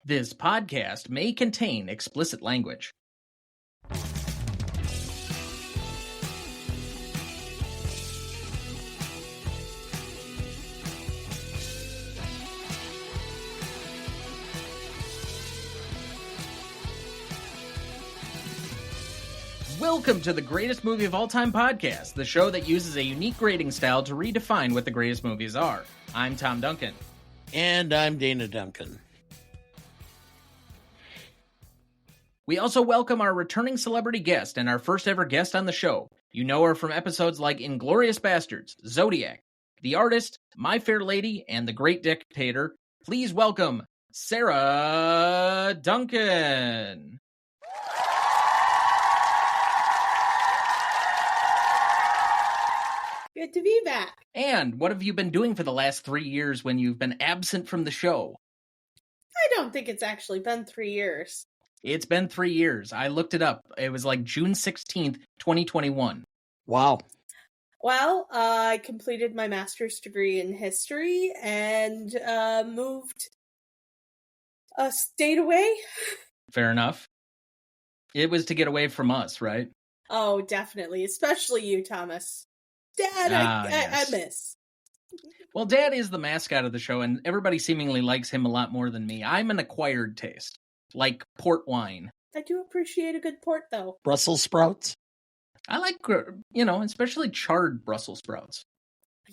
This podcast may contain explicit language. Welcome to the Greatest Movie of All Time podcast, the show that uses a unique grading style to redefine what the greatest movies are. I'm Tom Duncan. And I'm Dana Duncan. We also welcome our returning celebrity guest and our first ever guest on the show. You know her from episodes like Inglourious Bastards, Zodiac, The Artist, My Fair Lady, and The Great Dictator. Please welcome Sarah Duncan. Good to be back. And what have you been doing for the last 3 years when you've been absent from the show? I don't think it's actually been 3 years. It's been 3 years. I looked it up. It was like June 16th, 2021. Wow. Well, I completed my master's degree in history and moved a state away. Fair enough. It was to get away from us, right? Oh, definitely. Especially you, Thomas. Dad, yes. I miss. Well, Dad is the mascot of the show, and everybody seemingly likes him a lot more than me. I'm an acquired taste, like port wine. I do appreciate a good port, though. Brussels sprouts? I like, especially charred Brussels sprouts.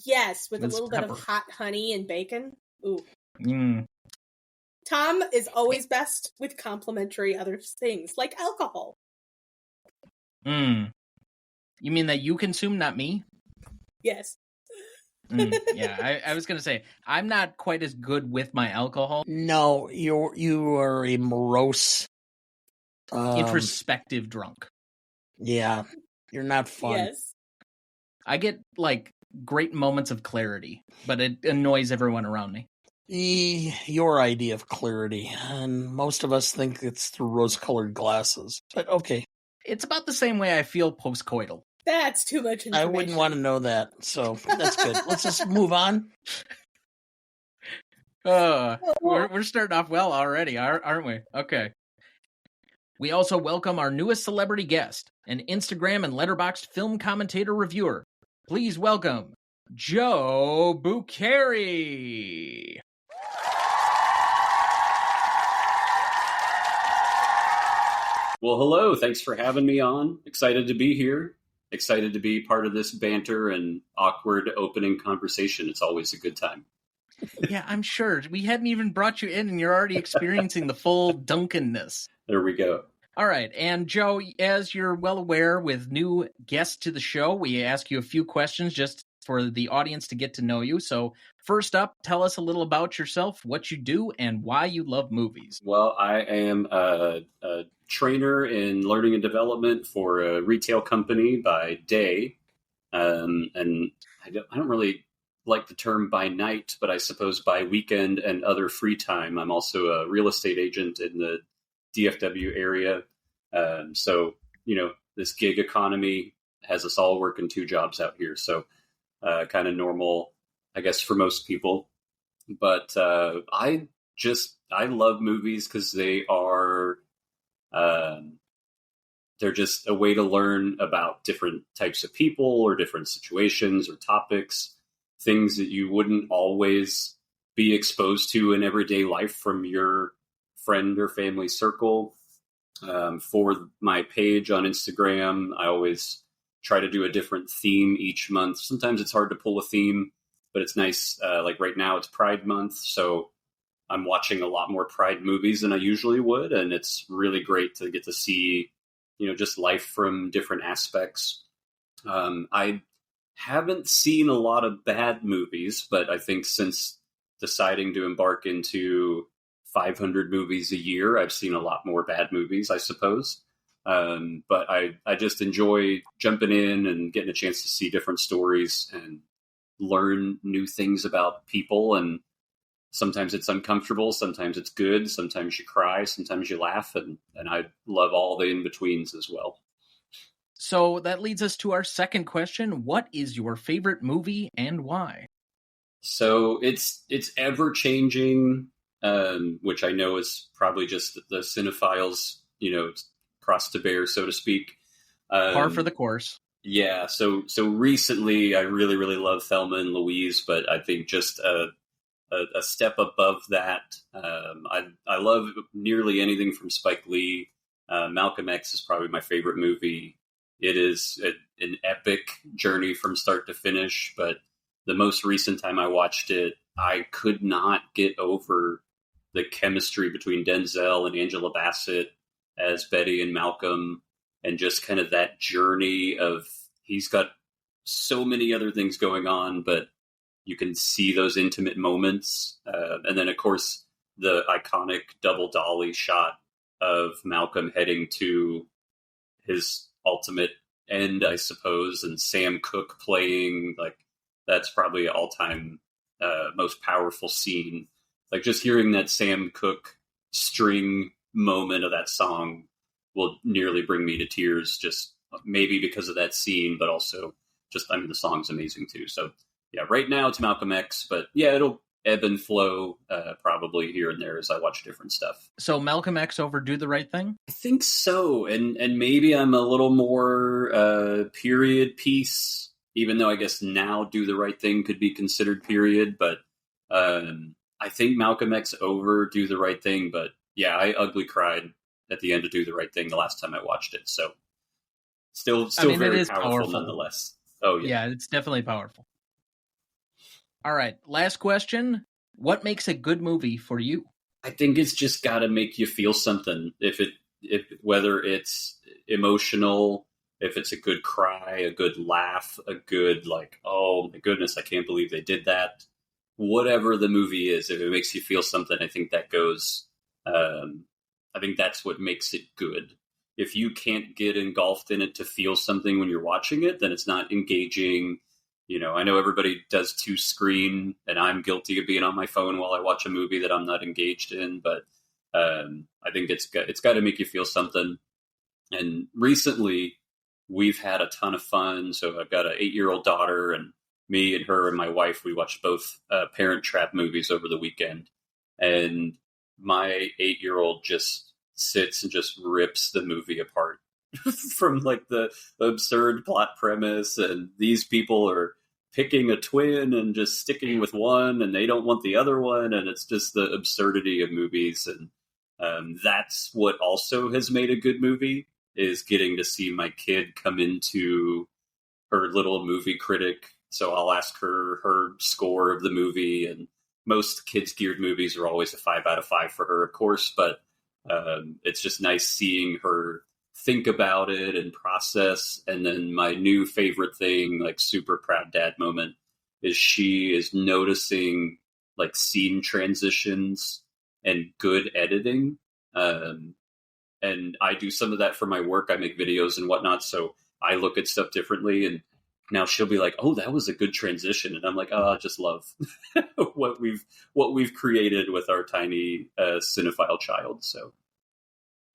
Yes, with a With little pepper. bit of hot honey and bacon. Ooh. Mm. Tom is always best with complimentary other things, like alcohol. Mm. You mean that you consume, not me? Yes. Yeah, I was going to say, I'm not quite as good with my alcohol. No, you are a morose... introspective drunk. Yeah, you're not fun. Yes. I get, great moments of clarity, but it annoys everyone around me. Your idea of clarity, and most of us think it's through rose-colored glasses. But okay. It's about the same way I feel post-coital. That's too much information. I wouldn't want to know that, so that's good. Let's just move on. We're starting off well already, aren't we? Okay. We also welcome our newest celebrity guest, an Instagram and Letterboxd film commentator reviewer. Please welcome Joe Boukhari. Well, hello. Thanks for having me on. Excited to be here. Excited to be part of this banter and awkward opening conversation. It's always a good time. Yeah, I'm sure. We hadn't even brought you in and you're already experiencing the full Duncanness. There we go. All right. And Joe, as you're well aware, with new guests to the show, we ask you a few questions just for the audience to get to know you. So first up, tell us a little about yourself, what you do, and why you love movies. Well, I am a trainer in learning and development for a retail company by day. And I don't really like the term by night, but I suppose by weekend and other free time. I'm also a real estate agent in the DFW area. So, this gig economy has us all working 2 jobs out here. So kind of normal, I guess, for most people. But I love movies because they are, they're just a way to learn about different types of people or different situations or topics, things that you wouldn't always be exposed to in everyday life from your friend or family circle. For my page on Instagram, I always try to do a different theme each month. Sometimes it's hard to pull a theme, but it's nice. Like right now it's Pride Month, so I'm watching a lot more Pride movies than I usually would, and it's really great to get to see, just life from different aspects. I haven't seen a lot of bad movies, but I think since deciding to embark into 500 movies a year, I've seen a lot more bad movies, I suppose. But I just enjoy jumping in and getting a chance to see different stories and learn new things about people. And sometimes it's uncomfortable, sometimes it's good, sometimes you cry, sometimes you laugh, and I love all the in-betweens as well. So that leads us to our second question. What is your favorite movie and why? So it's ever changing. which I know is probably just the cinephiles, cross to bear, so to speak. Par for the course. Yeah, so recently I really, really love Thelma and Louise, but I think just a step above that. I love nearly anything from Spike Lee. Malcolm X is probably my favorite movie. It is an epic journey from start to finish, but the most recent time I watched it, I could not get over the chemistry between Denzel and Angela Bassett as Betty and Malcolm, and just kind of that journey of he's got so many other things going on, but you can see those intimate moments. And then, of course, the iconic double dolly shot of Malcolm heading to his ultimate end, I suppose, and Sam Cooke playing, like, that's probably all-time most powerful scene. Like, just hearing that Sam Cooke string moment of that song will nearly bring me to tears, just maybe because of that scene, but also just, the song's amazing too. So, yeah, right now it's Malcolm X, but yeah, it'll ebb and flow probably here and there as I watch different stuff. So Malcolm X over Do the Right Thing? I think so, and maybe I'm a little more period piece, even though I guess now Do the Right Thing could be considered period, but I think Malcolm X over Do the Right Thing, but yeah, I ugly cried at the end of Do the Right Thing the last time I watched it, so still very powerful nonetheless. Oh yeah. Yeah, it's definitely powerful. All right, last question. What makes a good movie for you? I think it's just got to make you feel something. If whether it's emotional, if it's a good cry, a good laugh, a good like, oh my goodness, I can't believe they did that. Whatever the movie is, if it makes you feel something, I think that goes. I think that's what makes it good. If you can't get engulfed in it to feel something when you're watching it, then it's not engaging. I know everybody does two screen, and I'm guilty of being on my phone while I watch a movie that I'm not engaged in. But I think it's got to make you feel something. And recently, we've had a ton of fun. So I've got an 8-year-old daughter, and me and her and my wife, we watched both Parent Trap movies over the weekend. And my 8-year-old just sits and just rips the movie apart. From like the absurd plot premise, and these people are picking a twin and just sticking with one, and they don't want the other one, and it's just the absurdity of movies. And that's what also has made a good movie, is getting to see my kid come into her little movie critic. So I'll ask her score of the movie, and most kids geared movies are always a 5 out of 5 for her, of course, but it's just nice seeing her think about it and process. And then my new favorite thing, like super proud dad moment, is she is noticing like scene transitions and good editing. And I do some of that for my work. I make videos and whatnot, so I look at stuff differently. And now she'll be like, "Oh, that was a good transition," and I'm like, "Oh, I just love what we've created with our tiny cinephile child." So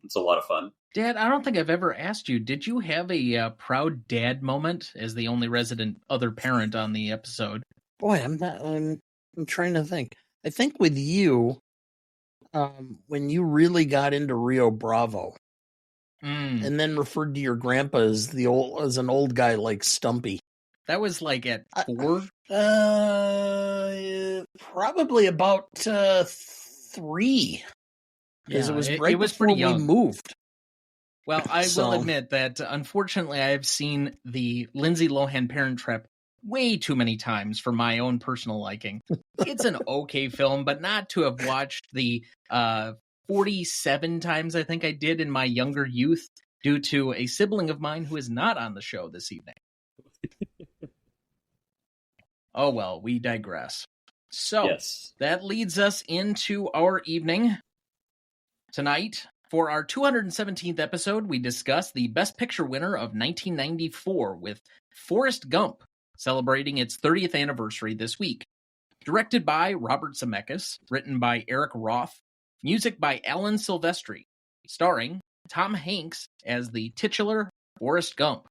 it's a lot of fun. Dad, I don't think I've ever asked you, did you have a proud dad moment as the only resident other parent on the episode? Boy, I'm trying to think. I think with you, when you really got into Rio Bravo, and then referred to your grandpa as an old guy like Stumpy. That was like at 4? Probably about 3. Because it was right before we moved. Well, I will admit that, unfortunately, I have seen the Lindsay Lohan Parent Trap way too many times for my own personal liking. It's an okay film, but not to have watched the 47 times I think I did in my younger youth due to a sibling of mine who is not on the show this evening. Oh, well, we digress. So, yes. That leads us into our evening. Tonight, for our 217th episode, we discuss the Best Picture winner of 1994 with Forrest Gump, celebrating its 30th anniversary this week. Directed by Robert Zemeckis, written by Eric Roth, music by Alan Silvestri, starring Tom Hanks as the titular Forrest Gump,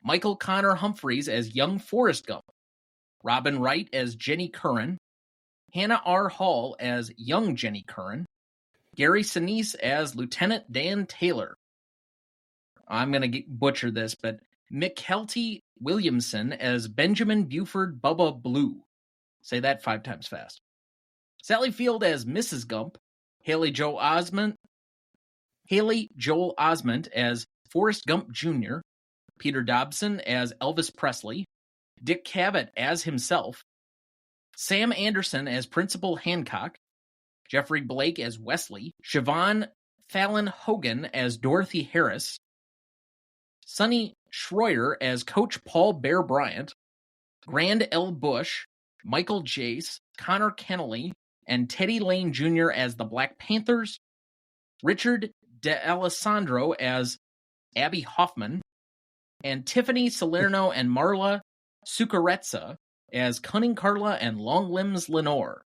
Michael Connor Humphreys as young Forrest Gump, Robin Wright as Jenny Curran, Hannah R. Hall as young Jenny Curran, Gary Sinise as Lieutenant Dan Taylor. I'm going to butcher this, but McKelty Williamson as Benjamin Buford Bubba Blue. Say that 5 times fast. Sally Field as Mrs. Gump, Haley Joel Osment as Forrest Gump Jr., Peter Dobson as Elvis Presley, Dick Cavett as himself, Sam Anderson as Principal Hancock, Jeffrey Blake as Wesley, Siobhan Fallon Hogan as Dorothy Harris, Sonny Schroyer as Coach Paul Bear Bryant, Grand L. Bush, Michael Jace, Connor Kennelly, and Teddy Lane Jr. as the Black Panthers, Richard D'Alessandro as Abby Hoffman, and Tiffany Salerno and Marla Sucarezza as Cunning Carla and Long Limbs Lenore.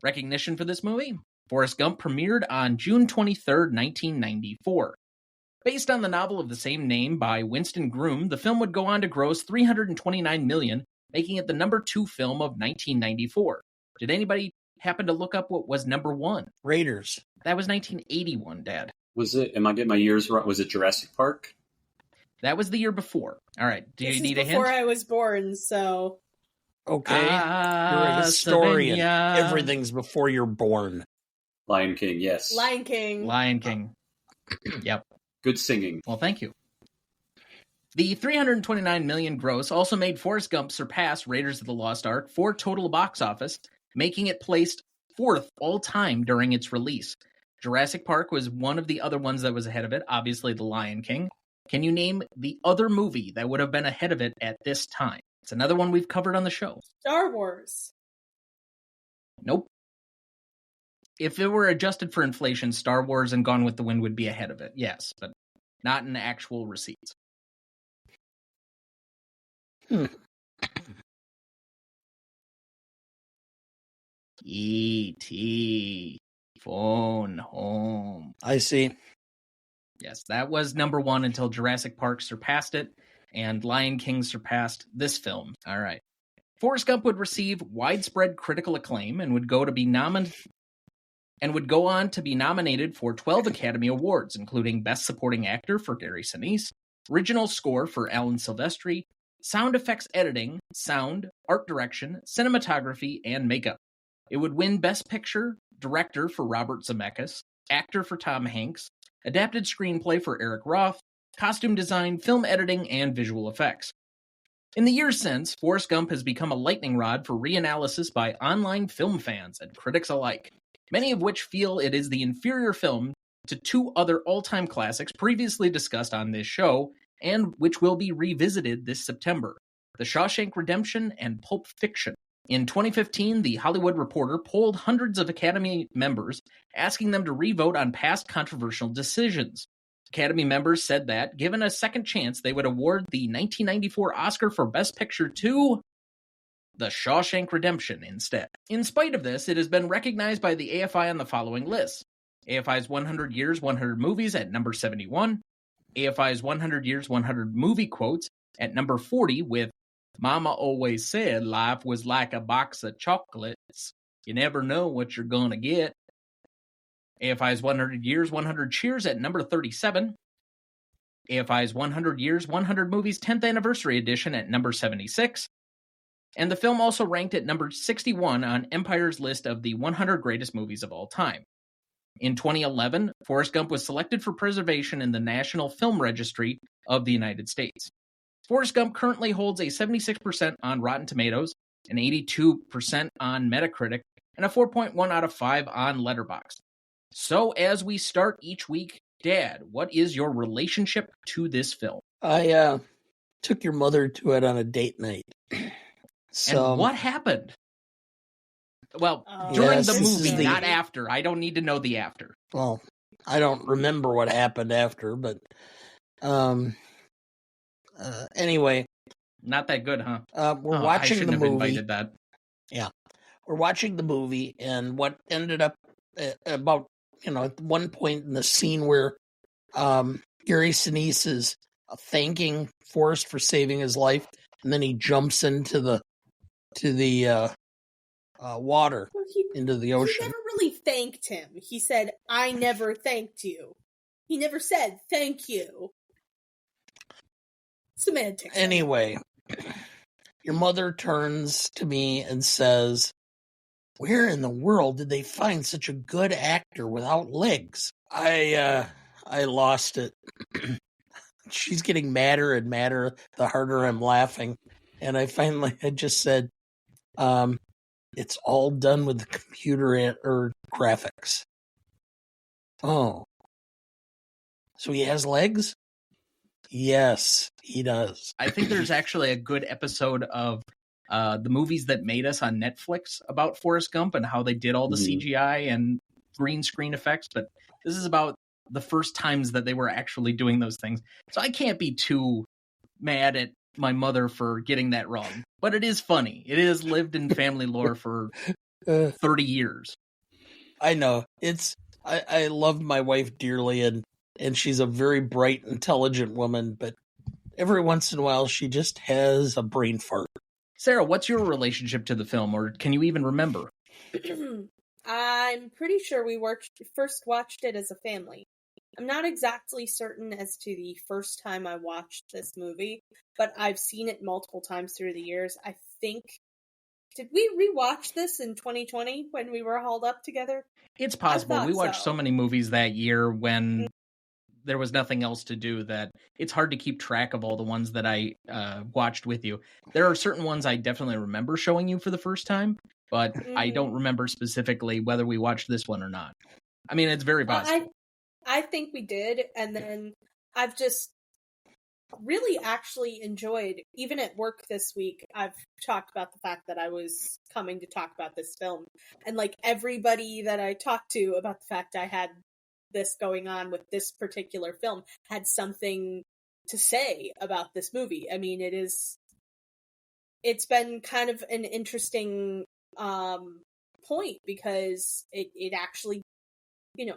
Recognition for this movie? Forrest Gump premiered on June 23, 1994. Based on the novel of the same name by Winston Groom, the film would go on to gross $329 million, making it the number 2 film of 1994. Did anybody happen to look up what was number 1? Raiders. That was 1981, Dad. Was it, am I getting my years right? Was it Jurassic Park? That was the year before. All right, do you need a hint? Before I was born, so... Okay, you're a historian. Savannah. Everything's before you're born. Lion King, yes. Lion King. Lion King. Yep. Good singing. Well, thank you. The $329 million gross also made Forrest Gump surpass Raiders of the Lost Ark for total box office, making it placed 4th all-time during its release. Jurassic Park was one of the other ones that was ahead of it, obviously The Lion King. Can you name the other movie that would have been ahead of it at this time? It's another one we've covered on the show. Star Wars. Nope. If it were adjusted for inflation, Star Wars and Gone with the Wind would be ahead of it, yes, but not in actual receipts. E.T. Phone Home. I see. Yes, that was number 1 until Jurassic Park surpassed it, and Lion King surpassed this film. All right. Forrest Gump would receive widespread critical acclaim and would go on to be nominated for 12 Academy Awards, including Best Supporting Actor for Gary Sinise, Original Score for Alan Silvestri, Sound Effects Editing, Sound, Art Direction, Cinematography, and Makeup. It would win Best Picture, Director for Robert Zemeckis, Actor for Tom Hanks, Adapted Screenplay for Eric Roth, Costume Design, Film Editing, and Visual Effects. In the years since, Forrest Gump has become a lightning rod for reanalysis by online film fans and critics alike, many of which feel it is the inferior film to 2 other all-time classics previously discussed on this show, and which will be revisited this September, The Shawshank Redemption and Pulp Fiction. In 2015, The Hollywood Reporter polled hundreds of Academy members, asking them to re-vote on past controversial decisions. Academy members said that, given a second chance, they would award the 1994 Oscar for Best Picture to The Shawshank Redemption instead. In spite of this, it has been recognized by the AFI on the following lists. AFI's 100 Years, 100 Movies at number 71, AFI's 100 Years, 100 Movie Quotes at number 40 with Mama always said life was like a box of chocolates. You never know what you're gonna get. AFI's 100 Years, 100 Cheers at number 37. AFI's 100 Years, 100 Movies 10th Anniversary Edition at number 76. And the film also ranked at number 61 on Empire's list of the 100 greatest movies of all time. In 2011, Forrest Gump was selected for preservation in the National Film Registry of the United States. Forrest Gump currently holds a 76% on Rotten Tomatoes, an 82% on Metacritic, and a 4.1 out of 5 on Letterboxd. So as we start each week, Dad, what is your relationship to this film? I took your mother to it on a date night. So, and what happened? Well, during the movie, not after. I don't need to know the after. Well, I don't remember what happened after, but anyway. Not that good, huh? We're watching the movie. Invited that. Yeah. We're watching the movie, and what ended up about, at one point in the scene where Gary Sinise is thanking Forrest for saving his life, and then he jumps into the water into the ocean. He never really thanked him. He said, "I never thanked you." He never said, "Thank you." Semantics. Anyway, your mother turns to me and says, "Where in the world did they find such a good actor without legs?" I lost it. She's getting madder and madder the harder I'm laughing. And I just said, it's all done with the computer or graphics. Oh. So he has legs? Yes, he does. I think there's actually a good episode of the movies that made us on Netflix about Forrest Gump and how they did all the CGI and green screen effects, but this is about the first times that they were actually doing those things. So I can't be too mad at my mother for getting that wrong, but it is funny. It has lived in family lore for 30 years. I know. I love my wife dearly, and she's a very bright, intelligent woman, but every once in a while she just has a brain fart. Sarah, what's your relationship to the film, or can you even remember? I'm pretty sure we first watched it as a family. I'm not exactly certain as to the first time I watched this movie, but I've seen it multiple times through the years. I think, did we rewatch this in 2020 when we were hauled up together? It's possible. We watched so many movies that year when there was nothing else to do that it's hard to keep track of all the ones that I watched with you. There are certain ones I definitely remember showing you for the first time, but I don't remember specifically whether we watched this one or not. I mean, it's very possible. I think we did, and then I've just really actually enjoyed, even at work this week, I've talked about the fact that I was coming to talk about this film, and like everybody that I talked to about the fact I had this going on with this particular film had something to say about this movie. I mean, it's been kind of an interesting point because it actually,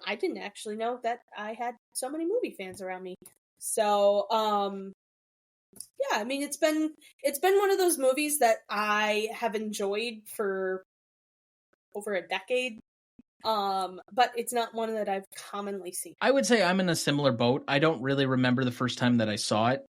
I didn't actually know that I had so many movie fans around me. So, yeah, I mean, it's been one of those movies that I have enjoyed for over a decade. But it's not one that I've commonly seen. I would say I'm in a similar boat. I don't really remember the first time that I saw it.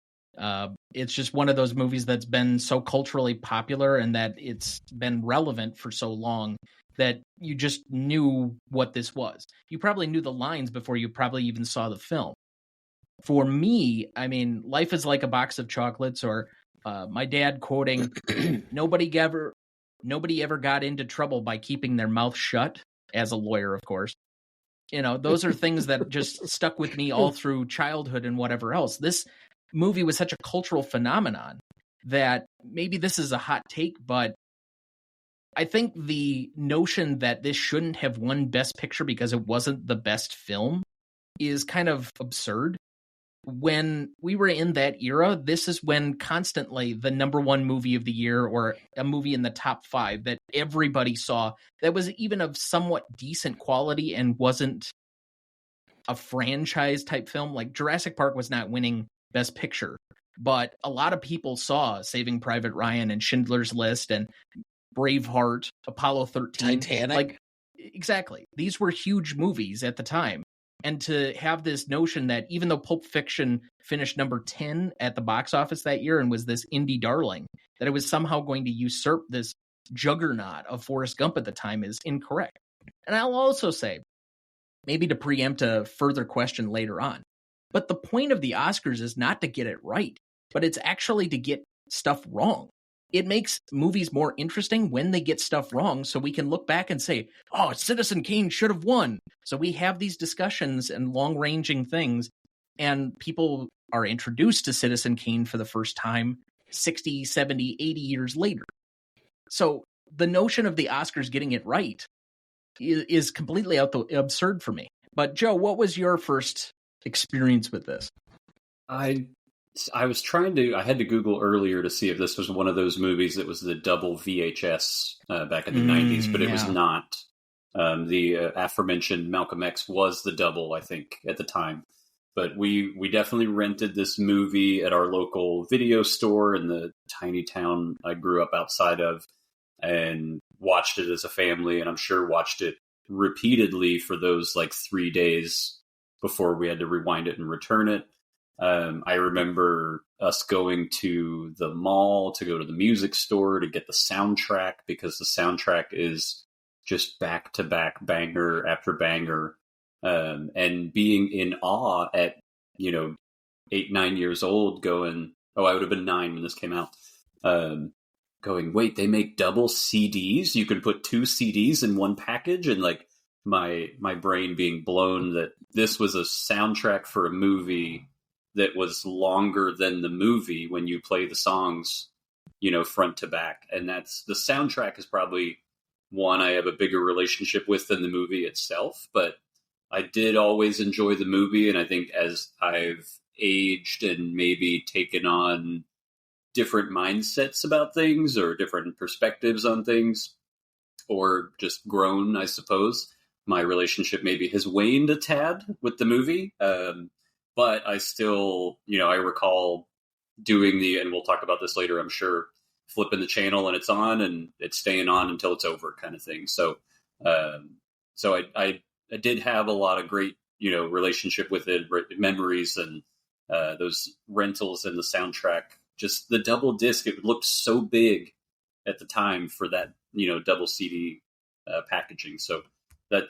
It's just one of those movies that's been so culturally popular and that it's been relevant for so long that you just knew what this was. You probably knew the lines before you probably even saw the film. For me, I mean, life is like a box of chocolates, or my dad quoting, nobody ever got into trouble by keeping their mouth shut, as a lawyer, of course. Those are things that just stuck with me all through childhood and whatever else. This movie was such a cultural phenomenon that maybe this is a hot take, but I think the notion that this shouldn't have won Best Picture because it wasn't the best film is kind of absurd. When we were in that era, this is when constantly the number one movie of the year or a movie in the top 5 that everybody saw that was even of somewhat decent quality and wasn't a franchise type film. Like Jurassic Park was not winning Best Picture, but a lot of people saw Saving Private Ryan and Schindler's List and Braveheart, Apollo 13. Titanic. Exactly. These were huge movies at the time. And to have this notion that even though Pulp Fiction finished number 10 at the box office that year and was this indie darling, that it was somehow going to usurp this juggernaut of Forrest Gump at the time is incorrect. And I'll also say, maybe to preempt a further question later on, but the point of the Oscars is not to get it right, but it's actually to get stuff wrong. It makes movies more interesting when they get stuff wrong, so we can look back and say, oh, Citizen Kane should have won. So we have these discussions and long-ranging things, and people are introduced to Citizen Kane for the first time 60, 70, 80 years later. So the notion of the Oscars getting it right is completely absurd for me. But Joe, what was your first experience with this? I was I had to Google earlier to see if this was one of those movies that was the double VHS back in the 90s, but it was not. The aforementioned Malcolm X was the double, I think, at the time. But we definitely rented this movie at our local video store in the tiny town I grew up outside of. And watched it as a family, and I'm sure watched it repeatedly for those like 3 days before we had to rewind it and return it. I remember us going to the mall to go to the music store to get the soundtrack, because the soundtrack is just back-to-back banger after banger, and being in awe at, 8-9 years old, going, I would have been 9 when this came out, going, wait, they make double CDs? You can put 2 CDs in one package? And like my brain being blown that this was a soundtrack for a movie that was longer than the movie when you play the songs, front to back. And that's, the soundtrack is probably one I have a bigger relationship with than the movie itself. But I did always enjoy the movie. And I think as I've aged and maybe taken on different mindsets about things or different perspectives on things, or just grown, I suppose, my relationship maybe has waned a tad with the movie. But I still, I recall doing and we'll talk about this later, I'm sure, flipping the channel and it's on and it's staying on until it's over kind of thing. So, I did have a lot of great, relationship with it, memories, and those rentals and the soundtrack. Just the double disc, it looked so big at the time for that, double CD packaging. So that,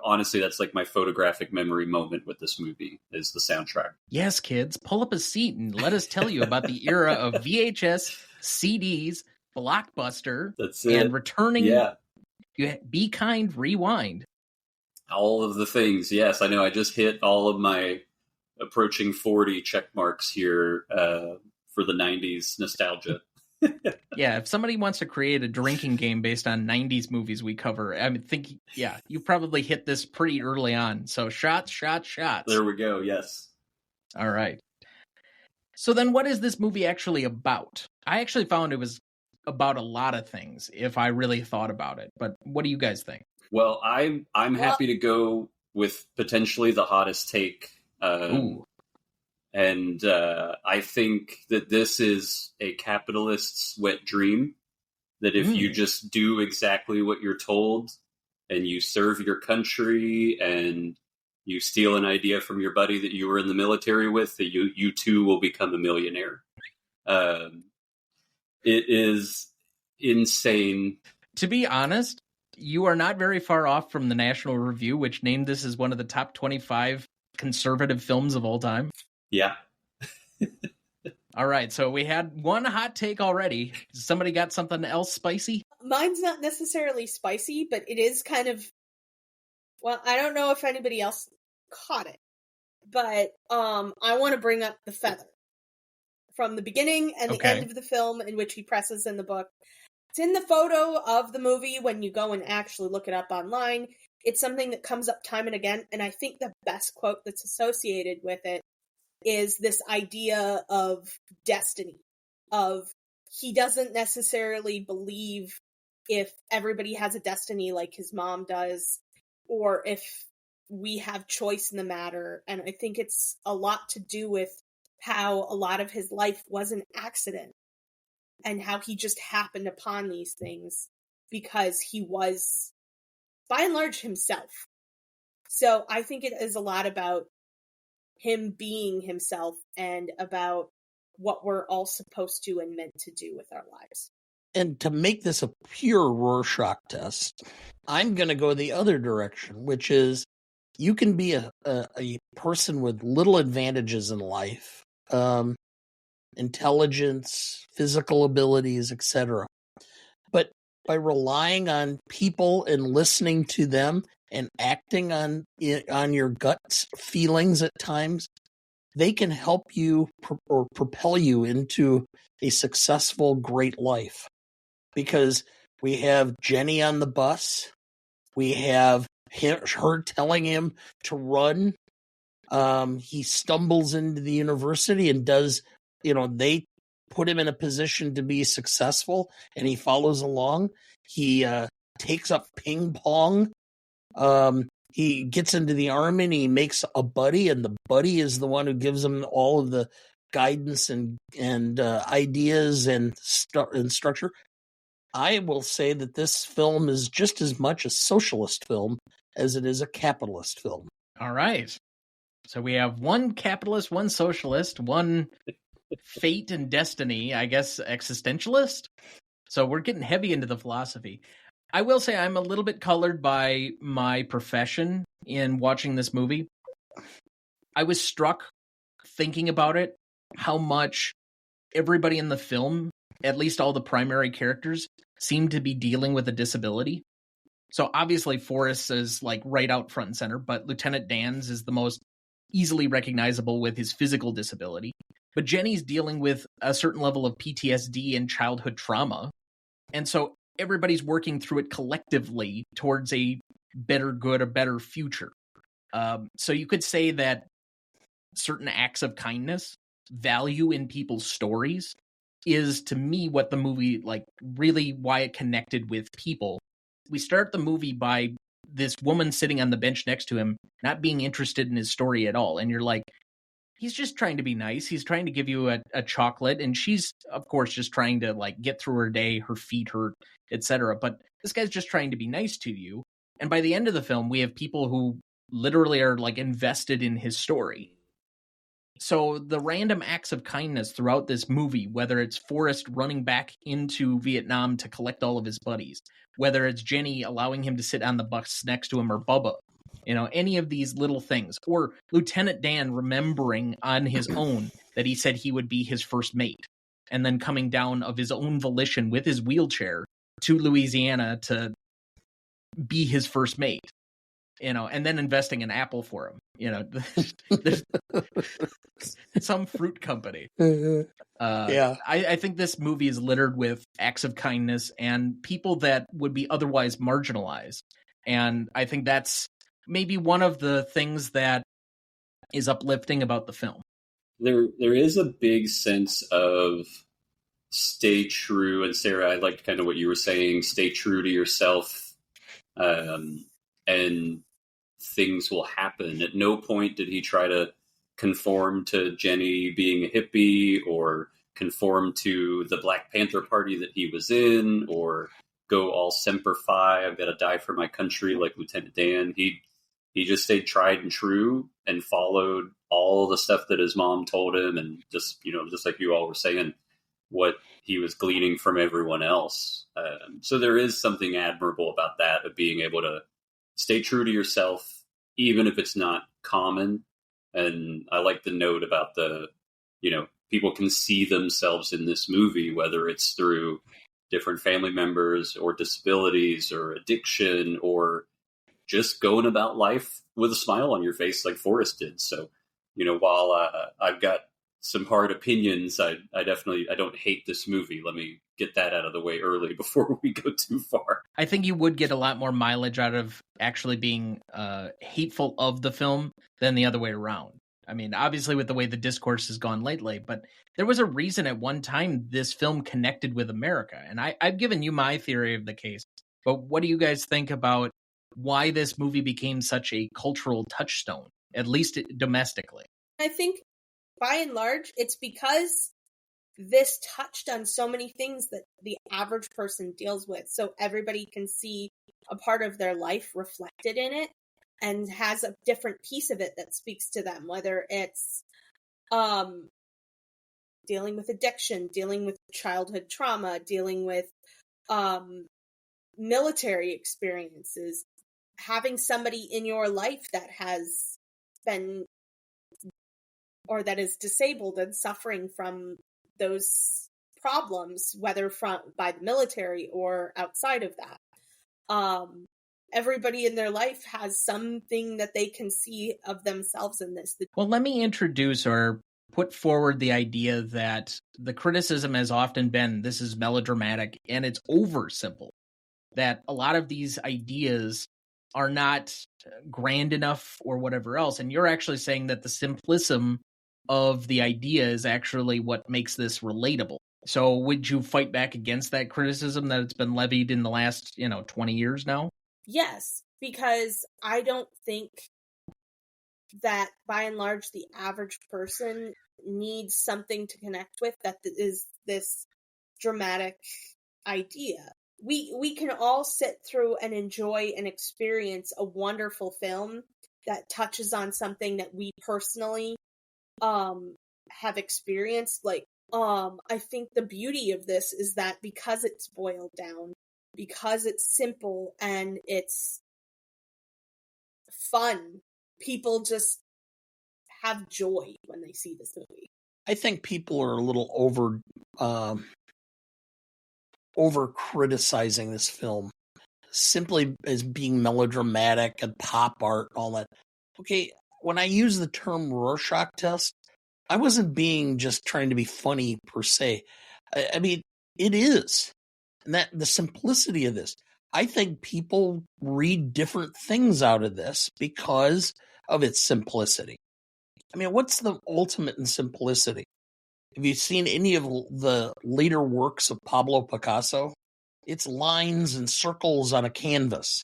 honestly, that's like my photographic memory moment with this movie, is the soundtrack. Yes, kids, pull up a seat and let us tell you about the era of VHS, CDs, Blockbuster, and returning. Yeah. Be Kind, Rewind. All of the things. Yes, I know. I just hit all of my approaching 40 check marks here for the 90s nostalgia. Yeah, if somebody wants to create a drinking game based on 90s movies we cover, I think, you probably hit this pretty early on. So shots. There we go, yes. All right. So then what is this movie actually about? I actually found it was about a lot of things, if I really thought about it. But what do you guys think? Well, I'm happy to go with potentially the hottest take. And I think that this is a capitalist's wet dream, that if you just do exactly what you're told and you serve your country and you steal an idea from your buddy that you were in the military with, that you too will become a millionaire. It is insane. To be honest, you are not very far off from the National Review, which named this as one of the top 25 conservative films of all time. Yeah. All right, so we had one hot take already. Somebody got something else spicy? Mine's not necessarily spicy, but it is kind of, well, I don't know if anybody else caught it, but I want to bring up the feather from the beginning and the end of the film, in which he presses in the book. It's in the photo of the movie when you go and actually look it up online. It's something that comes up time and again, and I think the best quote that's associated with it is this idea of destiny, of he doesn't necessarily believe if everybody has a destiny like his mom does, or if we have choice in the matter. And I think it's a lot to do with how a lot of his life was an accident, and how he just happened upon these things because he was, by and large, himself. So I think it is a lot about him being himself and about what we're all supposed to and meant to do with our lives. And to make this a pure Rorschach test, I'm going to go the other direction, which is you can be a person with little advantages in life, intelligence, physical abilities, etc. But by relying on people and listening to them and acting on your gut feelings at times, they can help you or propel you into a successful, great life. Because we have Jenny on the bus, we have her telling him to run. He stumbles into the university and does, they put him in a position to be successful, and he follows along. He takes up ping pong. He gets into the army and he makes a buddy, and the buddy is the one who gives him all of the guidance and ideas and structure. I will say that this film is just as much a socialist film as it is a capitalist film. All right. So we have one capitalist, one socialist, one fate and destiny, I guess, existentialist. So we're getting heavy into the philosophy. I will say I'm a little bit colored by my profession in watching this movie. I was struck thinking about it, how much everybody in the film, at least all the primary characters, seem to be dealing with a disability. So obviously Forrest is like right out front and center, but Lieutenant Dan's is the most easily recognizable with his physical disability. But Jenny's dealing with a certain level of PTSD and childhood trauma. And so everybody's working through it collectively towards a better good, a better future. So you could say that certain acts of kindness, value in people's stories, is to me what the movie, like really why it connected with people. We start the movie by this woman sitting on the bench next to him, not being interested in his story at all. And you're like, he's just trying to be nice. He's trying to give you a chocolate. And she's, of course, just trying to like get through her day. Her feet hurt, etc. But this guy's just trying to be nice to you. And by the end of the film, we have people who literally are like invested in his story. So the random acts of kindness throughout this movie, whether it's Forrest running back into Vietnam to collect all of his buddies, whether it's Jenny allowing him to sit on the bus next to him, or Bubba, any of these little things, or Lieutenant Dan remembering on his own that he said he would be his first mate, and then coming down of his own volition with his wheelchair to Louisiana to be his first mate. And then investing in Apple for him. There's some fruit company. Yeah. I think this movie is littered with acts of kindness and people that would be otherwise marginalized. And I think that's maybe one of the things that is uplifting about the film. There is a big sense of stay true. And Sarah, I liked kind of what you were saying, stay true to yourself. And things will happen. At no point did he try to conform to Jenny being a hippie, or conform to the Black Panther Party that he was in, or go all Semper Fi, I've got to die for my country like Lieutenant Dan. He just stayed tried and true and followed all the stuff that his mom told him, and just like you all were saying, what he was gleaning from everyone else. So there is something admirable about that, of being able to stay true to yourself, even if it's not common. And I like the note about people can see themselves in this movie, whether it's through different family members or disabilities or addiction, or just going about life with a smile on your face like Forrest did. So, while I've got some hard opinions, I don't hate this movie. Let me get that out of the way early before we go too far. I think you would get a lot more mileage out of actually being hateful of the film than the other way around. I mean, obviously with the way the discourse has gone lately, but there was a reason at one time this film connected with America. And I've given you my theory of the case, but what do you guys think about why this movie became such a cultural touchstone, at least domestically? I think by and large, it's because this touched on so many things that the average person deals with. So everybody can see a part of their life reflected in it, and has a different piece of it that speaks to them, whether it's dealing with addiction, dealing with childhood trauma, dealing with military experiences, having somebody in your life that has been, or that is disabled and suffering from those problems, whether by the military or outside of that. Everybody in their life has something that they can see of themselves in this. Well, let me introduce or put forward the idea that the criticism has often been this is melodramatic and it's oversimple, that a lot of these ideas are not grand enough or whatever else. And you're actually saying that the simplism of the idea is actually what makes this relatable. So would you fight back against that criticism that it's been levied in the last, 20 years now? Yes, because I don't think that by and large the average person needs something to connect with that is this dramatic idea. we can all sit through and enjoy and experience a wonderful film that touches on something that we personally have experienced. Like, I think the beauty of this is that because it's boiled down, because it's simple and it's fun, people just have joy when they see this movie. I think people are a little over criticizing this film simply as being melodramatic and pop art and all that. Okay, when I use the term Rorschach test, I wasn't being just trying to be funny per se. I mean, it is. And that the simplicity of this. I think people read different things out of this because of its simplicity. I mean, what's the ultimate in simplicity? Have you seen any of the later works of Pablo Picasso? It's lines and circles on a canvas.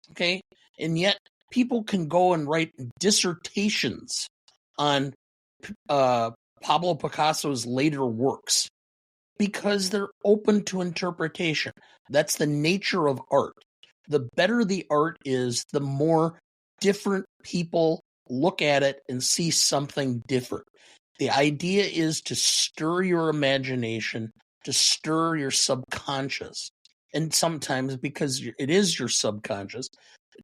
Okay? And yet people can go and write dissertations on Pablo Picasso's later works because they're open to interpretation. That's the nature of art. The better the art is, the more different people look at it and see something different. The idea is to stir your imagination, to stir your subconscious. And sometimes, because it is your subconscious,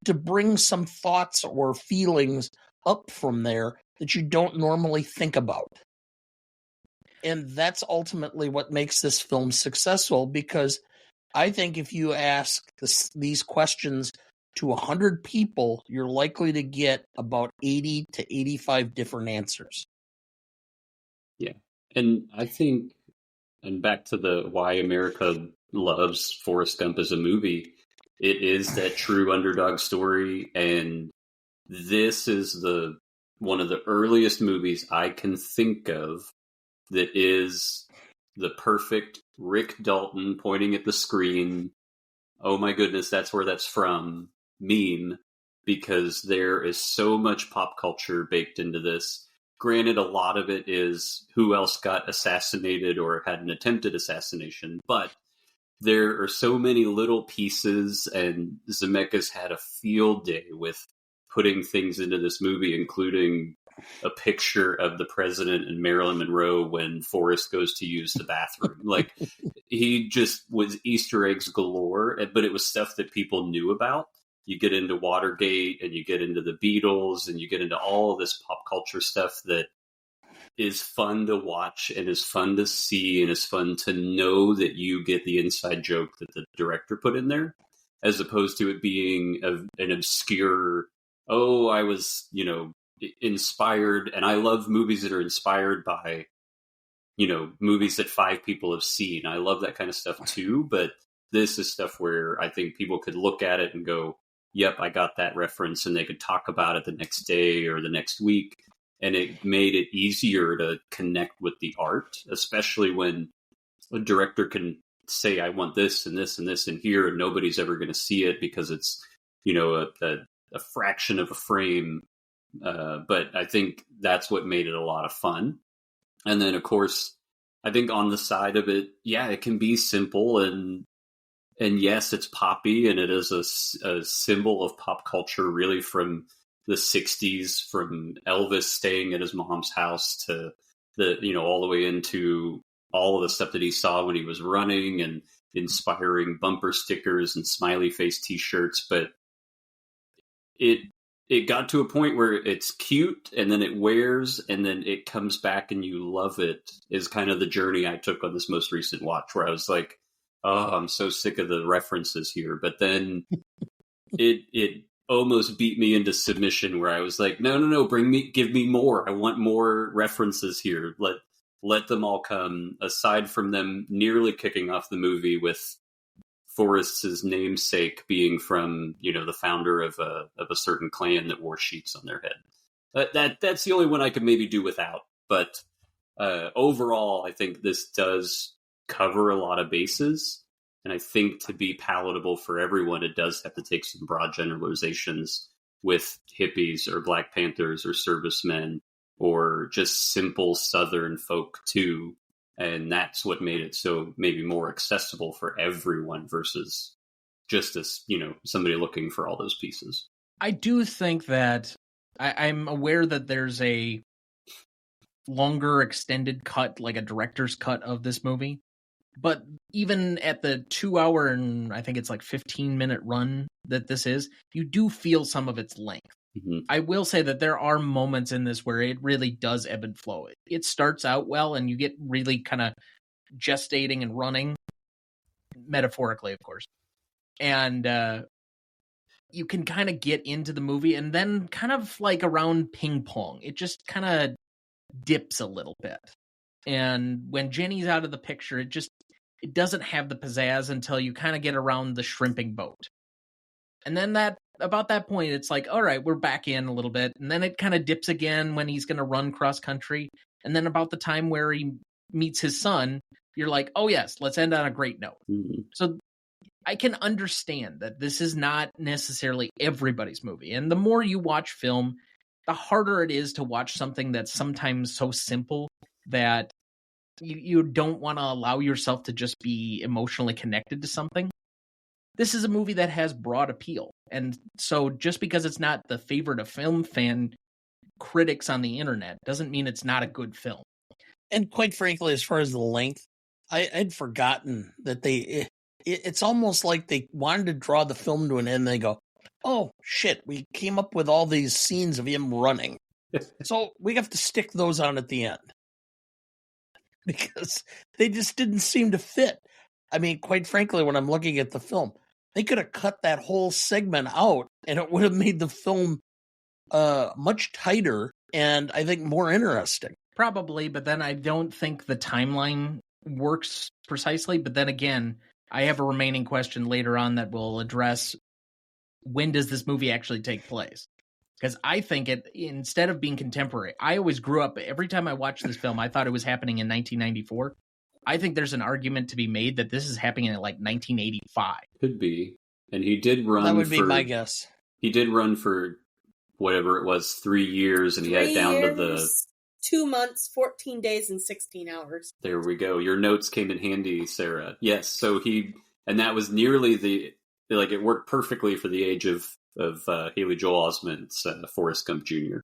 to bring some thoughts or feelings up from there that you don't normally think about. And that's ultimately what makes this film successful, because I think if you ask these questions to 100 people, you're likely to get about 80 to 85 different answers. Yeah. And I think, and back to the why America loves Forrest Gump as a movie, it is that true underdog story. And this is one of the earliest movies I can think of that is the perfect Rick Dalton pointing at the screen, oh my goodness, that's where that's from, meme, because there is so much pop culture baked into this. Granted, a lot of it is who else got assassinated or had an attempted assassination, but there are so many little pieces, and Zemeckis had a field day with putting things into this movie, including a picture of the president and Marilyn Monroe when Forrest goes to use the bathroom. Like, he just was Easter eggs galore, but it was stuff that people knew about. You get into Watergate and you get into the Beatles and you get into all of this pop culture stuff that is fun to watch and is fun to see and is fun to know that you get the inside joke that the director put in there, as opposed to it being an obscure, oh, I was, inspired. And I love movies that are inspired by, movies that 5 people have seen. I love that kind of stuff too. But this is stuff where I think people could look at it and go, yep, I got that reference, and they could talk about it the next day or the next week. And it made it easier to connect with the art, especially when a director can say, I want this and this and this in here, and nobody's ever going to see it because it's, a fraction of a frame. But I think that's what made it a lot of fun. And then, of course, I think on the side of it, yeah, it can be simple, and yes, it's poppy, and it is a symbol of pop culture, really, from the 60s, from Elvis staying at his mom's house to all the way into all of the stuff that he saw when he was running and inspiring bumper stickers and smiley face t-shirts. But it got to a point where it's cute, and then it wears, and then it comes back and you love it, is kind of the journey I took on this most recent watch, where I was like, oh, I'm so sick of the references here. But then it almost beat me into submission, where I was like, no, give me more. I want more references here. Let them all come, aside from them nearly kicking off the movie with Forrest's namesake being from, the founder of a certain clan that wore sheets on their head. That's the only one I could maybe do without. But overall, I think this does cover a lot of bases. And I think to be palatable for everyone, it does have to take some broad generalizations with hippies or Black Panthers or servicemen or just simple Southern folk too, And that's what made it so maybe more accessible for everyone versus just as, somebody looking for all those pieces. I do think that I'm aware that there's a longer extended cut, like a director's cut of this movie. But even at the 2 hour and I think it's like 15-minute run that this is, you do feel some of its length. Mm-hmm. I will say that there are moments in this where it really does ebb and flow. It starts out well and you get really kind of gestating and running, metaphorically, of course. And you can kind of get into the movie, and then kind of like around ping pong, it just kind of dips a little bit. And when Jenny's out of the picture, it doesn't have the pizzazz until you kind of get around the shrimping boat. And then about that point, it's like, all right, we're back in a little bit. And then it kind of dips again when he's going to run cross country. And then about the time where he meets his son, you're like, oh yes, let's end on a great note. Mm-hmm. So I can understand that this is not necessarily everybody's movie. And the more you watch film, the harder it is to watch something that's sometimes so simple that you don't want to allow yourself to just be emotionally connected to something. This is a movie that has broad appeal. And so just because it's not the favorite of film fan critics on the internet doesn't mean it's not a good film. And quite frankly, as far as the length, I'd forgotten that it's almost like they wanted to draw the film to an end. They go, oh shit, we came up with all these scenes of him running. So we have to stick those on at the end. Because they just didn't seem to fit. I mean, quite frankly, when I'm looking at the film, they could have cut that whole segment out and it would have made the film much tighter and I think more interesting. Probably, but then I don't think the timeline works precisely. But then again, I have a remaining question later on that will address when does this movie actually take place? Because I think instead of being contemporary, I always grew up, every time I watched this film, I thought it was happening in 1994. I think there's an argument to be made that this is happening in like 1985. Could be. And he did run That would be my guess. He did run for whatever it was, 3 years, and he had it down to the 2 months, 14 days, and 16 hours. There we go. Your notes came in handy, Sarah. Yes, so and that was nearly it worked perfectly for the age of Haley Joel Osment's Forrest Gump Jr.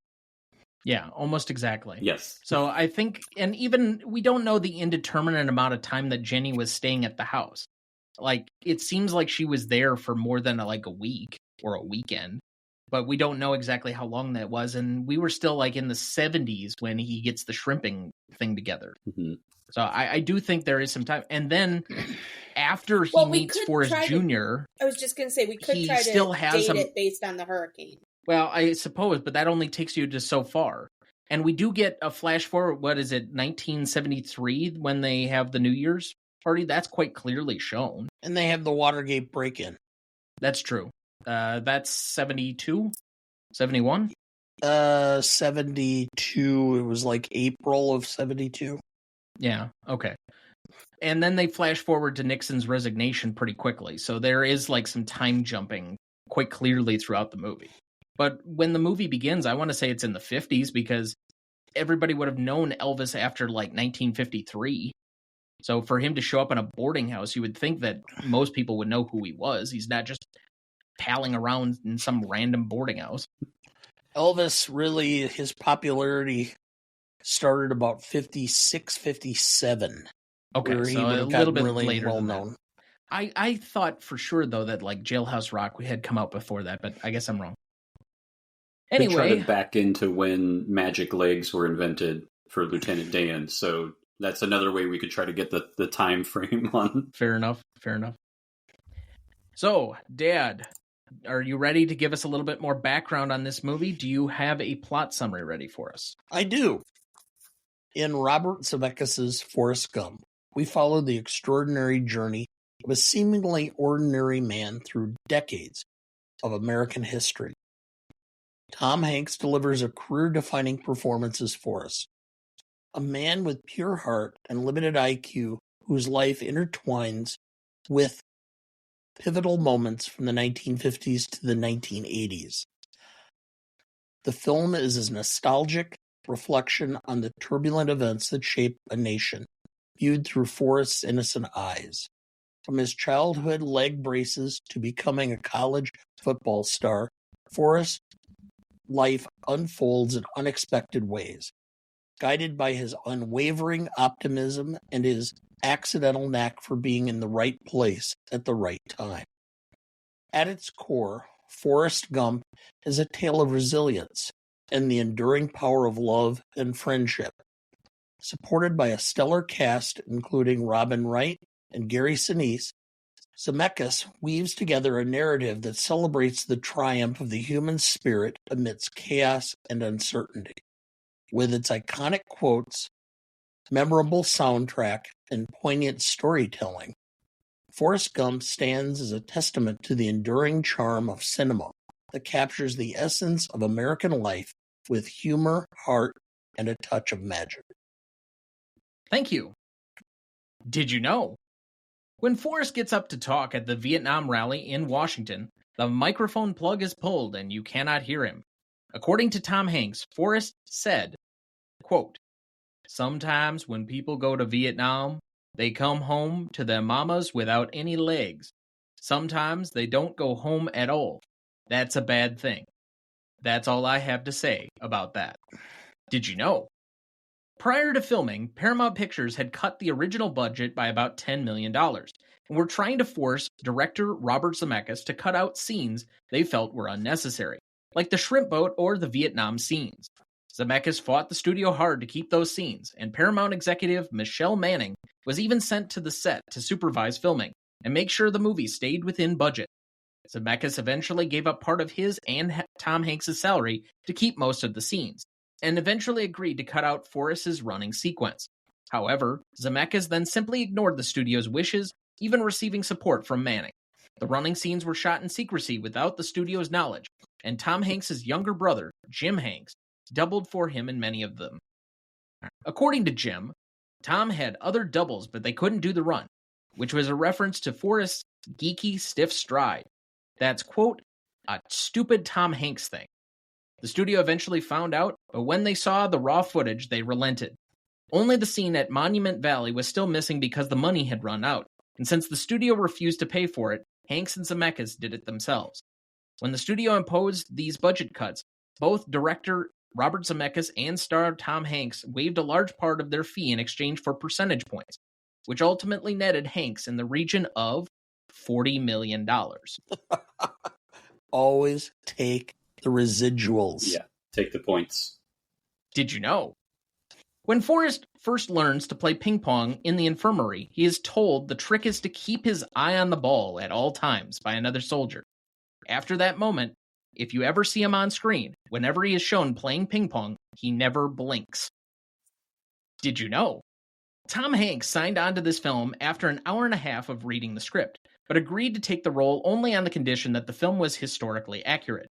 Yeah, almost exactly. Yes. So I think, and even we don't know the indeterminate amount of time that Jenny was staying at the house. Like, it seems like she was there for more than a week or a weekend, but we don't know exactly how long that was. And we were still like in the 70s when he gets the shrimping thing together. Mm-hmm. So I do think there is some time. And then after he meets Forrest Jr., I was just going to say, we could try to date it based on the hurricane. Well, I suppose, but that only takes you just so far. And we do get a flash forward, 1973, when they have the New Year's party? That's quite clearly shown. And they have the Watergate break-in. That's true. That's 72? 71? 72. It was like April of 72. Yeah, okay. And then they flash forward to Nixon's resignation pretty quickly. So there is like some time jumping quite clearly throughout the movie. But when the movie begins, I want to say it's in the 50s because everybody would have known Elvis after like 1953. So for him to show up in a boarding house, you would think that most people would know who he was. He's not just palling around in some random boarding house. Elvis, really, his popularity started about 56, 57. Okay, so a little bit really later well than known. That. I thought for sure, though, that like Jailhouse Rock had come out before that, but I guess I'm wrong. Anyway, try to back into when magic legs were invented for Lieutenant Dan, so that's another way we could try to get the time frame on. Fair enough. So, Dad, are you ready to give us a little bit more background on this movie? Do you have a plot summary ready for us? I do. In Robert Zemeckis' Forrest Gump, we follow the extraordinary journey of a seemingly ordinary man through decades of American history. Tom Hanks delivers a career-defining performance as Forrest, a man with pure heart and limited IQ whose life intertwines with pivotal moments from the 1950s to the 1980s. The film is a nostalgic reflection on the turbulent events that shape a nation, viewed through Forrest's innocent eyes. From his childhood leg braces to becoming a college football star, Forrest's life unfolds in unexpected ways. Guided by his unwavering optimism and his accidental knack for being in the right place at the right time. At its core, Forrest Gump is a tale of resilience and the enduring power of love and friendship. Supported by a stellar cast including Wright and Gary Sinise, Zemeckis weaves together a narrative that celebrates the triumph of the human spirit amidst chaos and uncertainty. With its iconic quotes, memorable soundtrack, and poignant storytelling, Forrest Gump stands as a testament to the enduring charm of cinema that captures the essence of American life with humor, heart, and a touch of magic. Thank you. Did you know? When Forrest gets up to talk at the Vietnam rally in Washington, the microphone plug is pulled and you cannot hear him. According to Tom Hanks, Forrest said, quote, "Sometimes when people go to Vietnam, they come home to their mamas without any legs. Sometimes they don't go home at all. That's a bad thing. That's all I have to say about that." Did you know? Prior to filming, Paramount Pictures had cut the original budget by about $10 million, and were trying to force director Robert Zemeckis to cut out scenes they felt were unnecessary, like the shrimp boat or the Vietnam scenes. Zemeckis fought the studio hard to keep those scenes, and Paramount executive Michelle Manning was even sent to the set to supervise filming and make sure the movie stayed within budget. Zemeckis eventually gave up part of his and Tom Hanks' salary to keep most of the scenes, and eventually agreed to cut out Forrest's running sequence. However, Zemeckis then simply ignored the studio's wishes, even receiving support from Manning. The running scenes were shot in secrecy without the studio's knowledge, and Tom Hanks' younger brother, Jim Hanks, doubled for him in many of them. According to Jim, Tom had other doubles, but they couldn't do the run, which was a reference to Forrest's geeky, stiff stride. That's, quote, a stupid Tom Hanks thing. The studio eventually found out, but when they saw the raw footage, they relented. Only the scene at Monument Valley was still missing because the money had run out, and since the studio refused to pay for it, Hanks and Zemeckis did it themselves. When the studio imposed these budget cuts, both director Robert Zemeckis and star Tom Hanks waived a large part of their fee in exchange for percentage points, which ultimately netted Hanks in the region of $40 million. Always take the residuals. Yeah, take the points. Did you know? When Forrest first learns to play ping pong in the infirmary, he is told the trick is to keep his eye on the ball at all times by another soldier. After that moment, if you ever see him on screen, whenever he is shown playing ping pong, he never blinks. Did you know? Tom Hanks signed on to this film after an hour and a half of reading the script, but agreed to take the role only on the condition that the film was historically accurate.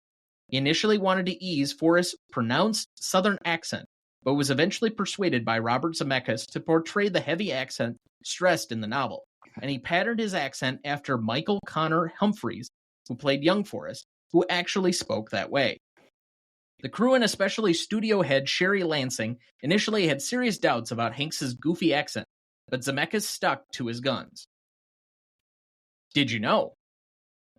He initially wanted to ease Forrest's pronounced Southern accent, but was eventually persuaded by Robert Zemeckis to portray the heavy accent stressed in the novel, and he patterned his accent after Michael Connor Humphreys, who played young Forrest, who actually spoke that way. The crew and especially studio head Sherry Lansing initially had serious doubts about Hanks' goofy accent, but Zemeckis stuck to his guns. Did you know?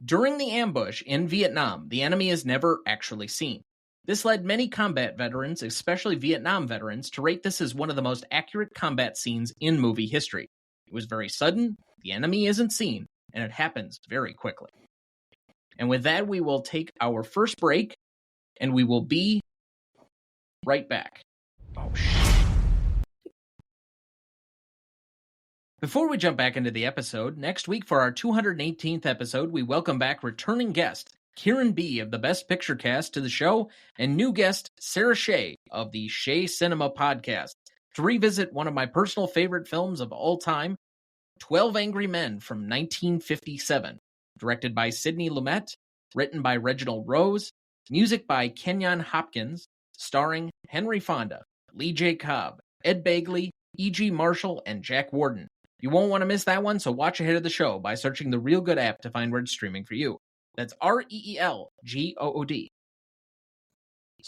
During the ambush in Vietnam, the enemy is never actually seen. This led many combat veterans, especially Vietnam veterans, to rate this as one of the most accurate combat scenes in movie history. It was very sudden, the enemy isn't seen, and it happens very quickly. And with that, we will take our first break, and we will be right back. Oh, shit. Before we jump back into the episode, next week for our 218th episode, we welcome back returning guest Kieran B. of the Best Picture Cast to the show, and new guest Sarah Shea of the Shea Cinema Podcast to revisit one of my personal favorite films of all time, 12 Angry Men from 1957, directed by Sidney Lumet, written by Reginald Rose, music by Kenyon Hopkins, starring Henry Fonda, Lee J. Cobb, Ed Begley, E.G. Marshall, and Jack Warden. You won't want to miss that one, so watch ahead of the show by searching the Real Good app to find where it's streaming for you. That's REELGOOD.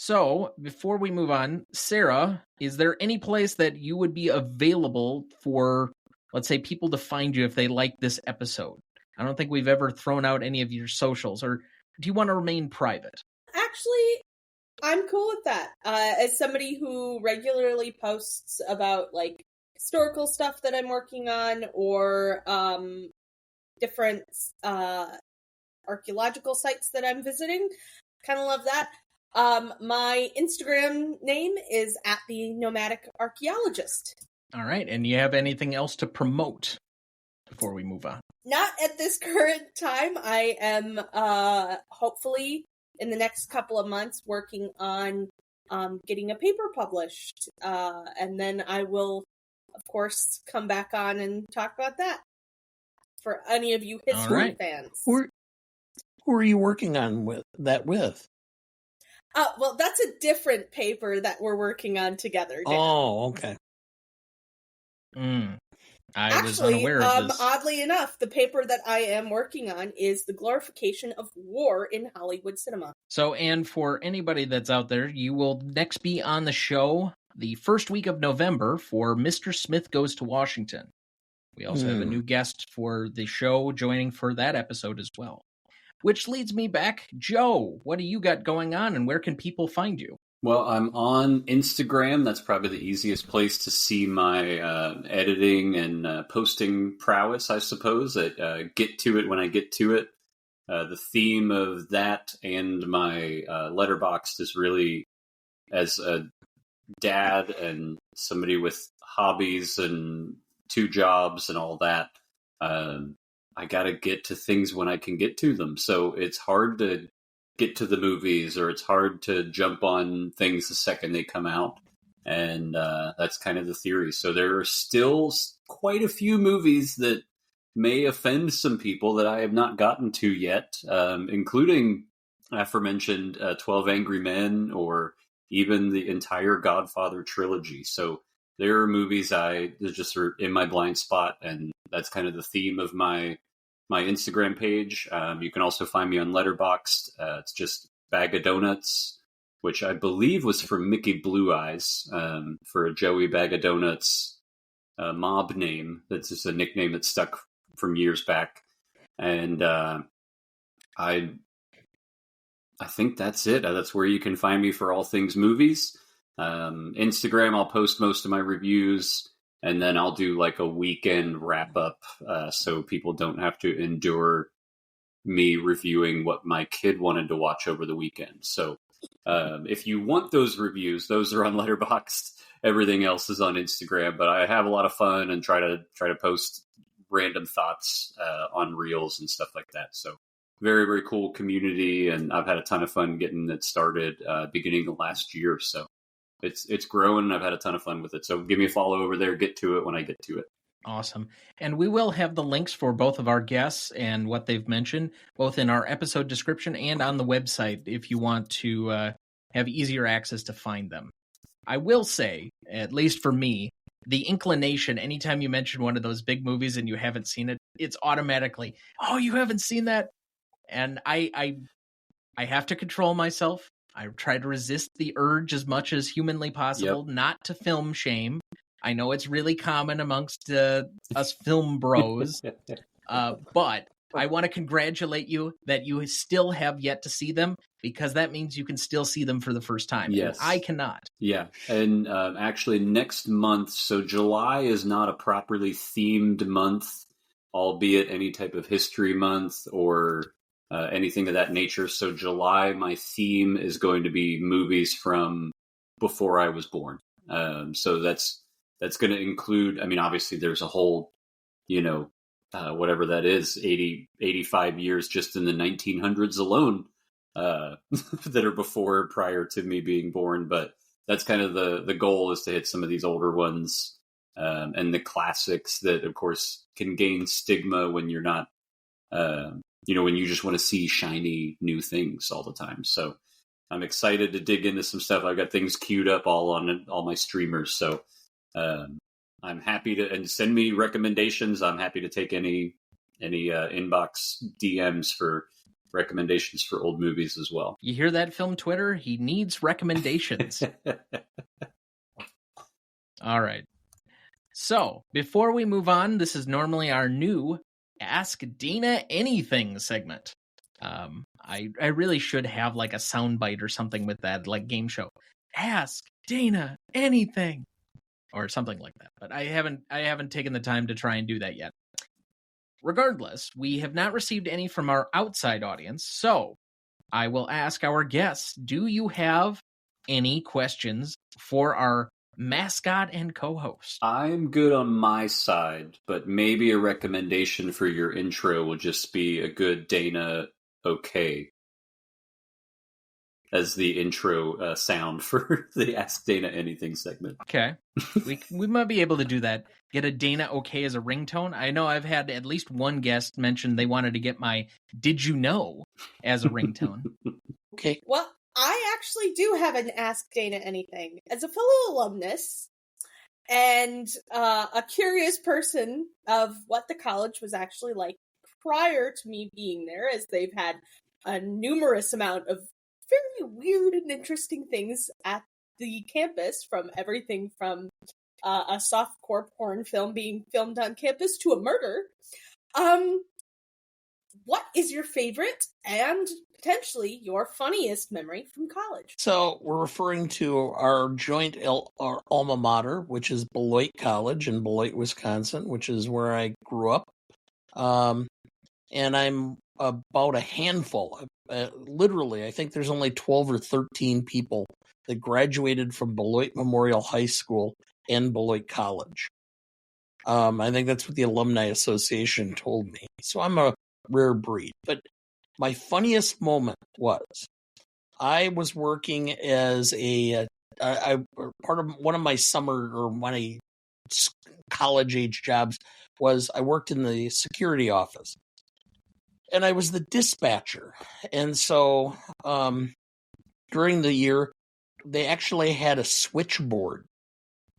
So, before we move on, Sarah, is there any place that you would be available for, let's say, people to find you if they like this episode? I don't think we've ever thrown out any of your socials, or do you want to remain private? Actually, I'm cool with that. As somebody who regularly posts about, like, historical stuff that I'm working on, or different archaeological sites that I'm visiting, kind of love that. My Instagram name is @the_nomadic_archaeologist. All right, and you have anything else to promote before we move on? Not at this current time. I am hopefully in the next couple of months working on getting a paper published, and then I will, of course, come back on and talk about that for any of you history fans. Who are you working on with? Well, that's a different paper that we're working on together, Dan. Oh, okay. I was unaware of this. Oddly enough, the paper that I am working on is the glorification of war in Hollywood cinema. So, and for anybody that's out there, you will next be on the show the first week of November for Mr. Smith Goes to Washington. We also have a new guest for the show joining for that episode as well. Which leads me back, Joe, what do you got going on and where can people find you? Well, I'm on Instagram. That's probably the easiest place to see my editing and posting prowess, I suppose. Get to it when I get to it. The theme of that and my Letterboxd is really, as a dad and somebody with hobbies and 2 jobs and all that, I gotta get to things when I can get to them. So it's hard to get to the movies, or it's hard to jump on things the second they come out. And that's kind of the theory. So there are still quite a few movies that may offend some people that I have not gotten to yet, including aforementioned 12 Angry Men, or even the entire Godfather trilogy. So there are movies that just are in my blind spot, and that's kind of the theme of my Instagram page. You can also find me on Letterboxd. It's just Bag of Donuts, which I believe was from Mickey Blue Eyes, for a Joey Bag of Donuts mob name. That's just a nickname that stuck from years back. And I think that's it. That's where you can find me for all things movies. Instagram, I'll post most of my reviews. And then I'll do like a weekend wrap up, so people don't have to endure me reviewing what my kid wanted to watch over the weekend. So if you want those reviews, those are on Letterboxd. Everything else is on Instagram. But I have a lot of fun and try to post random thoughts on reels and stuff like that. So very, very cool community, and I've had a ton of fun getting it started beginning of last year. So it's growing, and I've had a ton of fun with it. So give me a follow over there. Get to it when I get to it. Awesome. And we will have the links for both of our guests and what they've mentioned, both in our episode description and on the website, if you want to have easier access to find them. I will say, at least for me, the inclination, anytime you mention one of those big movies and you haven't seen it, it's automatically, oh, you haven't seen that? And I have to control myself. I try to resist the urge as much as humanly possible, not to film shame. I know it's really common amongst us film bros, but I want to congratulate you that you still have yet to see them, because that means you can still see them for the first time. Yes. I cannot. Yeah, and actually next month, so July is not a properly themed month, albeit any type of history month or anything of that nature. So July, my theme is going to be movies from before I was born. So that's going to include, I mean, obviously there's a whole, whatever that is, 85 years just in the 1900s alone that are prior to me being born. But that's kind of the goal, is to hit some of these older ones and the classics that, of course, can gain stigma when you're not, when you just want to see shiny new things all the time. So I'm excited to dig into some stuff. I've got things queued up all on all my streamers. So I'm happy to, and send me recommendations. I'm happy to take any inbox DMs for recommendations for old movies as well. You hear that, Film Twitter? He needs recommendations. All right. So, before we move on, this is normally our new Ask Dana Anything segment. I really should have like a soundbite or something with that, like game show. Ask Dana Anything, or something like that. But I haven't taken the time to try and do that yet. Regardless, we have not received any from our outside audience, so I will ask our guests, do you have any questions for our mascot and co-host? I'm good on my side, but maybe a recommendation for your intro will just be a good Dana okay as the intro sound for the Ask Dana Anything segment. Okay. we might be able to do that. Get a Dana okay as a ringtone. I know I've had at least one guest mention they wanted to get my Did You Know as a ringtone. Okay. Well, I actually do have an Ask Dana Anything. As a fellow alumnus and a curious person of what the college was actually like prior to me being there, as they've had a numerous amount of very weird and interesting things at the campus, from everything from a softcore porn film being filmed on campus to a murder. What is your favorite and potentially your funniest memory from college? So we're referring to our joint our alma mater, which is Beloit College in Beloit, Wisconsin, which is where I grew up. And I'm about a handful. Literally, I think there's only 12 or 13 people that graduated from Beloit Memorial High School and Beloit College. I think that's what the Alumni Association told me. So I'm a rare breed. But my funniest moment was I was working as part of one of my summer or my college age jobs was I worked in the security office. And I was the dispatcher. And so during the year, they actually had a switchboard,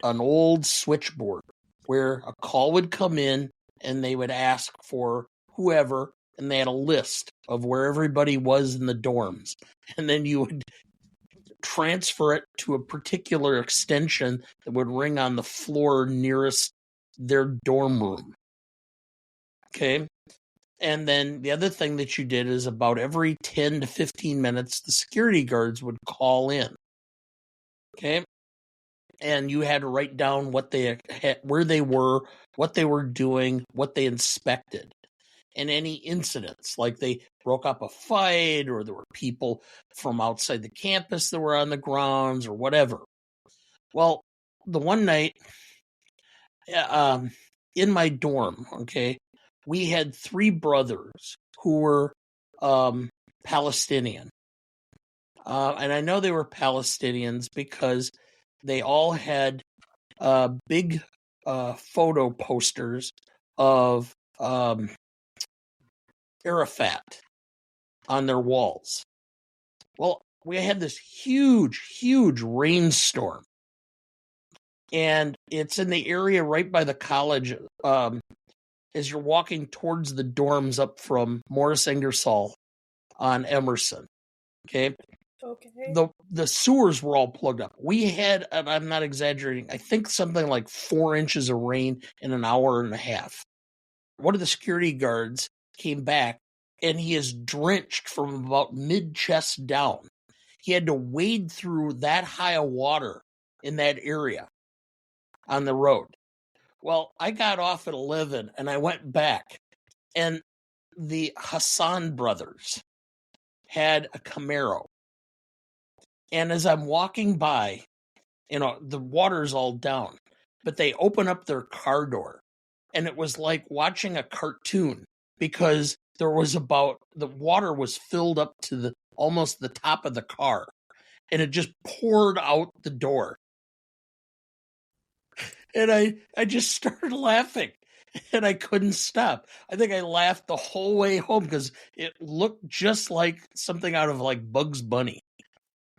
an old switchboard, where a call would come in and they would ask for whoever, and they had a list of where everybody was in the dorms. And then you would transfer it to a particular extension that would ring on the floor nearest their dorm room. Okay? And then the other thing that you did is about every 10 to 15 minutes, the security guards would call in. Okay? And you had to write down what they had, where they were, what they were doing, what they inspected, and any incidents, like they broke up a fight or there were people from outside the campus that were on the grounds or whatever. Well, the one night in my dorm, okay, we had 3 brothers who were Palestinian. And I know they were Palestinians because they all had big photo posters of Arafat on their walls. Well, we had this huge rainstorm. And it's in the area right by the college as you're walking towards the dorms up from Morris Ingersoll on Emerson. Okay. The sewers were all plugged up. We had, and I'm not exaggerating, I think something like 4 inches of rain in an hour and a half. One of the security guards came back and he is drenched from about mid-chest down. He had to wade through that high of water in that area on the road. Well, I got off at 11 and I went back, and the Hassan brothers had a Camaro. And as I'm walking by, the water's all down, but they open up their car door, and it was like watching a cartoon because the water was filled up to almost the top of the car, and it just poured out the door. And I just started laughing, and I couldn't stop. I think I laughed the whole way home because it looked just like something out of like Bugs Bunny.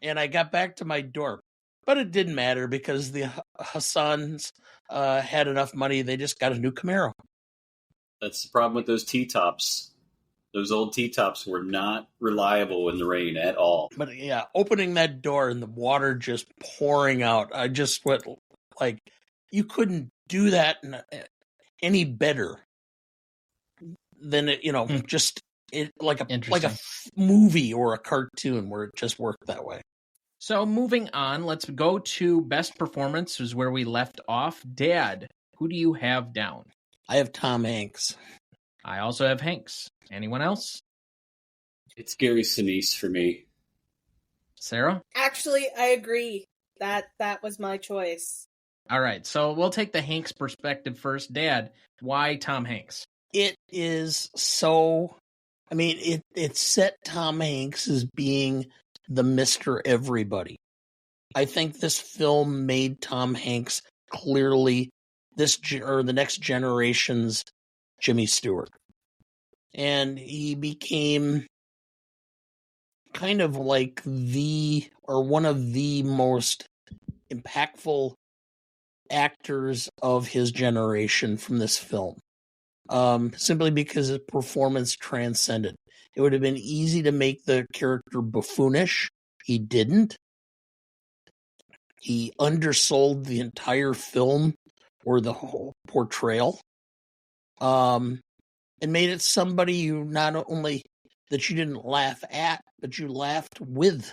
And I got back to my dorm. But it didn't matter because the Hassans had enough money. They just got a new Camaro. That's the problem with those T-tops. Those old T-tops were not reliable in the rain at all. But yeah, opening that door and the water just pouring out, I just went like, you couldn't do that any better than it, just it like a movie or a cartoon where it just worked that way. So moving on, let's go to best performance, is where we left off. Dad, who do you have down? I have Tom Hanks. I also have Hanks. Anyone else? It's Gary Sinise for me. Sarah? Actually, I agree. That was my choice. All right, so we'll take the Hanks perspective first. Dad, why Tom Hanks? It is so... I mean, it set Tom Hanks as being the Mr. Everybody. I think this film made Tom Hanks clearly the next generation's Jimmy Stewart. And he became kind of like one of the most impactful actors of his generation from this film. Simply because his performance transcended. It would have been easy to make the character buffoonish. He didn't. He undersold the entire film or the whole portrayal. And made it somebody you not only that you didn't laugh at, but you laughed with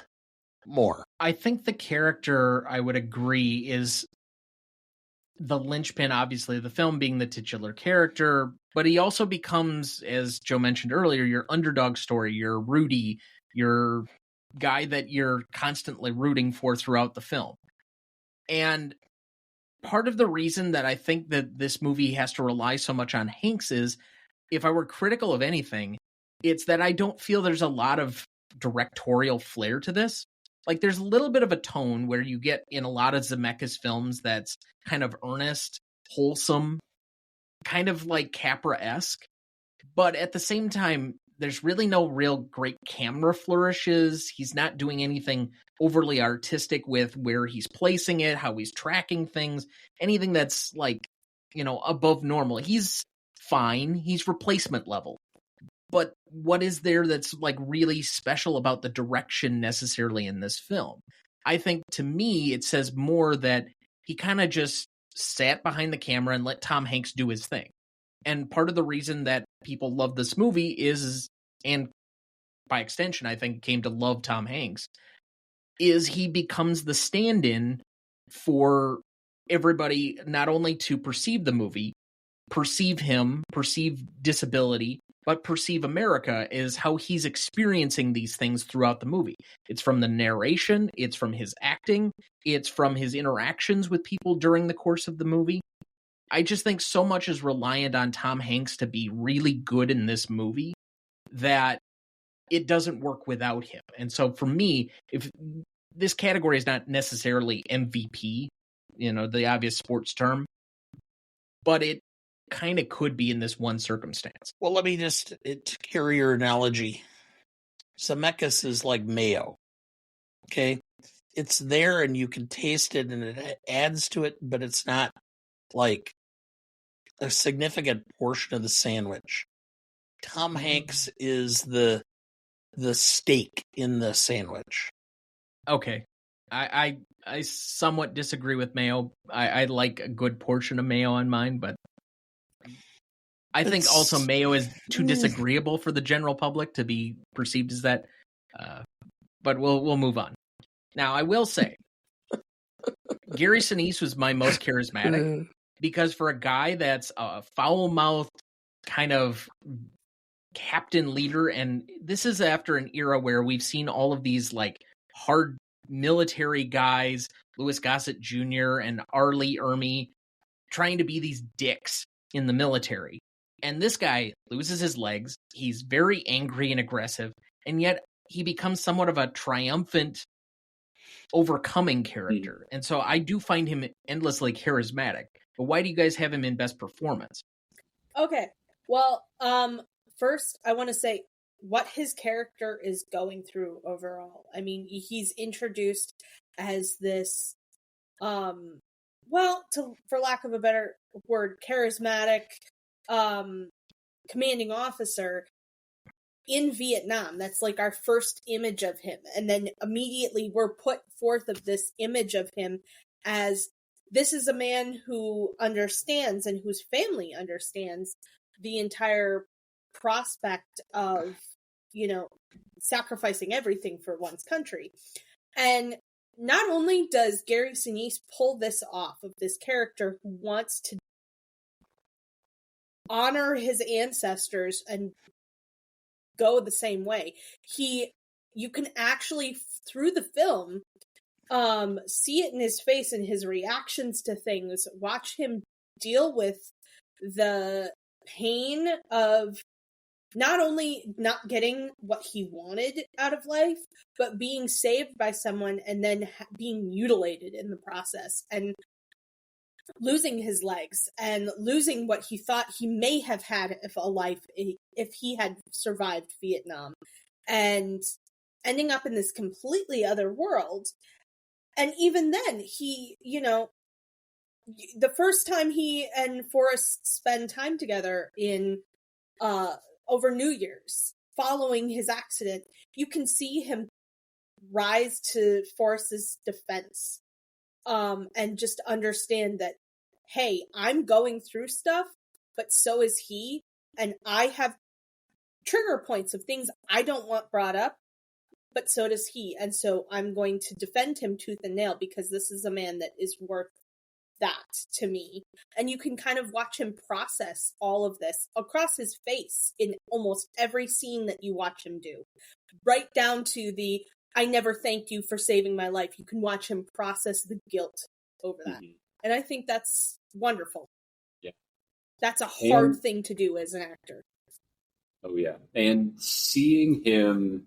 more. I think the character, I would agree, is the linchpin, obviously, the film being the titular character, but he also becomes, as Joe mentioned earlier, your underdog story, your Rudy, your guy that you're constantly rooting for throughout the film. And part of the reason that I think that this movie has to rely so much on Hanks is, if I were critical of anything, it's that I don't feel there's a lot of directorial flair to this. Like, there's a little bit of a tone where you get in a lot of Zemeckis films that's kind of earnest, wholesome, kind of like Capra-esque. But at the same time, there's really no real great camera flourishes. He's not doing anything overly artistic with where he's placing it, how he's tracking things, anything that's like, above normal. He's fine. He's replacement level. But what is there that's like really special about the direction necessarily in this film? I think, to me, it says more that he kind of just sat behind the camera and let Tom Hanks do his thing. And part of the reason that people love this movie is, and by extension, I think came to love Tom Hanks, is he becomes the stand-in for everybody, not only to perceive the movie, perceive him, perceive disability, but perceive America is how he's experiencing these things throughout the movie. It's from the narration, it's from his acting, it's from his interactions with people during the course of the movie. I just think so much is reliant on Tom Hanks to be really good in this movie that it doesn't work without him. And so for me, if this category is not necessarily MVP, the obvious sports term, but it kind of could be in this one circumstance. Well, let me just carry your analogy. Zemeckis is like mayo. Okay? It's there and you can taste it and it adds to it, but it's not like a significant portion of the sandwich. Tom Hanks is the steak in the sandwich. Okay. I somewhat disagree with mayo. I like a good portion of mayo on mine, but I think also mayo is too disagreeable for the general public to be perceived as that. But we'll move on. Now, I will say, Gary Sinise was my most charismatic because for a guy that's a foul-mouthed kind of captain leader, and this is after an era where we've seen all of these like hard military guys, Louis Gossett Jr. and R. Lee Ermey, trying to be these dicks in the military. And this guy loses his legs. He's very angry and aggressive, and yet he becomes somewhat of a triumphant, overcoming character. And so I do find him endlessly charismatic. But why do you guys have him in best performance? Okay. Well, first I want to say what his character is going through overall. I mean, he's introduced as this, for lack of a better word, charismatic, commanding officer. in Vietnam. That's like our first image of him. And then immediately we're put forth of this image of him as this is a man who understands and whose family understands the entire prospect of, you know, sacrificing everything for one's country. And not only does Gary Sinise pull this off of this character who wants to honor his ancestors and go the same way, you can actually, through the film, see it in his face and his reactions to things, watch him deal with the pain of not only not getting what he wanted out of life, but being saved by someone and then being mutilated in the process, and losing his legs and losing what he thought he may have had if he had survived Vietnam, and ending up in this completely other world. And even then, he, you know, the first time he and Forrest spend time together in over New Year's, following his accident, you can see him rise to Forrest's defense, and just understand that, hey, I'm going through stuff, but so is he, and I have trigger points of things I don't want brought up, but so does he, and so I'm going to defend him tooth and nail because this is a man that is worth that to me. And you can kind of watch him process all of this across his face in almost every scene that you watch him do, right down to the I never thanked you for saving my life. You can watch him process the guilt over that. Mm-hmm. And I think that's wonderful. Yeah, that's a hard thing to do as an actor. Oh yeah. And seeing him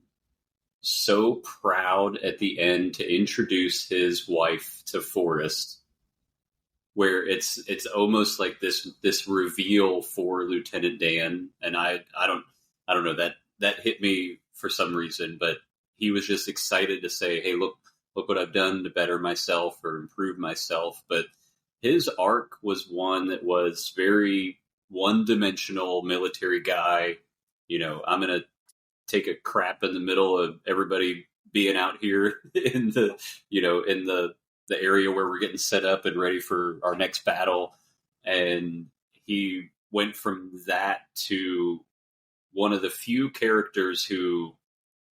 so proud at the end to introduce his wife to Forrest, where it's almost like this reveal for Lieutenant Dan, and I don't know, that hit me for some reason, but he was just excited to say, hey, look what I've done to better myself or improve myself. But his arc was one that was very one-dimensional military guy. You know, I'm gonna take a crap in the middle of everybody being out here in the area where we're getting set up and ready for our next battle. And he went from that to one of the few characters who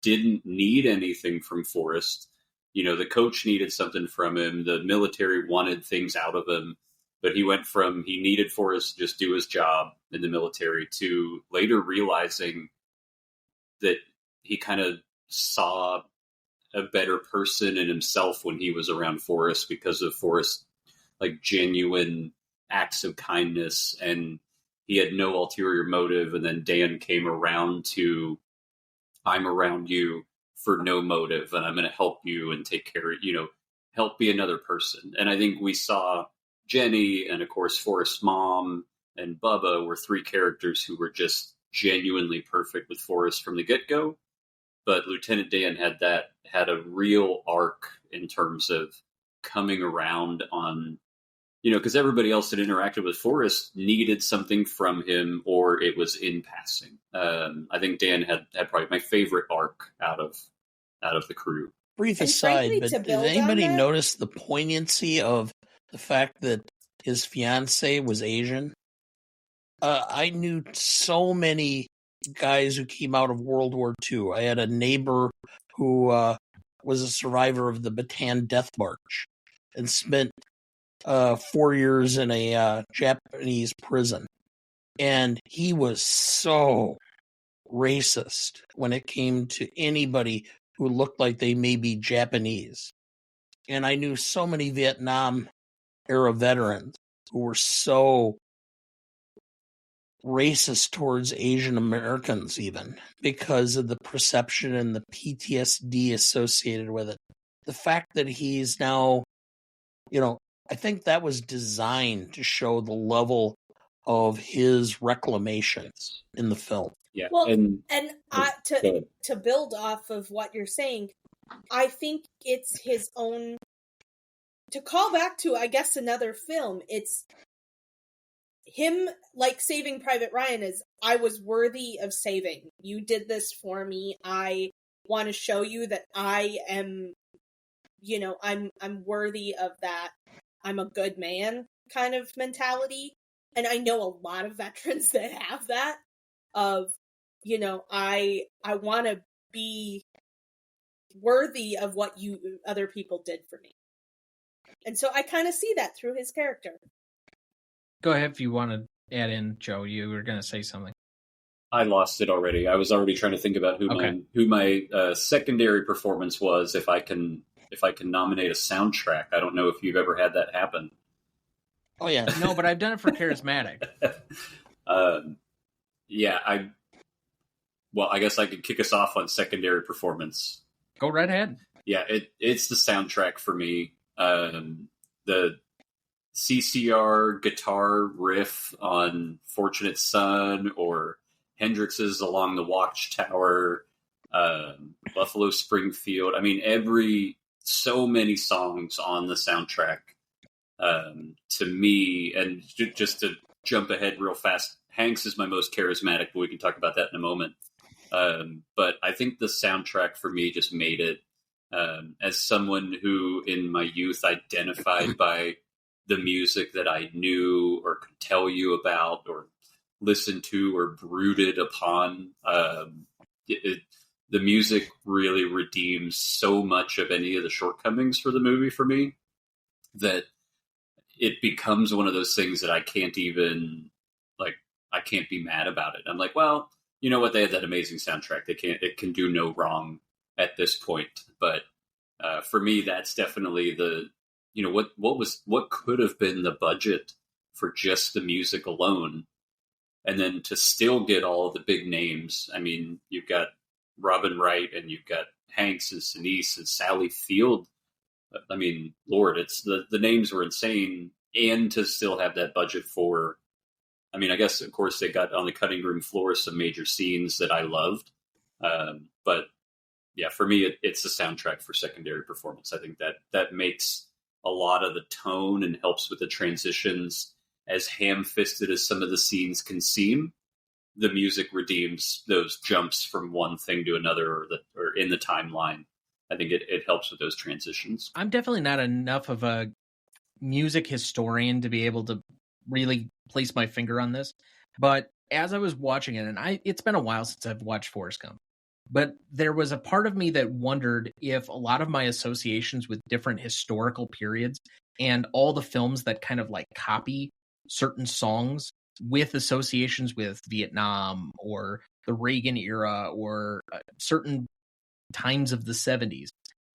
didn't need anything from Forrest. You know, the coach needed something from him. The military wanted things out of him. But he went from he needed Forrest to just do his job in the military to later realizing that he kind of saw a better person in himself when he was around Forrest because of Forrest's like genuine acts of kindness, and he had no ulterior motive. And then Dan came around to, I'm around you for no motive, and I'm going to help you and take care of, help be another person. And I think we saw Jenny and of course Forrest's mom and Bubba were three characters who were just genuinely perfect with Forrest from the get-go. But Lieutenant Dan had a real arc in terms of coming around on, because everybody else that interacted with Forrest needed something from him, or it was in passing. I think Dan had probably my favorite arc out of the crew. Brief aside, but did anybody notice the poignancy of the fact that his fiancée was Asian? I knew so many guys who came out of World War II. I had a neighbor who was a survivor of the Bataan Death March and spent 4 years in a Japanese prison. And he was so racist when it came to anybody who looked like they may be Japanese. And I knew so many Vietnam era veterans who were so racist towards Asian Americans, even because of the perception and the PTSD associated with it. The fact that he's now, I think that was designed to show the level of his reclamation in the film. Yeah. Well, to build off of what you're saying, I think it's his own, to call back to, I guess, another film, it's him, like Saving Private Ryan, is, I was worthy of saving. You did this for me. I want to show you that I am, you know, I'm worthy of that. I'm a good man kind of mentality. And I know a lot of veterans that have that of, you know, I want to be worthy of what you other people did for me. And so I kind of see that through his character. Go ahead if you want to add in, Joe. You were going to say something. I lost it already. I was already trying to think about who my secondary performance was. If I can nominate a soundtrack, I don't know if you've ever had that happen. Oh yeah, no, but I've done it for charismatic. Yeah, I guess I could kick us off on secondary performance. Go right ahead. Yeah, it's the soundtrack for me. The CCR guitar riff on Fortunate Son, or Hendrix's Along the Watchtower, Buffalo Springfield. I mean, so many songs on the soundtrack. To me, and just to jump ahead real fast, Hanks is my most charismatic, but we can talk about that in a moment. But I think the soundtrack for me just made it, as someone who in my youth identified by the music that I knew or could tell you about or listened to or brooded upon. The music really redeems so much of any of the shortcomings for the movie for me that it becomes one of those things that I can't even, I can't be mad about it. I'm like, well, you know what? They had that amazing soundtrack. It can do no wrong at this point. But for me, that's definitely what could have been the budget for just the music alone. And then to still get all the big names. I mean, you've got Robin Wright and you've got Hanks and Sinise and Sally Field. I mean, Lord, it's the names were insane, and to still have that budget for, I mean, I guess, of course, they got on the cutting room floor some major scenes that I loved. But yeah, for me, it's the soundtrack for secondary performance. I think that makes a lot of the tone and helps with the transitions. As ham-fisted as some of the scenes can seem, the music redeems those jumps from one thing to another, or in the timeline. I think it helps with those transitions. I'm definitely not enough of a music historian to be able to really place my finger on this. But as I was watching it, and it's been a while since I've watched Forrest Gump, but there was a part of me that wondered if a lot of my associations with different historical periods and all the films that kind of like copy certain songs with associations with Vietnam or the Reagan era or certain times of the 70s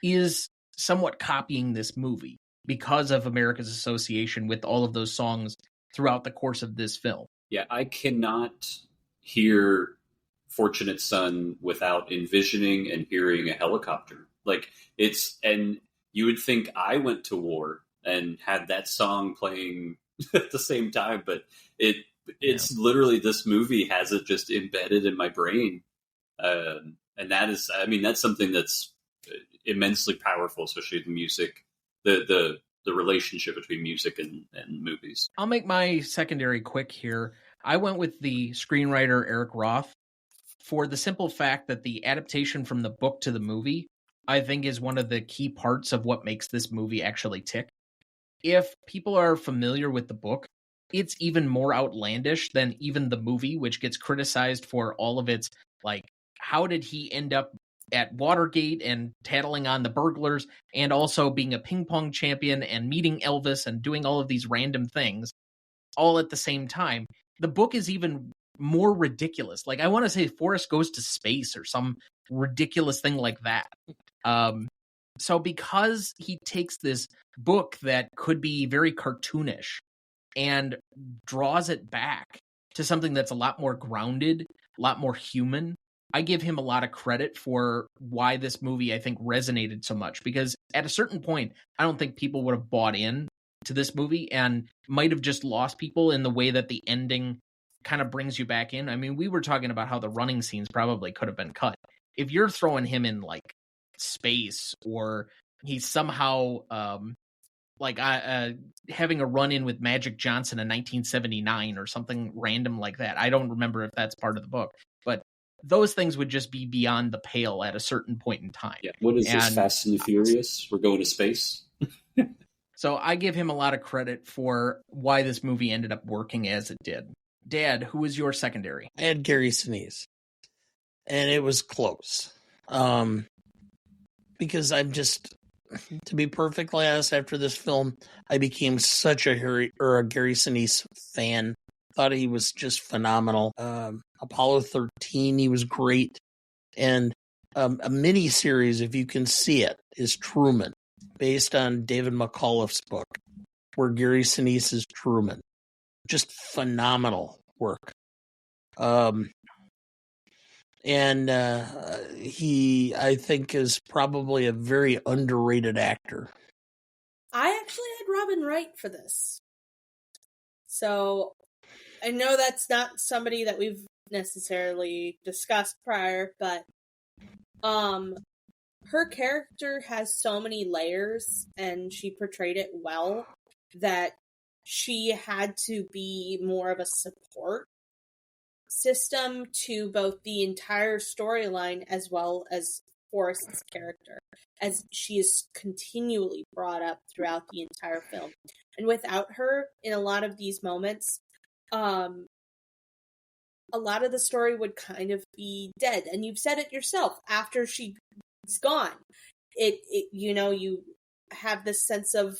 is somewhat copying this movie because of America's association with all of those songs throughout the course of this film. Yeah, I cannot hear Fortunate Son without envisioning and hearing a helicopter. And you would think I went to war and had that song playing at the same time, but it's literally, this movie has it just embedded in my brain. And that's something that's immensely powerful, especially the music, the relationship between music and movies. I'll make my secondary quick here. I went with the screenwriter Eric Roth for the simple fact that the adaptation from the book to the movie, I think, is one of the key parts of what makes this movie actually tick. If people are familiar with the book, it's even more outlandish than even the movie, which gets criticized for all of its, how did he end up at Watergate and tattling on the burglars and also being a ping pong champion and meeting Elvis and doing all of these random things all at the same time. The book is even more ridiculous. I want to say Forrest goes to space or some ridiculous thing like that. So because he takes this book that could be very cartoonish and draws it back to something that's a lot more grounded, a lot more human, I give him a lot of credit for why this movie, I think, resonated so much. Because at a certain point, I don't think people would have bought in to this movie and might have just lost people in the way that the ending kind of brings you back in. I mean, we were talking about how the running scenes probably could have been cut. If you're throwing him in space, or he's somehow like having a run-in with Magic Johnson in 1979 or something random like that. I don't remember if that's part of the book, but those things would just be beyond the pale at a certain point in time. Yeah. What is this, Fast and Furious? We're going to space? So I give him a lot of credit for why this movie ended up working as it did. Dad, who was your secondary? I had Gary Sinise, and it was close. Because I'm just, to be perfectly honest, after this film, I became such a Gary Sinise fan. Thought he was just phenomenal. Apollo 13, he was great. And a mini series, if you can see it, is Truman, based on David McAuliffe's book, where Gary Sinise is Truman. Just phenomenal work. And he, I think, is probably a very underrated actor. I actually had Robin Wright for this. So I know that's not somebody that we've necessarily discussed prior, but her character has so many layers, and she portrayed it well, that she had to be more of a support system to both the entire storyline as well as Forrest's character, as she is continually brought up throughout the entire film. And without her, in a lot of these moments, a lot of the story would kind of be dead. And you've said it yourself, after she's gone, it you have this sense of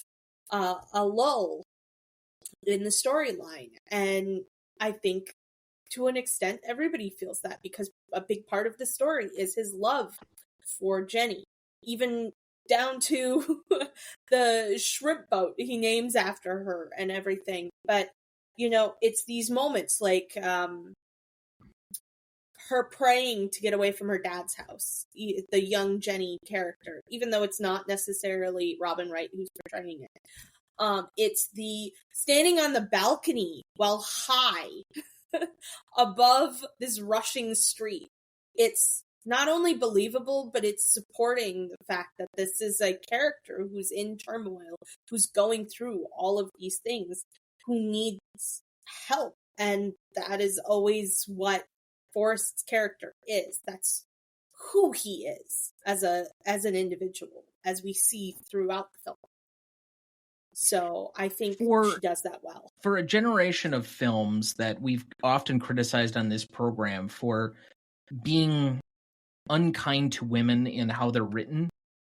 a lull in the storyline. And I think to an extent everybody feels that, because a big part of the story is his love for Jenny, even down to the shrimp boat he names after her and everything. But it's these moments like her praying to get away from her dad's house, the young Jenny character, even though it's not necessarily Robin Wright who's portraying it. It's the standing on the balcony while high above this rushing street. It's not only believable, but it's supporting the fact that this is a character who's in turmoil, who's going through all of these things, who needs help. And that is always what Forrest's character is. That's who he is as an individual, as we see throughout the film. So I think she does that well. For a generation of films that we've often criticized on this program for being unkind to women in how they're written,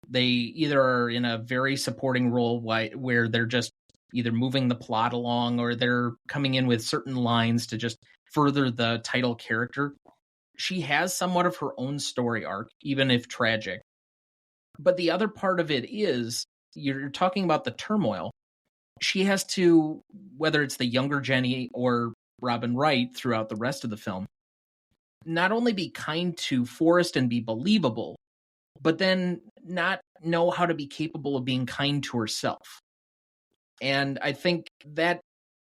they either are in a very supporting role where they're just either moving the plot along, or they're coming in with certain lines to just further the title character. She has somewhat of her own story arc, even if tragic. But the other part of it is, you're talking about the turmoil. She has to, whether it's the younger Jenny or Robin Wright throughout the rest of the film, not only be kind to Forrest and be believable, but then not know how to be capable of being kind to herself. And I think that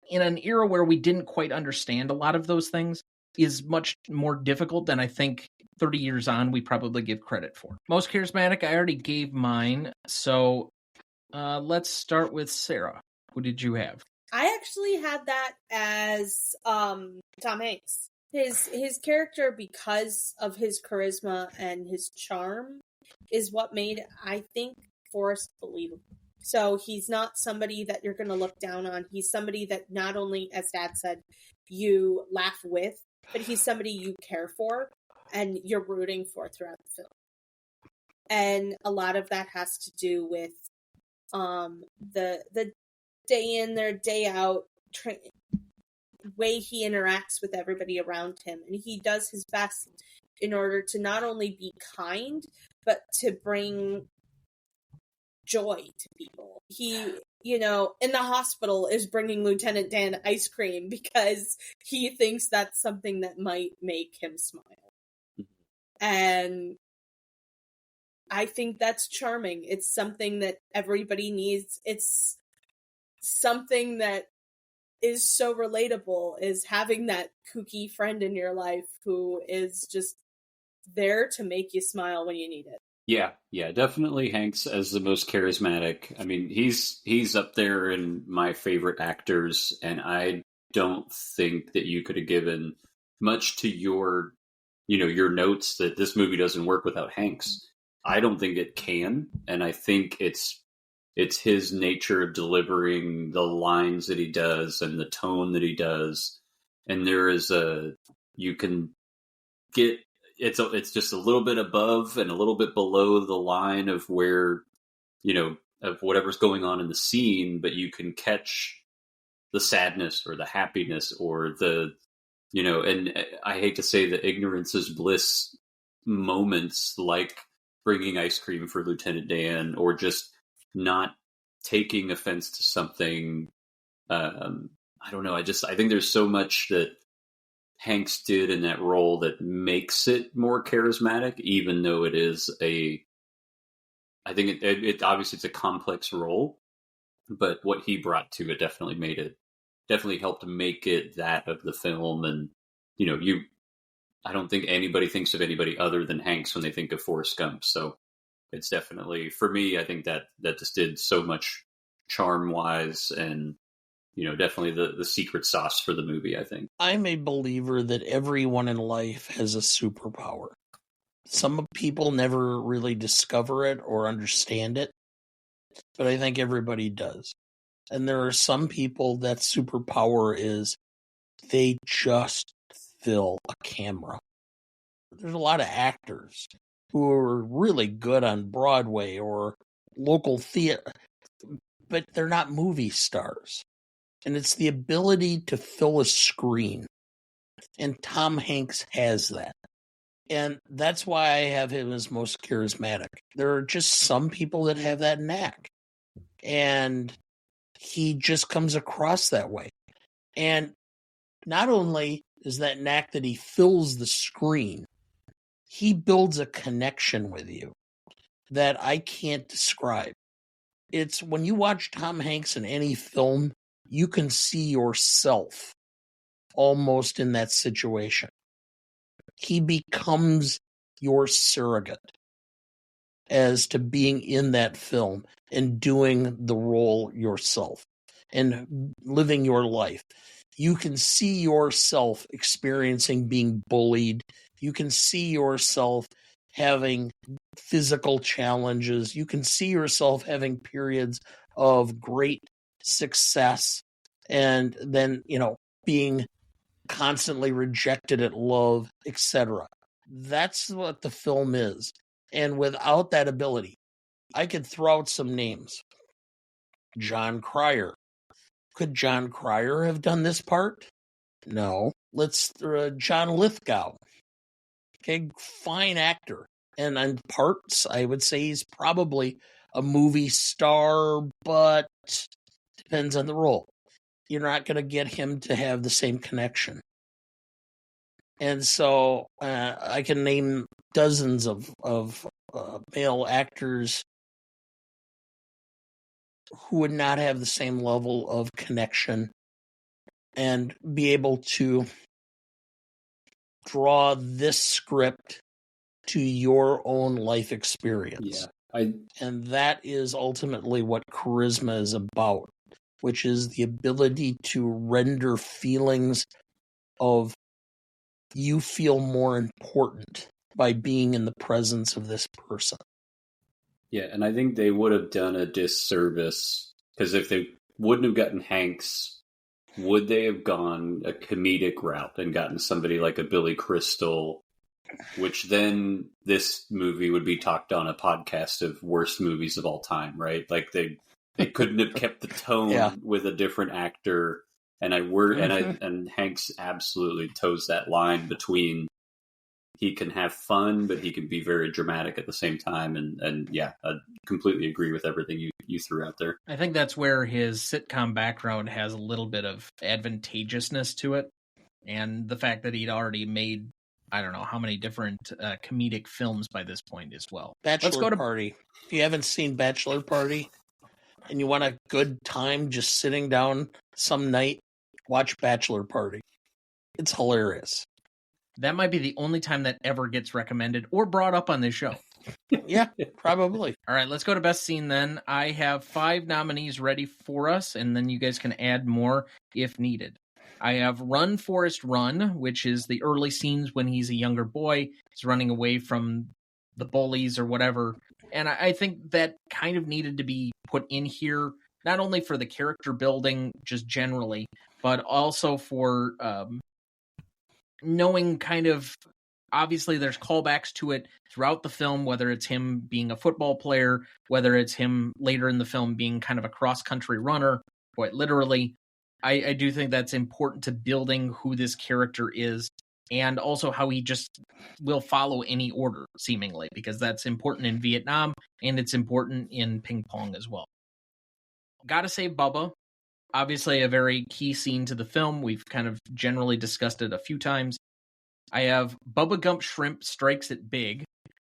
in an era where we didn't quite understand a lot of those things is much more difficult than I think 30 years on we probably give credit for. Most charismatic, I already gave mine. So let's start with Sarah. Who did you have? I actually had that as Tom Hanks. His character, because of his charisma and his charm, is what made, I think, Forrest believable. So he's not somebody that you're going to look down on. He's somebody that not only, as Dad said, you laugh with, but he's somebody you care for and you're rooting for throughout the film. And a lot of that has to do with the day in, their day out way he interacts with everybody around him. And he does his best in order to not only be kind, but to bring joy to people. He, in the hospital is bringing Lieutenant Dan ice cream because he thinks that's something that might make him smile. And I think that's charming. It's something that everybody needs. It's something that is so relatable, is having that kooky friend in your life who is just there to make you smile when you need it. Yeah, definitely Hanks as the most charismatic. I mean, he's up there in my favorite actors, and I don't think that you could have given much to your notes that this movie doesn't work without Hanks. I don't think it can, and I think it's his nature of delivering the lines that he does and the tone that he does. And you can get, it's just a little bit above and a little bit below the line of where, of whatever's going on in the scene, but you can catch the sadness or the happiness or and I hate to say the ignorance is bliss moments, like bringing ice cream for Lieutenant Dan, or just not taking offense to something. I don't know. I think there's so much that Hanks did in that role that makes it more charismatic, even though it is I think it obviously it's a complex role, but what he brought to it definitely helped make it that of the film. And, I don't think anybody thinks of anybody other than Hanks when they think of Forrest Gump. So it's definitely, for me, I think that just did so much charm wise and, definitely the secret sauce for the movie, I think. I'm a believer that everyone in life has a superpower. Some people never really discover it or understand it, but I think everybody does. And there are some people that superpower is they just fill a camera. There's a lot of actors who are really good on Broadway or local theater, but they're not movie stars. And it's the ability to fill a screen. And Tom Hanks has that. And that's why I have him as most charismatic. There are just some people that have that knack. And he just comes across that way. And not only is that knack that he fills the screen, he builds a connection with you that I can't describe. It's when you watch Tom Hanks in any film, you can see yourself almost in that situation. He becomes your surrogate as to being in that film and doing the role yourself and living your life. You can see yourself experiencing being bullied. You can see yourself having physical challenges. You can see yourself having periods of great success and then, being constantly rejected at love, etc. That's what the film is. And without that ability, I could throw out some names. John Cryer. Could John Cryer have done this part? No. Let's John Lithgow. Okay, fine actor. And on parts, I would say he's probably a movie star, but depends on the role. You're not going to get him to have the same connection. And so I can name dozens of male actors who would not have the same level of connection and be able to draw this script to your own life experience. Yeah, and that is ultimately what charisma is about, which is the ability to render feelings of you feel more important by being in the presence of this person. Yeah, and I think they would have done a disservice, because if they wouldn't have gotten Hanks, would they have gone a comedic route and gotten somebody like a Billy Crystal, which then this movie would be talked on a podcast of worst movies of all time, right? Like they couldn't have kept the tone with a different actor, and and Hanks absolutely toes that line between he can have fun, but he can be very dramatic at the same time. And yeah, I completely agree with everything you threw out there. I think that's where his sitcom background has a little bit of advantageousness to it. And the fact that he'd already made, I don't know how many different comedic films by this point as well. Bachelor Party. If you haven't seen Bachelor Party and you want a good time just sitting down some night, watch Bachelor Party. It's hilarious. That might be the only time that ever gets recommended or brought up on this show. Yeah, probably. All right, let's go to best scene then. I have 5 nominees ready for us, and then you guys can add more if needed. I have Run, Forrest, Run, which is the early scenes when he's a younger boy. He's running away from the bullies or whatever. And I think that kind of needed to be put in here, not only for the character building just generally, but also for knowing kind of, obviously there's callbacks to it throughout the film, whether it's him being a football player, whether it's him later in the film being kind of a cross-country runner, quite literally. I do think that's important to building who this character is, and also how he just will follow any order, seemingly, because that's important in Vietnam, and it's important in Ping Pong as well. Gotta Save Bubba. Obviously a very key scene to the film. We've kind of generally discussed it a few times. I have Bubba Gump Shrimp Strikes It Big.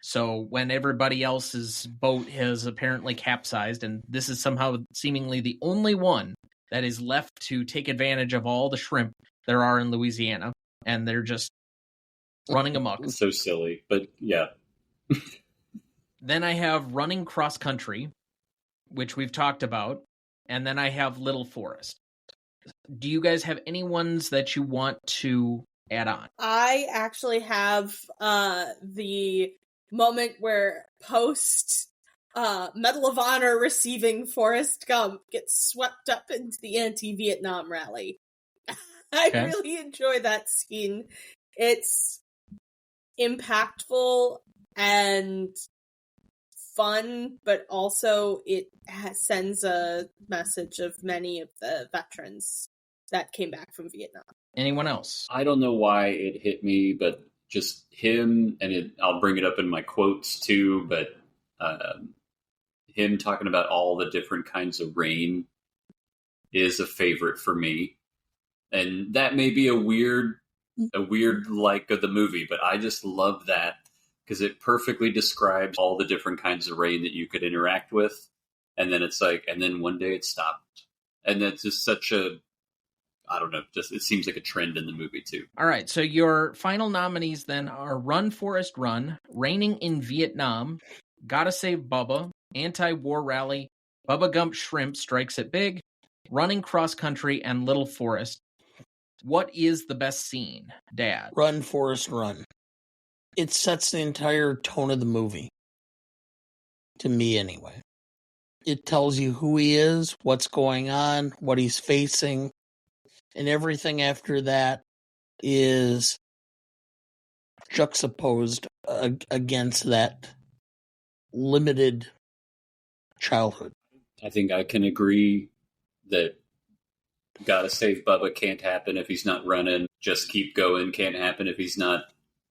So when everybody else's boat has apparently capsized, and this is somehow seemingly the only one that is left to take advantage of all the shrimp there are in Louisiana, and they're just running amok. So silly, but yeah. Then I have Running Cross Country, which we've talked about, and then I have Little Forest. Do you guys have any ones that you want to add on? I actually have the moment where post Medal of Honor receiving Forrest Gump gets swept up into the anti-Vietnam rally. I really enjoy that scene. It's impactful and fun, but also it sends a message of many of the veterans that came back from Vietnam. Anyone else? I don't know why it hit me, but just him, and I'll bring it up in my quotes too, but him talking about all the different kinds of rain is a favorite for me. And that may be a weird like of the movie, but I just love that because it perfectly describes all the different kinds of rain that you could interact with. And then it's like, and then one day it stopped. And that's just such a, I don't know, just it seems like a trend in the movie too. All right, so your final nominees then are Run, Forrest, Run, Raining in Vietnam, Gotta Save Bubba, Anti-War Rally, Bubba Gump Shrimp Strikes It Big, Running Cross Country, and Little Forest. What is the best scene, Dad? Run, Forrest, Run. It sets the entire tone of the movie. To me, anyway. It tells you who he is, what's going on, what he's facing, and everything after that is juxtaposed against that limited childhood. I think I can agree that Gotta Save Bubba can't happen if he's not running. Just Keep Going can't happen if he's not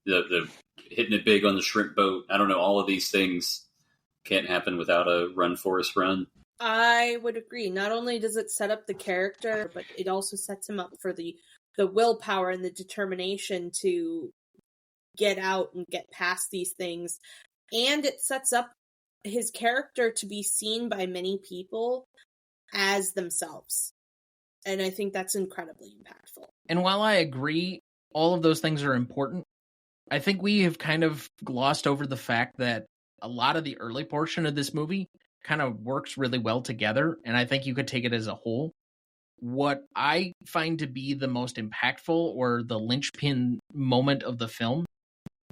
the hitting it big on the shrimp boat. I don't know. All of these things can't happen without a Run, Forrest, Run. I would agree. Not only does it set up the character, but it also sets him up for the willpower and the determination to get out and get past these things. And it sets up his character to be seen by many people as themselves. And I think that's incredibly impactful. And while I agree, all of those things are important, I think we have kind of glossed over the fact that a lot of the early portion of this movie kind of works really well together, and I think you could take it as a whole. What I find to be the most impactful or the linchpin moment of the film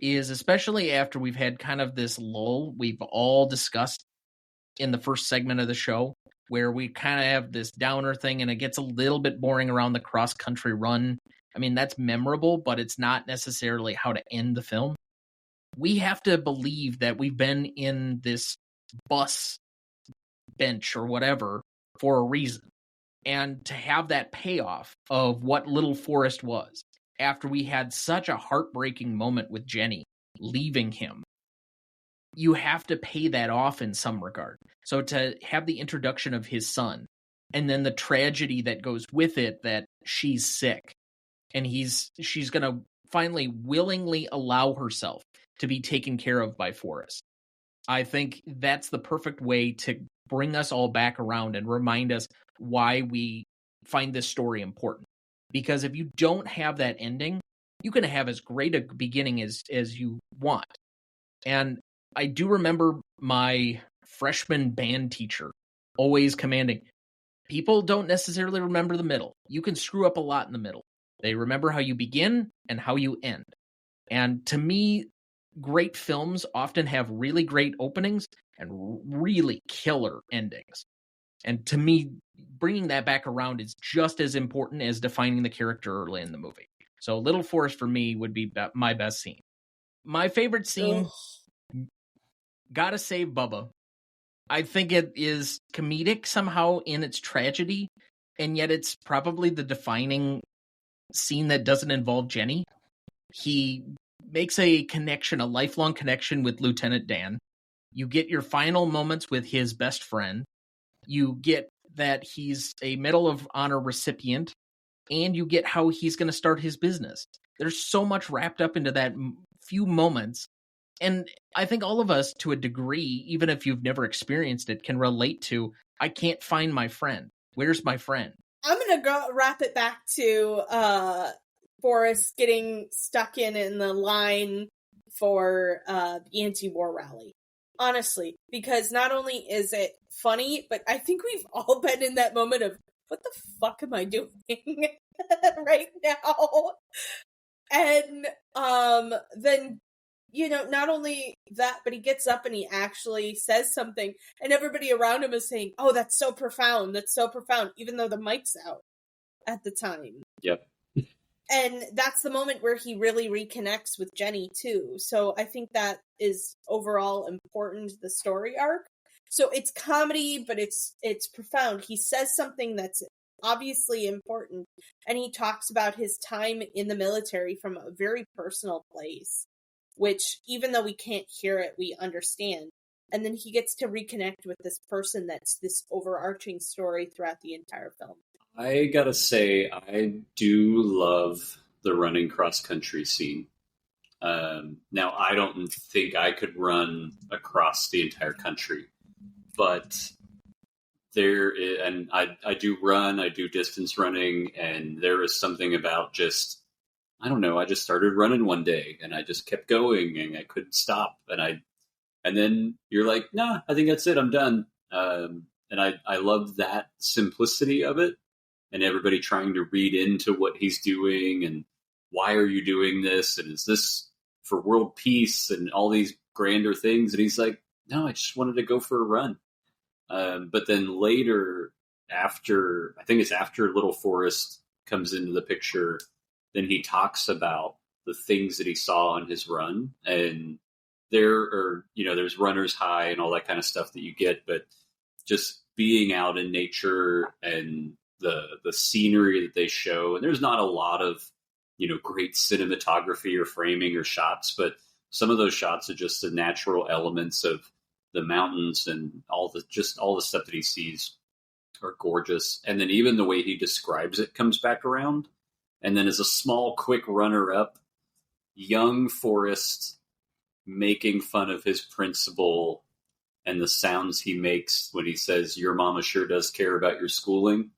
is, especially after we've had kind of this lull we've all discussed in the first segment of the show, where we kind of have this downer thing and it gets a little bit boring around the cross-country run. I mean, that's memorable, but it's not necessarily how to end the film. We have to believe that we've been in this bus bench or whatever for a reason. And to have that payoff of what Little Forrest was, after we had such a heartbreaking moment with Jenny leaving him, you have to pay that off in some regard. So to have the introduction of his son, and then the tragedy that goes with it, that she's sick, and she's going to finally willingly allow herself to be taken care of by Forrest. I think that's the perfect way to bring us all back around and remind us why we find this story important. Because if you don't have that ending, you can have as great a beginning as you want. And I do remember my freshman band teacher always commanding, people don't necessarily remember the middle. You can screw up a lot in the middle. They remember how you begin and how you end. And to me, great films often have really great openings and really killer endings. And to me, bringing that back around is just as important as defining the character early in the movie. So Little Forest for me would be my best scene. My favorite scene, Gotta Save Bubba. I think it is comedic somehow in its tragedy, and yet it's probably the defining scene that doesn't involve Jenny. He makes a connection, a lifelong connection with Lieutenant Dan. You get your final moments with his best friend. You get that he's a Medal of Honor recipient, and you get how he's going to start his business. There's so much wrapped up into that few moments. And I think all of us, to a degree, even if you've never experienced it, can relate to, I can't find my friend. Where's my friend? I'm going to go wrap it back to Forrest getting stuck in the line for the anti-war rally. Honestly, because not only is it funny, but I think we've all been in that moment of, what the fuck am I doing right now? And then, not only that, but he gets up and he actually says something, and everybody around him is saying, oh, that's so profound, even though the mic's out at the time. Yep. And that's the moment where he really reconnects with Jenny, too. So I think that is overall important to the story arc. So it's comedy, but it's profound. He says something that's obviously important, and he talks about his time in the military from a very personal place, which, even though we can't hear it, we understand. And then he gets to reconnect with this person that's this overarching story throughout the entire film. I gotta say, I do love the running cross-country scene. Now, I don't think I could run across the entire country, but I do run, I do distance running, and there is something about just, I don't know, I just started running one day, and I just kept going, and I couldn't stop, and then you're like, nah, I think that's it, I'm done. And I love that simplicity of it. And everybody trying to read into what he's doing and why are you doing this? And is this for world peace and all these grander things? And he's like, no, I just wanted to go for a run. But then later, I think it's after Little Forest comes into the picture, then he talks about the things that he saw on his run. And there's runner's high and all that kind of stuff that you get, but just being out in nature and the scenery that they show, and there's not a lot of great cinematography or framing or shots, but some of those shots are just the natural elements of the mountains and all the stuff that he sees are gorgeous. And then even the way he describes it comes back around. And then as a small quick runner up, young Forrest making fun of his principal and the sounds he makes when he says, your mama sure does care about your schooling.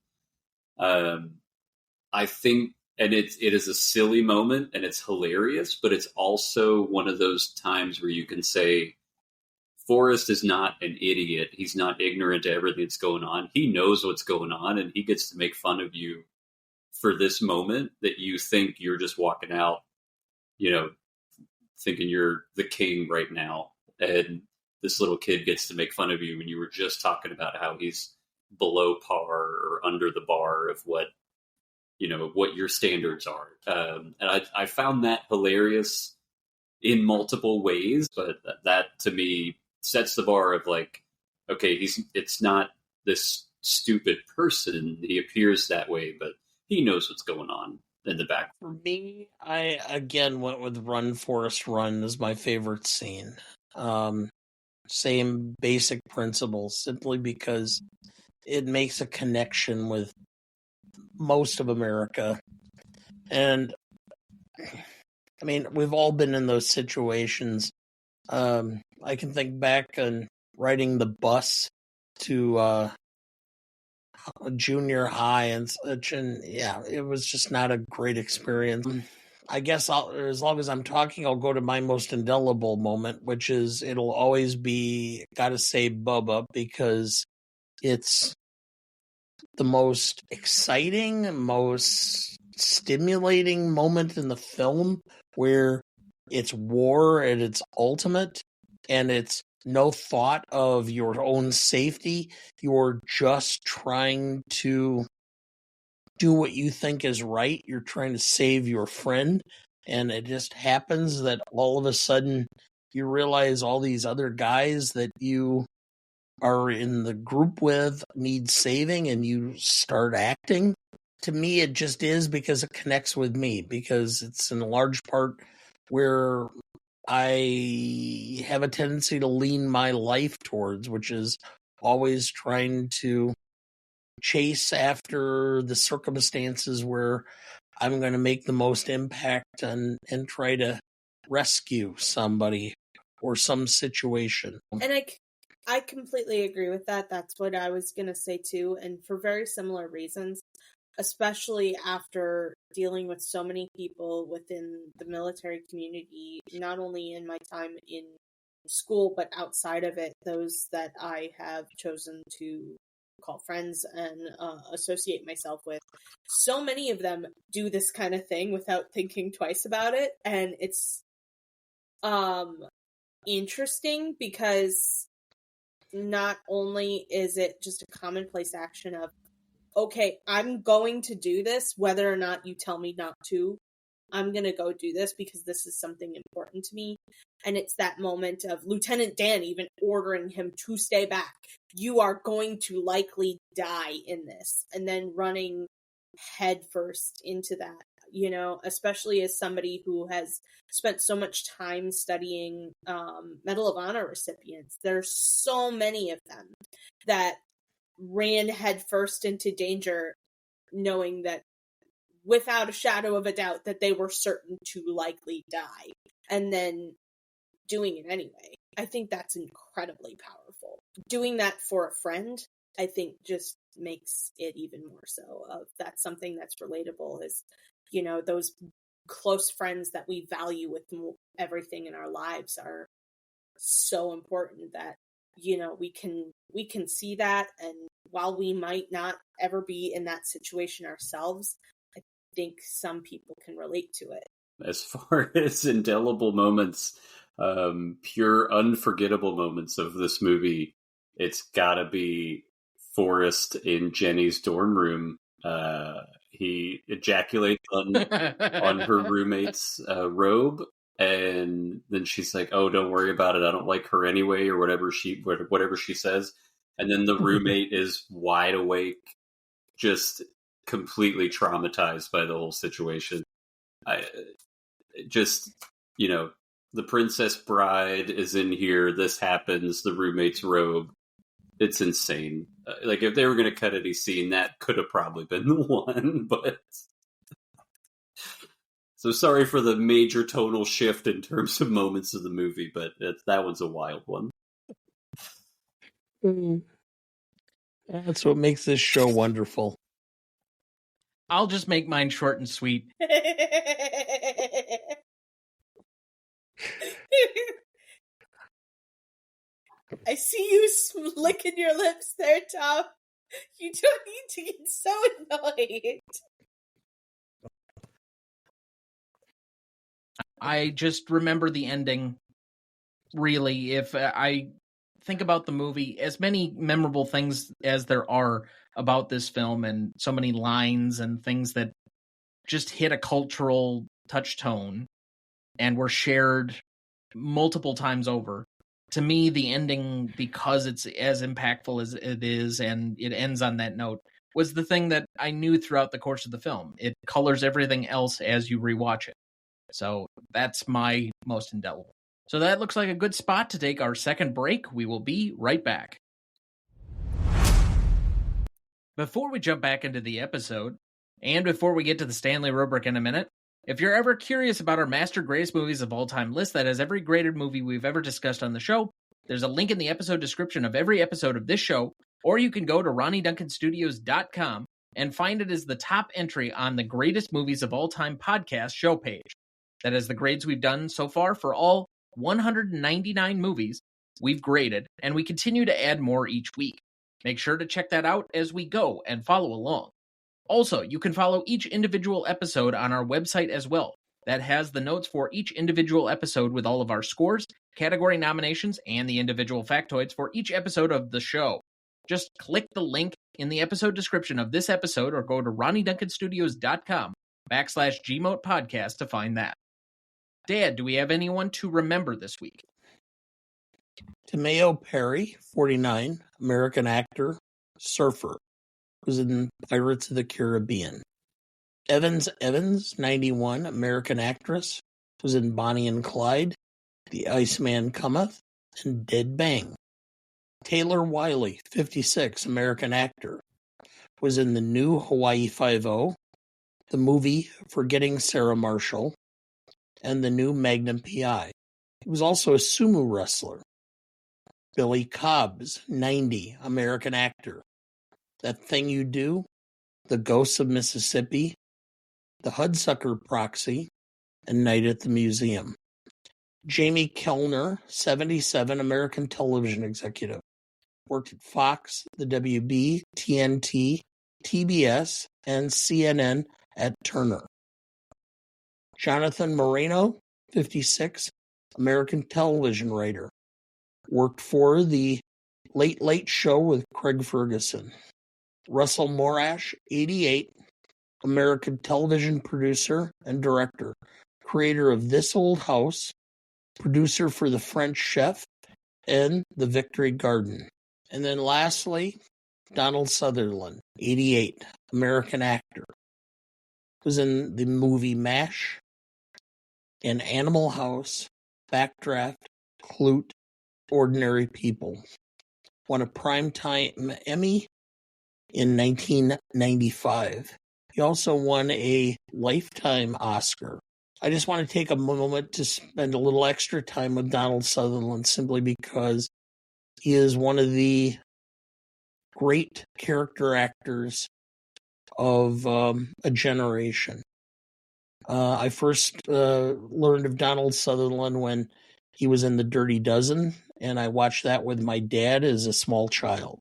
I think, and it is a silly moment and it's hilarious, but it's also one of those times where you can say, Forrest is not an idiot. He's not ignorant to everything that's going on. He knows what's going on, and he gets to make fun of you for this moment that you think you're just walking out, thinking you're the king right now. And this little kid gets to make fun of you when you were just talking about how he's below par or under the bar of what your standards are. And I found that hilarious in multiple ways, but that to me sets the bar of like, okay, it's not this stupid person. He appears that way, but he knows what's going on in the back. For me, I again went with Run, Forrest, Run as my favorite scene. Same basic principles, simply because it makes a connection with most of America. And I mean, we've all been in those situations. I can think back on riding the bus to junior high and such, and yeah, it was just not a great experience. I guess as long as I'm talking, I'll go to my most indelible moment, which is it'll always be gotta say Bubba, because it's the most exciting, most stimulating moment in the film, where it's war at its ultimate, and it's no thought of your own safety. You're just trying to do what you think is right. You're trying to save your friend. And it just happens that all of a sudden you realize all these other guys that you are in the group with need saving, and you start acting. To me, it just is because it connects with me, because it's in large part where I have a tendency to lean my life towards, which is always trying to chase after the circumstances where I'm going to make the most impact and try to rescue somebody or some situation. And I completely agree with that. That's what I was going to say too. And for very similar reasons, especially after dealing with so many people within the military community, not only in my time in school, but outside of it, those that I have chosen to call friends and associate myself with. So many of them do this kind of thing without thinking twice about it. And it's interesting because not only is it just a commonplace action of, okay, I'm going to do this, whether or not you tell me not to, I'm going to go do this because this is something important to me. And it's that moment of Lieutenant Dan even ordering him to stay back. You are going to likely die in this. And then running headfirst into that, you know, especially as somebody who has spent so much time studying Medal of Honor recipients. There's so many of them that ran headfirst into danger, knowing that without a shadow of a doubt that they were certain to likely die, and then doing it anyway. I think that's incredibly powerful. Doing that for a friend, I think, just makes it even more so. That's something that's relatable, is, you know, those close friends that we value with everything in our lives are so important that, you know, we can see that. And while we might not ever be in that situation ourselves, I think some people can relate to it. As far as indelible moments, pure unforgettable moments of this movie, it's gotta be Forrest in Jenny's dorm room. He ejaculates on her roommate's robe, and then she's like, "Oh, don't worry about it. I don't like her anyway," or whatever she says. And then the roommate is wide awake, just completely traumatized by the whole situation. You know, the Princess Bride is in here. This happens. The roommate's robe. It's insane. Like, if they were going to cut any scene, that could have probably been the one. But so sorry for the major tonal shift in terms of moments of the movie, but that one's a wild one. That's what makes this show wonderful. I'll just make mine short and sweet. I see you licking your lips there, Tom. You don't need to get so annoyed. I just remember the ending, really. If I think about the movie, as many memorable things as there are about this film, and so many lines and things that just hit a cultural touchstone and were shared multiple times over. To me, the ending, because it's as impactful as it is, and it ends on that note, was the thing that I knew throughout the course of the film. It colors everything else as you rewatch it. So that's my most indelible. So that looks like a good spot to take our second break. We will be right back. Before we jump back into the episode, and before we get to the Stanley Rubric in a minute, if you're ever curious about our Master Greatest Movies of All Time list that has every graded movie we've ever discussed on the show, there's a link in the episode description of every episode of this show, or you can go to RonnieDuncanStudios.com and find it as the top entry on the Greatest Movies of All Time podcast show page. That is the grades we've done so far for all 199 movies we've graded, and we continue to add more each week. Make sure to check that out as we go and follow along. Also, you can follow each individual episode on our website as well. That has the notes for each individual episode with all of our scores, category nominations, and the individual factoids for each episode of the show. Just click the link in the episode description of this episode or go to RonnieDuncanStudios.com/GMote podcast to find that. Dad, do we have anyone to remember this week? Tomeo Perry, 49, American actor, surfer, was in Pirates of the Caribbean. Evans, 91, American actress, was in Bonnie and Clyde, The Iceman Cometh, and Dead Bang. Taylor Wiley, 56, American actor, was in the new Hawaii Five-0, the movie Forgetting Sarah Marshall, and the new Magnum P.I. He was also a sumo wrestler. Billy Cobbs, 90, American actor. That Thing You Do, The Ghosts of Mississippi, The Hudsucker Proxy, and Night at the Museum. Jamie Kellner, 77, American television executive. Worked at Fox, the WB, TNT, TBS, and CNN at Turner. Jonathan Moreno, 56, American television writer. Worked for The Late Late Show with Craig Ferguson. Russell Morash, 88, American television producer and director, creator of This Old House, producer for The French Chef and The Victory Garden. And then lastly, Donald Sutherland, 88, American actor. Was in the movie MASH and Animal House, Backdraft, Clute, Ordinary People. Won a Primetime Emmy in 1995. He also won a Lifetime Oscar. I just want to take a moment to spend a little extra time with Donald Sutherland simply because he is one of the great character actors of a generation. I first learned of Donald Sutherland when he was in The Dirty Dozen, and I watched that with my dad as a small child.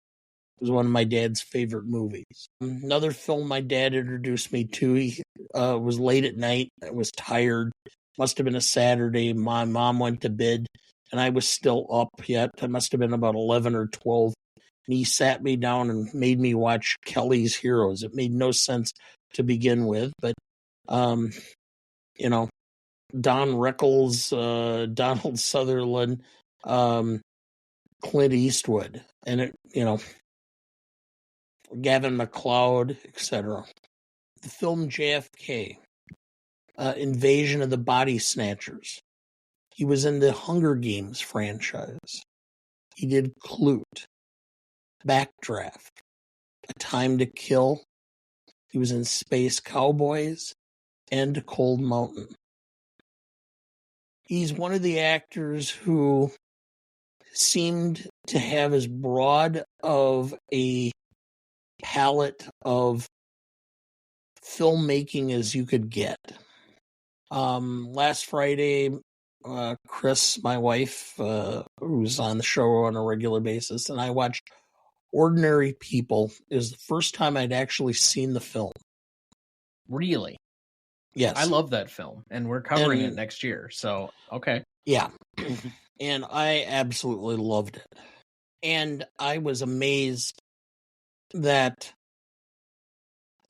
It was one of my dad's favorite movies. Another film my dad introduced me to, he was late at night. I was tired. Must have been a Saturday. My mom went to bed, and I was still up yet. I must have been about 11 or 12. And he sat me down and made me watch Kelly's Heroes. It made no sense to begin with, but, Don Rickles, Donald Sutherland, Clint Eastwood, and Gavin MacLeod, etc. The film JFK, Invasion of the Body Snatchers. He was in the Hunger Games franchise. He did Clute, Backdraft, A Time to Kill. He was in Space Cowboys and Cold Mountain. He's one of the actors who seemed to have as broad of a palette of filmmaking as you could get. Last Friday, Chris, my wife, who's on the show on a regular basis, and I watched Ordinary People. It was the first time I'd actually seen the film. Really? Yes. I love that film, and we're covering it next year, so, okay. Yeah. And I absolutely loved it. And I was amazed that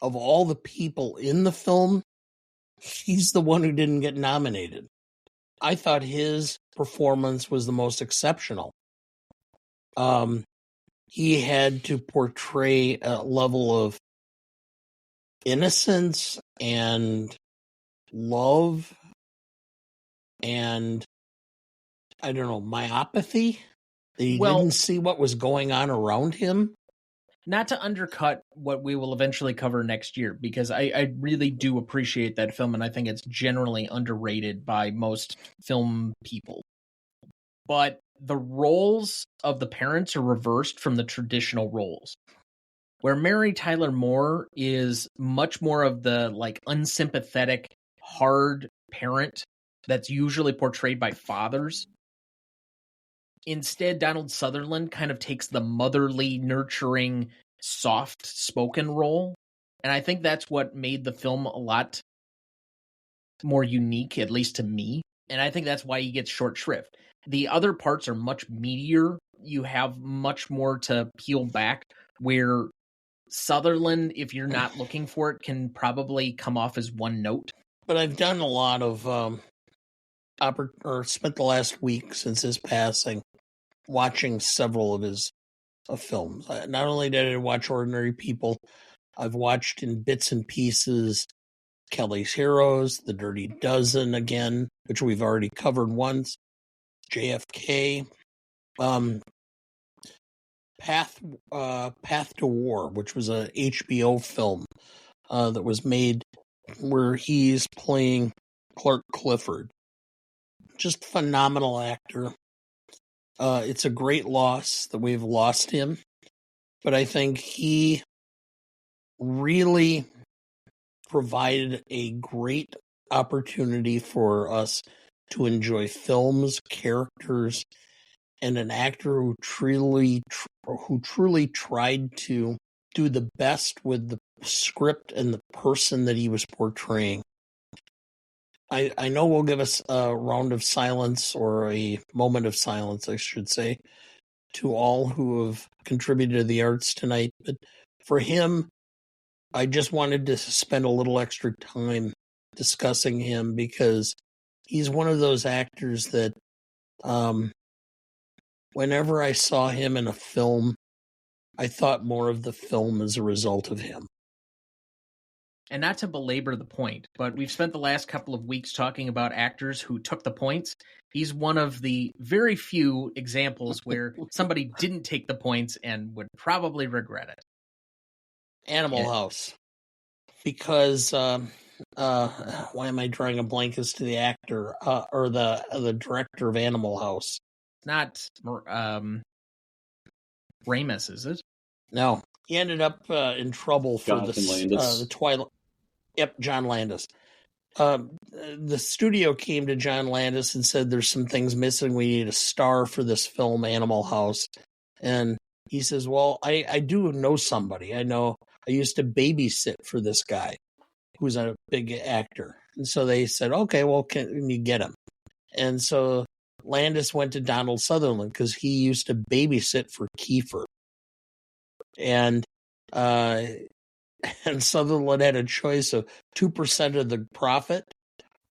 of all the people in the film, he's the one who didn't get nominated. I thought his performance was the most exceptional. He had to portray a level of innocence and love and, I don't know, myopathy. That he didn't see what was going on around him. Not to undercut what we will eventually cover next year, because I really do appreciate that film, and I think it's generally underrated by most film people. But the roles of the parents are reversed from the traditional roles. where Mary Tyler Moore is much more of the like unsympathetic, hard parent that's usually portrayed by fathers. Instead, Donald Sutherland kind of takes the motherly, nurturing, soft-spoken role. And I think that's what made the film a lot more unique, at least to me. And I think that's why he gets short shrift. The other parts are much meatier. You have much more to peel back, where Sutherland, if you're not looking for it, can probably come off as one note. But I've done a lot of, spent the last week since his passing watching several of his films. Not only did I watch Ordinary People, I've watched in bits and pieces Kelly's Heroes, The Dirty Dozen again, which we've already covered once, JFK, Path to War, which was a HBO film that was made where he's playing Clark Clifford. Just phenomenal actor. It's a great loss that we've lost him, but I think he really provided a great opportunity for us to enjoy films, characters, and an actor who truly tried to do the best with the script and the person that he was portraying. I know we'll give us a round of silence, or a moment of silence, I should say, to all who have contributed to the arts tonight. But for him, I just wanted to spend a little extra time discussing him, because he's one of those actors that whenever I saw him in a film, I thought more of the film as a result of him. And not to belabor the point, but we've spent the last couple of weeks talking about actors who took the points. He's one of the very few examples where somebody didn't take the points and would probably regret it. Animal House. Because, why am I drawing a blank as to the actor, or the director of Animal House? Not Ramis, is it? No. He ended up in trouble for the Twilight. Yep, John Landis. The studio came to John Landis and said, there's some things missing. We need a star for this film, Animal House. And he says, well, I do know somebody. I used to babysit for this guy who's a big actor. And so they said, okay, well, can you get him? And so Landis went to Donald Sutherland because he used to babysit for Kiefer. And Sutherland had a choice of 2% of the profit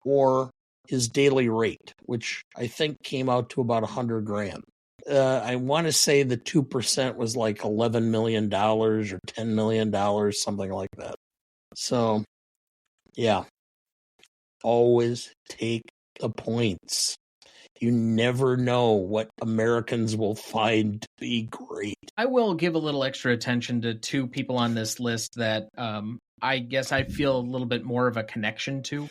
or his daily rate, which I think came out to about $100,000. I want to say the 2% was like $11 million or $10 million, something like that. So, yeah, always take the points. You never know what Americans will find to be great. I will give a little extra attention to two people on this list that I guess I feel a little bit more of a connection to.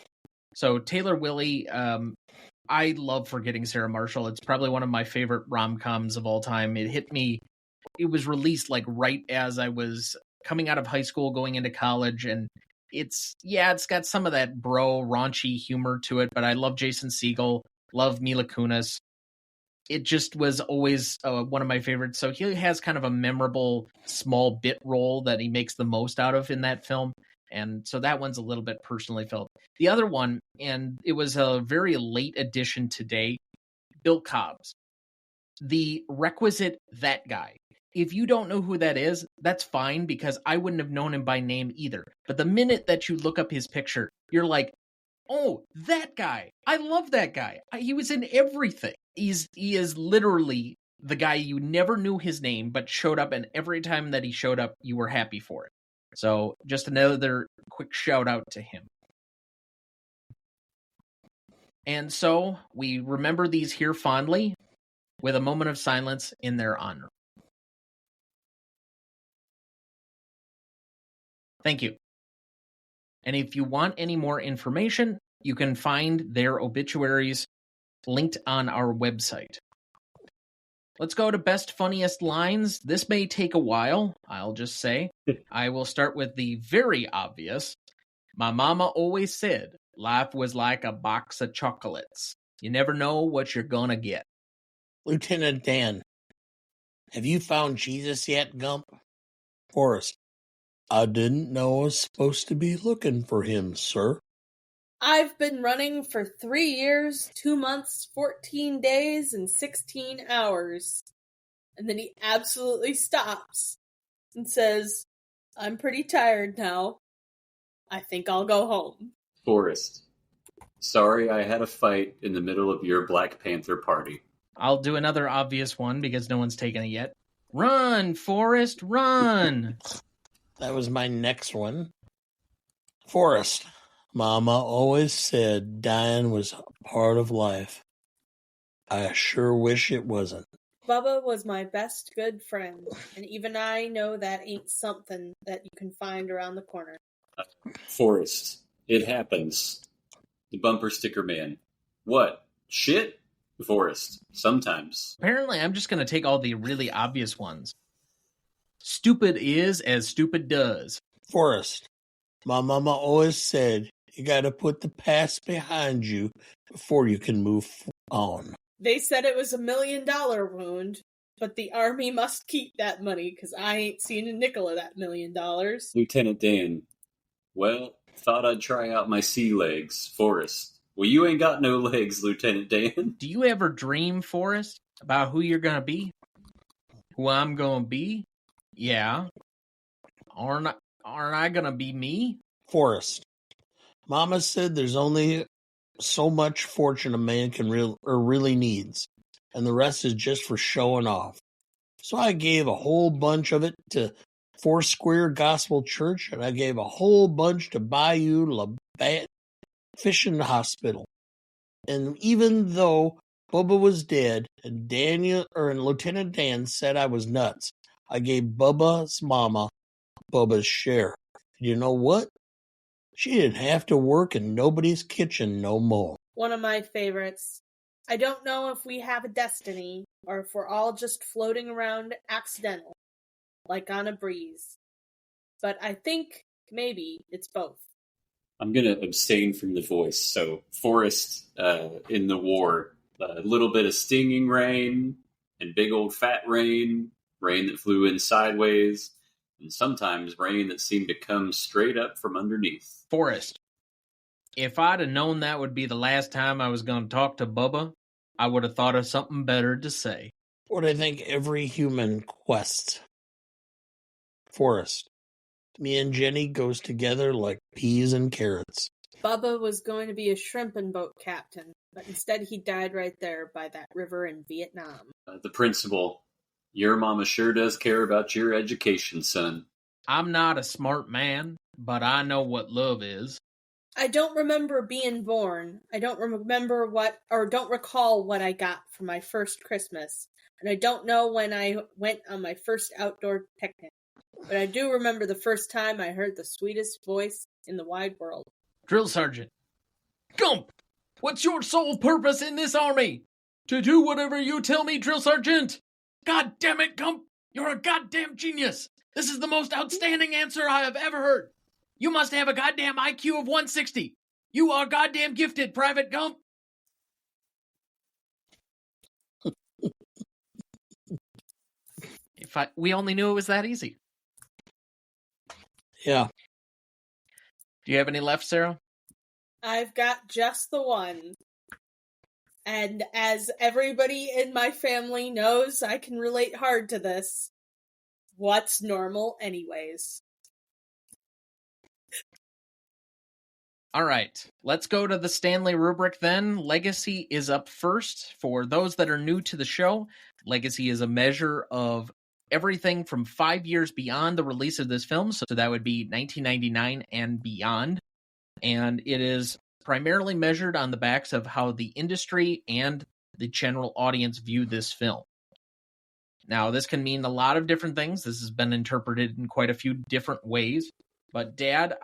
So Taylor Willie, I love Forgetting Sarah Marshall. It's probably one of my favorite rom-coms of all time. It hit me. It was released like right as I was coming out of high school, going into college, and it's got some of that raunchy humor to it, but I love Jason Segel. Love Mila Kunis. It just was always one of my favorites. So he has kind of a memorable small bit role that he makes the most out of in that film. And so that one's a little bit personally felt. The other one, and it was a very late addition today, Bill Cobbs. The requisite that guy. If you don't know who that is, that's fine, because I wouldn't have known him by name either. But the minute that you look up his picture, you're like, oh, that guy. I love that guy. He was in everything. He is literally the guy you never knew his name, but showed up, and every time that he showed up, you were happy for it. So just another quick shout out to him. And so we remember these here fondly with a moment of silence in their honor. Thank you. And if you want any more information, you can find their obituaries linked on our website. Let's go to best funniest lines. This may take a while, I'll just say. I will start with the very obvious. My mama always said life was like a box of chocolates. You never know what you're gonna get. Lieutenant Dan, have you found Jesus yet, Gump? Forrest, I didn't know I was supposed to be looking for him, sir. I've been running for 3 years, 2 months, 14 days, and 16 hours. And then he absolutely stops and says, I'm pretty tired now. I think I'll go home. Forrest, sorry I had a fight in the middle of your Black Panther party. I'll do another obvious one because no one's taken it yet. Run, Forrest, run! That was my next one. Forrest, Mama always said dying was part of life. I sure wish it wasn't. Bubba was my best good friend, and even I know that ain't something that you can find around the corner. Forrest, it happens. The bumper sticker man. What? Shit? Forrest, sometimes. Apparently, I'm just going to take all the really obvious ones. Stupid is as stupid does. Forrest, my mama always said you gotta put the past behind you before you can move on. They said it was $1 million wound, but the Army must keep that money, because I ain't seen a nickel of that $1 million. Lieutenant Dan, well, thought I'd try out my sea legs. Forrest, well, you ain't got no legs, Lieutenant Dan. Do you ever dream, Forrest, about who you're going to be? Who I'm going to be? Yeah. Aren't I going to be me? Forrest, Mama said there's only so much fortune a man can really needs, and the rest is just for showing off. So I gave a whole bunch of it to Foursquare Gospel Church, and I gave a whole bunch to Bayou Labatt Fishing Hospital. And even though Bubba was dead, and Lieutenant Dan said I was nuts, I gave Bubba's mama Bubba's share. And you know what? She didn't have to work in nobody's kitchen no more. One of my favorites. I don't know if we have a destiny, or if we're all just floating around accidental, like on a breeze. But I think maybe it's both. I'm going to abstain from the voice. So, Forrest in the war, a little bit of stinging rain, and big old fat rain that flew in sideways, and sometimes rain that seemed to come straight up from underneath. Forrest, if I'd have known that would be the last time I was going to talk to Bubba, I would have thought of something better to say. What I think every human quests. Forrest, me and Jenny goes together like peas and carrots. Bubba was going to be a shrimping boat captain, but instead he died right there by that river in Vietnam. The principal, your mama sure does care about your education, son. I'm not a smart man, but I know what love is. I don't remember being born. I don't don't recall what I got for my first Christmas. And I don't know when I went on my first outdoor picnic. But I do remember the first time I heard the sweetest voice in the wide world. Drill Sergeant. Gump! What's your sole purpose in this army? To do whatever you tell me, Drill Sergeant! God damn it, Gump! You're a goddamn genius! This is the most outstanding answer I have ever heard! You must have a goddamn IQ of 160! You are goddamn gifted, Private Gump! We only knew it was that easy. Yeah. Do you have any left, Sarah? I've got just the one. And as everybody in my family knows, I can relate hard to this. What's normal anyways? All right, let's go to the Stanley rubric then. Legacy is up first. For those that are new to the show, Legacy is a measure of everything from 5 years beyond the release of this film, so that would be 1999 and beyond. And it is primarily measured on the backs of how the industry and the general audience view this film. Now, this can mean a lot of different things. This has been interpreted in quite a few different ways. But Dad,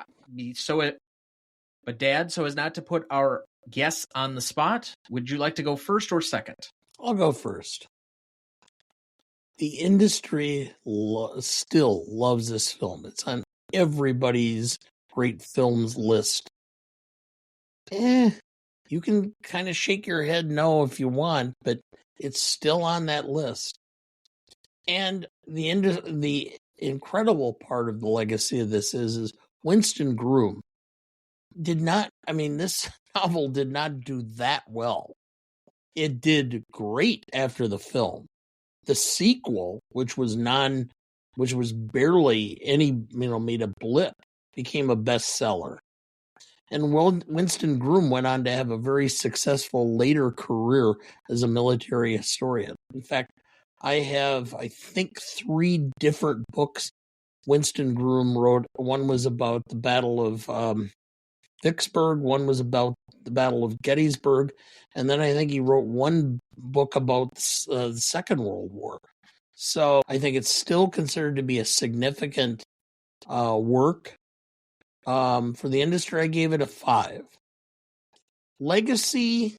so as not to put our guests on the spot, would you like to go first or second? I'll go first. The industry still loves this film. It's on everybody's great films list. You can kind of shake your head no if you want, but it's still on that list. And the incredible part of the legacy of this is Winston Groom this novel did not do that well. It did great after the film. The sequel, which was barely made a blip, became a bestseller. And Winston Groom went on to have a very successful later career as a military historian. In fact, I have, I think, 3 different books Winston Groom wrote. One was about the Battle of Vicksburg, one was about the Battle of Gettysburg, and then I think he wrote one book about the Second World War. So I think it's still considered to be a significant work. For the industry, I gave it a 5. Legacy,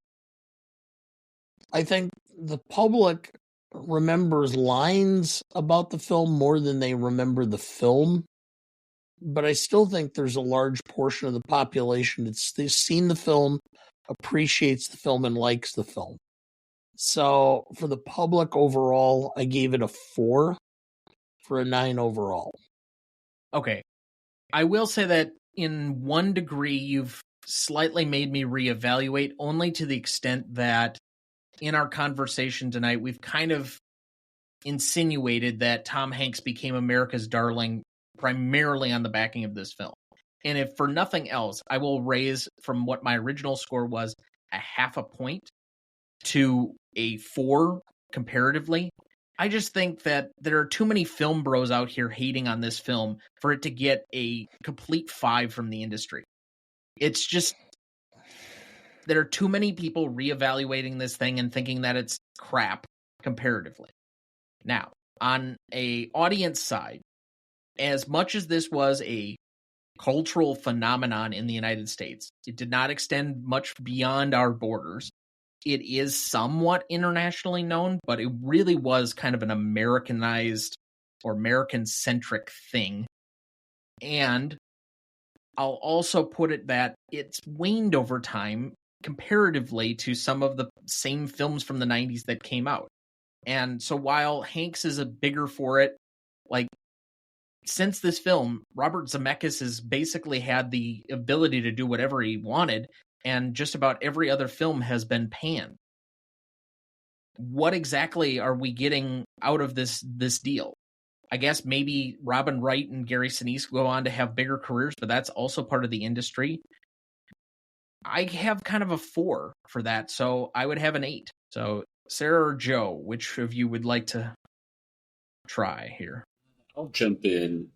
I think the public remembers lines about the film more than they remember the film. But I still think there's a large portion of the population that's seen the film, appreciates the film, and likes the film. So for the public overall, I gave it a 4 for a 9 overall. Okay. I will say that in one degree, you've slightly made me reevaluate, only to the extent that in our conversation tonight, we've kind of insinuated that Tom Hanks became America's darling primarily on the backing of this film. And if for nothing else, I will raise from what my original score was a 0.5 point to a 4 comparatively. I just think that there are too many film bros out here hating on this film for it to get a complete 5 from the industry. It's just, there are too many people reevaluating this thing and thinking that it's crap comparatively. Now, on a audience side, as much as this was a cultural phenomenon in the United States, it did not extend much beyond our borders. It is somewhat internationally known, but it really was kind of an Americanized or American-centric thing. And I'll also put it that it's waned over time comparatively to some of the same films from the 90s that came out. And so while Hanks is a bigger for it, like, since this film, Robert Zemeckis has basically had the ability to do whatever he wanted, and just about every other film has been panned. What exactly are we getting out of this deal? I guess maybe Robin Wright and Gary Sinise go on to have bigger careers, but that's also part of the industry. I have kind of a 4 for that, so I would have an 8. So Sarah or Joe, which of you would like to try here? I'll jump in.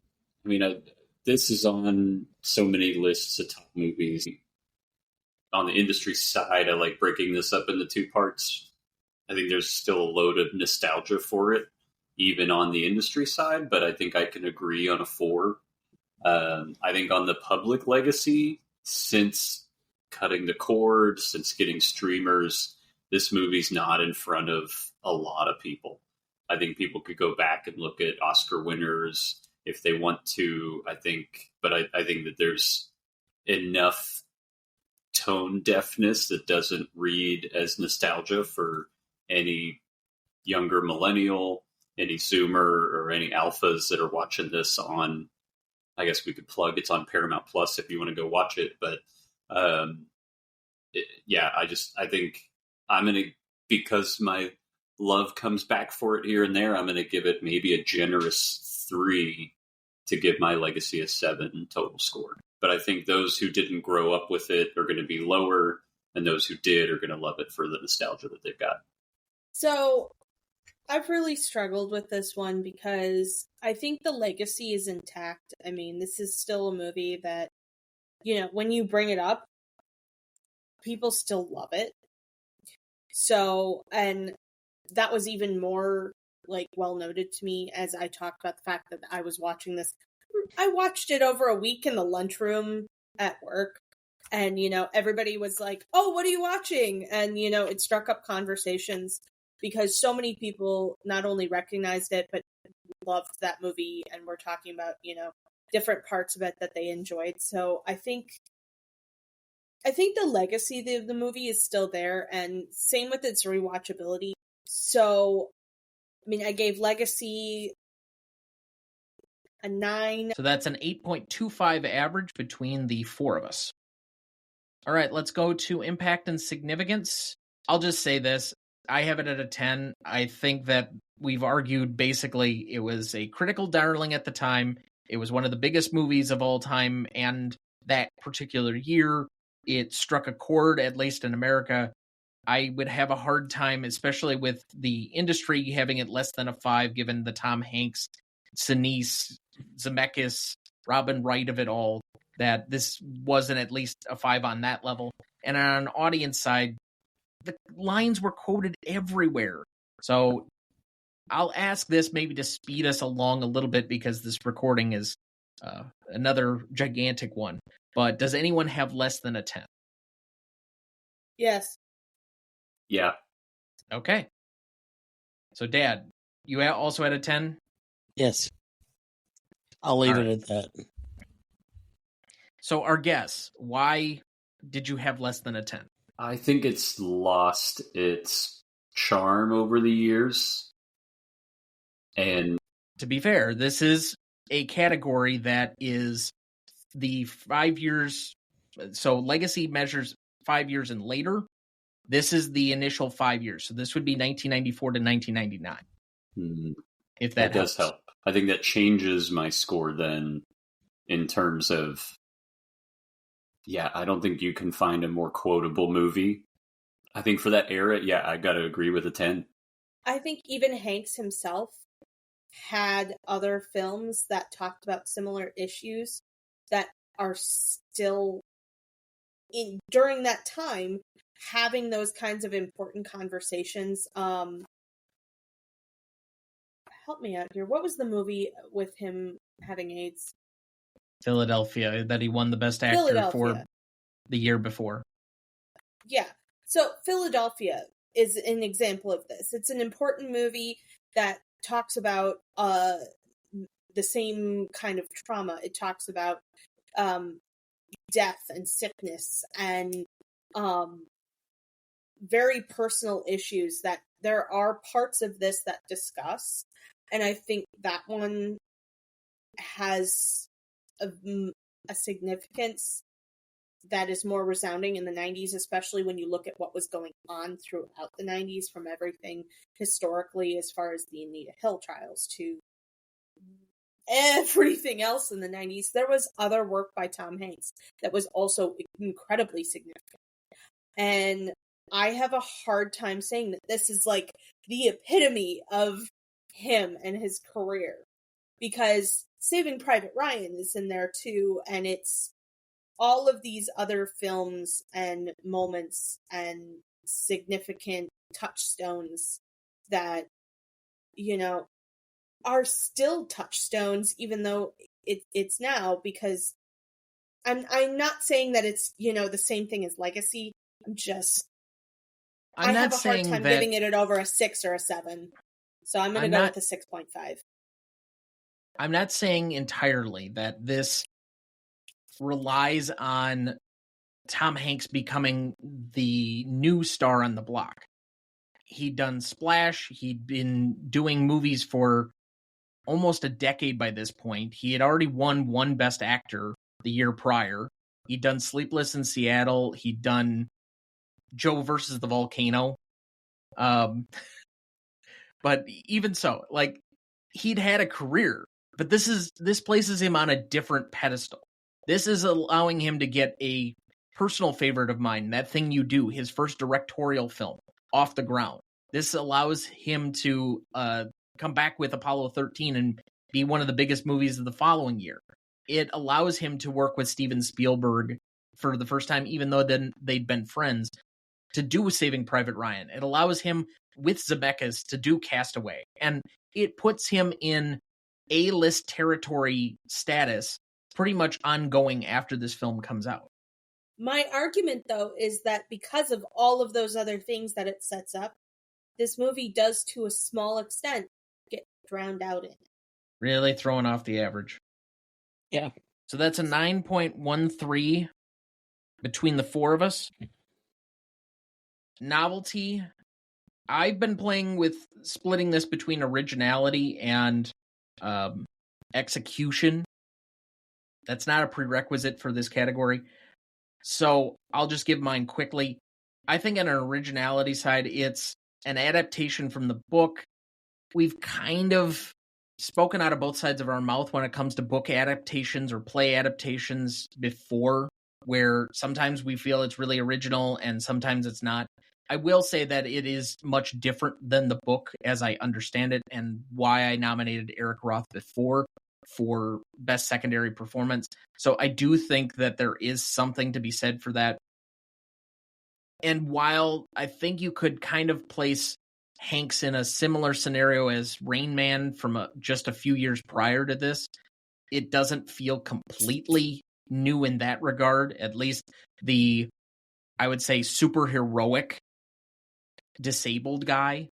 I mean, this is on so many lists of top movies. On the industry side, I like breaking this up into 2 parts. I think there's still a load of nostalgia for it, even on the industry side, but I think I can agree on a 4. I think on the public legacy, since cutting the cord, since getting streamers, this movie's not in front of a lot of people. I think people could go back and look at Oscar winners if they want to, I think that there's enough tone deafness that doesn't read as nostalgia for any younger millennial, any Zoomer, or any alphas that are watching this on, I guess we could plug, it's on Paramount Plus if you want to go watch it. But I think I'm going to, because my love comes back for it here and there, I'm going to give it maybe a generous 3 to give my legacy a 7 total score. But I think those who didn't grow up with it are going to be lower, and those who did are going to love it for the nostalgia that they've got. So I've really struggled with this one because I think the legacy is intact. I mean, this is still a movie that, when you bring it up, people still love it. So, and that was even more well noted to me as I talked about the fact that I was watching this. I watched it over a week in the lunchroom at work, and everybody was like, "Oh, what are you watching?" And it struck up conversations. because so many people not only recognized it, but loved that movie and were talking about, different parts of it that they enjoyed. So I think the legacy of the movie is still there, and same with its rewatchability. So, I gave Legacy a 9. So that's an 8.25 average between the four of us. All right, let's go to impact and significance. I'll just say this. I have it at a 10. I think that we've argued basically it was a critical darling at the time. It was one of the biggest movies of all time, and that particular year, it struck a chord, at least in America. I would have a hard time, especially with the industry having it less than a 5, given the Tom Hanks, Sinise, Zemeckis, Robin Wright of it all, that this wasn't at least a 5 on that level. And on an audience side, the lines were quoted everywhere. So I'll ask this maybe to speed us along a little bit, because this recording is another gigantic one. But does anyone have less than a 10? Yes. Yeah. Okay. So, Dad, you also had a 10? Yes. I'll leave it at that. So, our guess, why did you have less than a 10? I think it's lost its charm over the years. And to be fair, this is a category that is the 5 years. So Legacy measures 5 years and later. This is the initial 5 years. So this would be 1994 to 1999. If that does help. I think that changes my score then, in terms of, I don't think you can find a more quotable movie. I think for that era, I got to agree with a 10. I think even Hanks himself had other films that talked about similar issues that are still, during that time, having those kinds of important conversations. Help me out here. What was the movie with him having AIDS? Philadelphia, that he won the Best Actor for the year before. Yeah. So Philadelphia is an example of this. It's an important movie that talks about the same kind of trauma. It talks about death and sickness and very personal issues that there are parts of this that discuss. And I think that one has a significance that is more resounding in the 90s, especially when you look at what was going on throughout the 90s, from everything historically as far as the Anita Hill trials to everything else in the 90s. There was other work by Tom Hanks that was also incredibly significant. And I have a hard time saying that this is like the epitome of him and his career, because Saving Private Ryan is in there too, and it's all of these other films and moments and significant touchstones that, are still touchstones, even though it's now, because I'm not saying that it's, the same thing as Legacy. I have a hard time giving it over a 6 or a 7. So I'm going to go with a 6.5. I'm not saying entirely that this relies on Tom Hanks becoming the new star on the block. He'd done Splash. He'd been doing movies for almost a decade by this point. He had already won one Best Actor the year prior. He'd done Sleepless in Seattle. He'd done Joe versus the Volcano. But even so, he'd had a career, but this places him on a different pedestal. This is allowing him to get a personal favorite of mine, That Thing You Do, his first directorial film, off the ground. This allows him to come back with Apollo 13 and be one of the biggest movies of the following year. It allows him to work with Steven Spielberg for the first time, even though then they'd been friends, to do Saving Private Ryan. It allows him with Zemeckis to do Castaway. And it puts him in A-list territory status pretty much ongoing after this film comes out. My argument, though, is that because of all of those other things that it sets up, this movie does, to a small extent, get drowned out in. Really throwing off the average. Yeah. So that's a 9.13 between the four of us. Novelty. I've been playing with splitting this between originality and execution. That's not a prerequisite for this category. So I'll just give mine quickly. I think on an originality side, it's an adaptation from the book. We've kind of spoken out of both sides of our mouth when it comes to book adaptations or play adaptations before, where sometimes we feel it's really original and sometimes it's not. I will say that it is much different than the book as I understand it, and why I nominated Eric Roth before for Best Secondary Performance. So I do think that there is something to be said for that. And while I think you could kind of place Hanks in a similar scenario as Rain Man from just a few years prior to this, it doesn't feel completely new in that regard. At least the, I would say, superheroic disabled guy.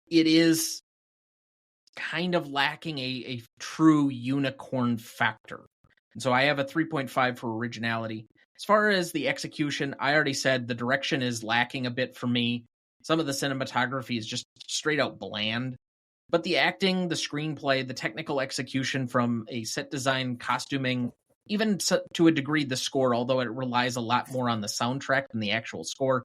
It is kind of lacking a true unicorn factor. And so I have a 3.5 for originality. As far as the execution, I already said the direction is lacking a bit for me. Some of the cinematography is just straight out bland. But the acting, the screenplay, the technical execution from a set design, costuming, even to a degree the score, although it relies a lot more on the soundtrack than the actual score,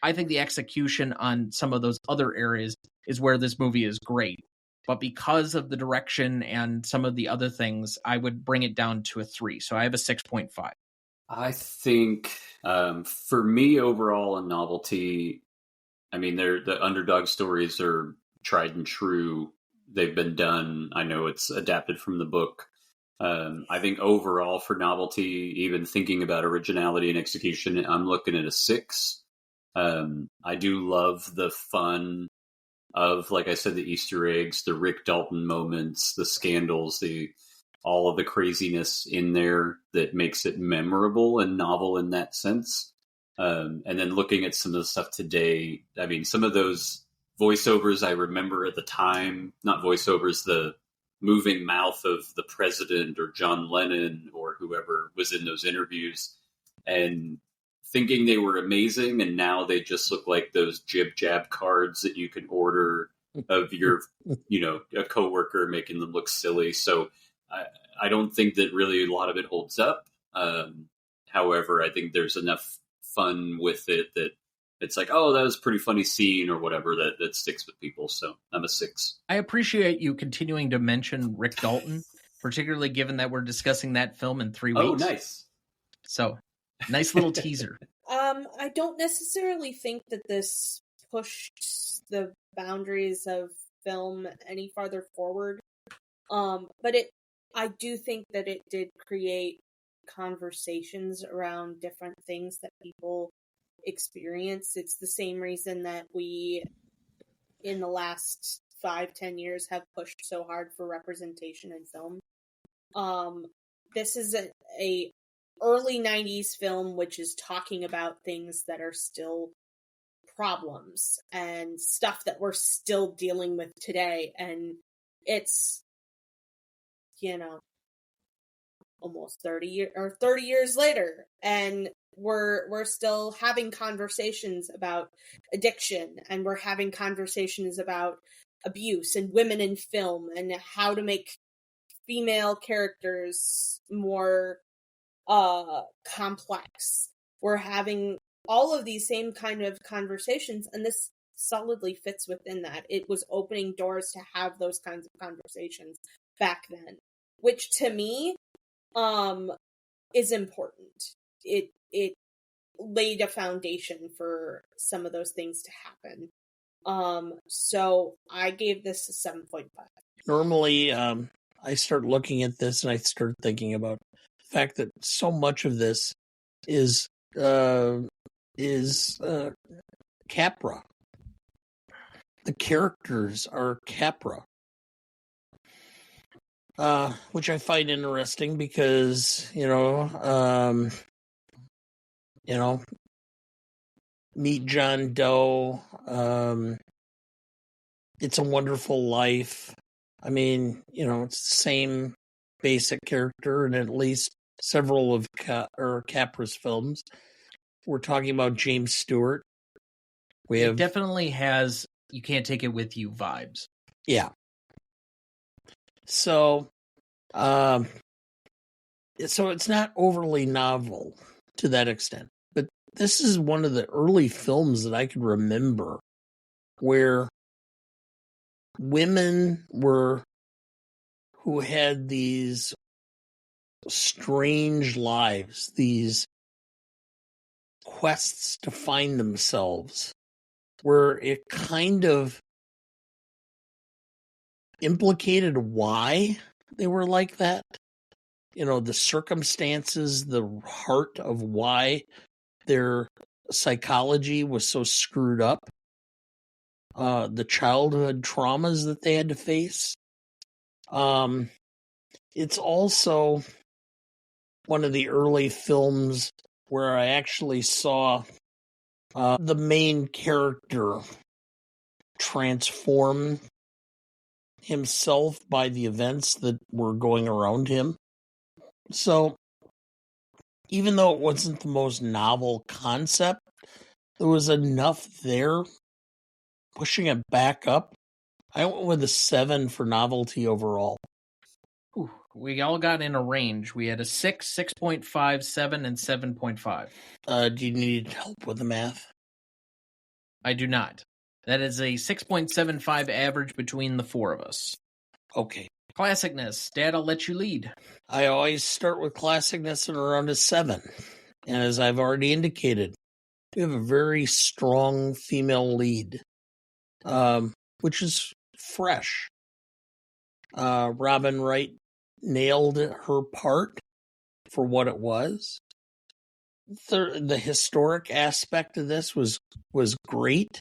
I think the execution on some of those other areas is where this movie is great. But because of the direction and some of the other things, I would bring it down to a 3. So I have a 6.5. I think for me overall in Novelty, I mean, the underdog stories are tried and true. They've been done. I know it's adapted from the book. I think overall for Novelty, even thinking about originality and execution, I'm looking at a 6. I do love the fun of, like I said, the Easter eggs, the Rick Dalton moments, the scandals, all of the craziness in there that makes it memorable and novel in that sense. And then looking at some of the stuff today, I mean, some of those voiceovers I remember at the time, not voiceovers, the moving mouth of the president or John Lennon or whoever was in those interviews, and thinking they were amazing, and now they just look like those jib-jab cards that you can order of your, a coworker, making them look silly. So I don't think that really a lot of it holds up. However, I think there's enough fun with it that it's like, oh, that was a pretty funny scene or whatever that sticks with people. So I'm a 6. I appreciate you continuing to mention Rick Dalton, particularly given that we're discussing that film in 3 weeks. Oh, nice. So nice little teaser. I don't necessarily think that this pushed the boundaries of film any farther forward. But I do think that it did create conversations around different things that people experience. It's the same reason that we, in the last 5-10 years, have pushed so hard for representation in film. This is a early 90s film which is talking about things that are still problems and stuff that we're still dealing with today, and it's almost 30 years later, and we're still having conversations about addiction, and we're having conversations about abuse and women in film and how to make female characters more complex. We're having all of these same kind of conversations, and this solidly fits within that. It was opening doors to have those kinds of conversations back then, which to me is important. It laid a foundation for some of those things to happen. So I gave this a 7.5. Normally, I start looking at this and I start thinking about the fact that so much of this is Capra. The characters are Capra. Which I find interesting because, meet John Doe, It's a Wonderful Life. I mean, it's the same basic character in at least several of Capra's films. We're talking about James Stewart. It definitely has You Can't Take It With You vibes. Yeah. So, so it's not overly novel to that extent. But this is one of the early films that I can remember where women who had these strange lives, these quests to find themselves, where it kind of implicated why they were like that. The circumstances, the heart of why their psychology was so screwed up, the childhood traumas that they had to face. It's also one of the early films where I actually saw the main character transform himself by the events that were going around him. So, even though it wasn't the most novel concept, there was enough there pushing it back up. I went with a 7 for novelty overall. Ooh, we all got in a range. We had a 6, 6.5, 7, and 7.5. Do you need help with the math? I do not. That is a 6.75 average between the four of us. Okay. Classicness. Dad, I'll let you lead. I always start with classicness at around a 7. And as I've already indicated, we have a very strong female lead, which is fresh. Robin Wright nailed her part for what it was. The historic aspect of this was great.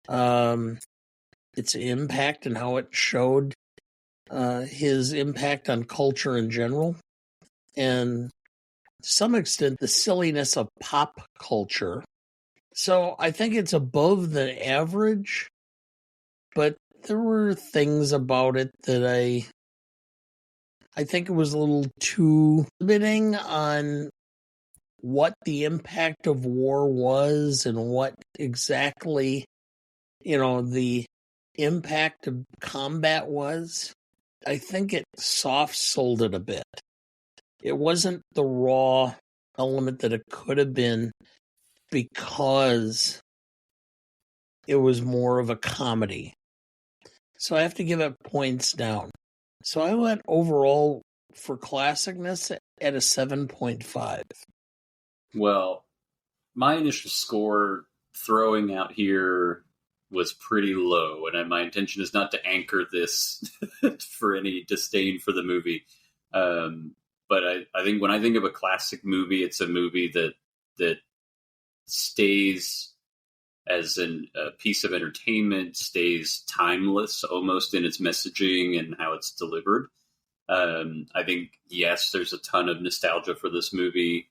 Its impact and how it showed his impact on culture in general, and to some extent the silliness of pop culture. So I think it's above the average, but there were things about it that I think it was a little too limiting on what the impact of war was and what exactly, the impact of combat was. I think it soft-sold it a bit. It wasn't the raw element that it could have been because it was more of a comedy. So I have to give it points down. So I went overall for classicness at a 7.5. Well, my initial score throwing out here was pretty low, and my intention is not to anchor this for any disdain for the movie. But I think when I think of a classic movie, it's a movie that stays as a piece of entertainment, stays timeless almost in its messaging and how it's delivered. I think, yes, there's a ton of nostalgia for this movie,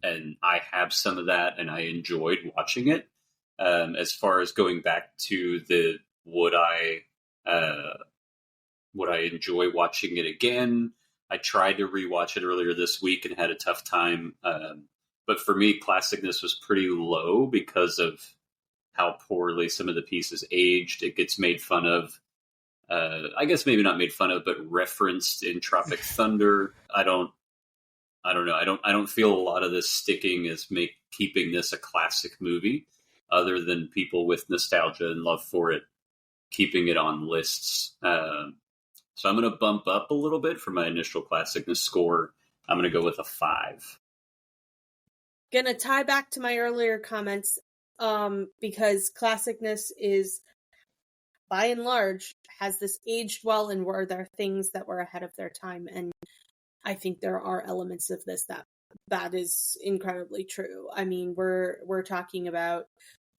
and I have some of that, and I enjoyed watching it. As far as going back to would I enjoy watching it again? I tried to rewatch it earlier this week and had a tough time. But for me, classicness was pretty low because of how poorly some of the pieces aged. It gets made fun of. I guess maybe not made fun of, but referenced in Tropic Thunder. I don't know. I don't feel a lot of this sticking as keeping this a classic movie, other than people with nostalgia and love for it keeping it on lists. So I'm going to bump up a little bit for my initial classicness score. I'm going to go with a 5. Going to tie back to my earlier comments, because classicness is, by and large, has this aged well, and were there things that were ahead of their time. And I think there are elements of this that is incredibly true. I mean, we're talking about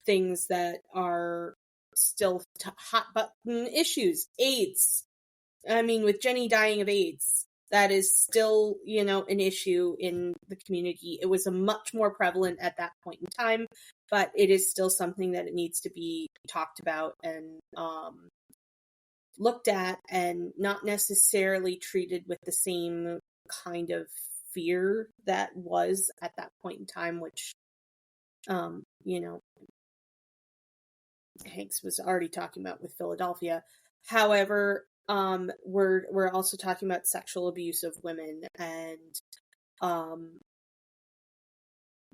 things that are still hot button issues. AIDS. I mean, with Jenny dying of AIDS, that is still, an issue in the community. It was a much more prevalent at that point in time, but it is still something that it needs to be talked about and looked at, and not necessarily treated with the same kind of fear that was at that point in time, which, Hanks was already talking about with Philadelphia. However, we're also talking about sexual abuse of women and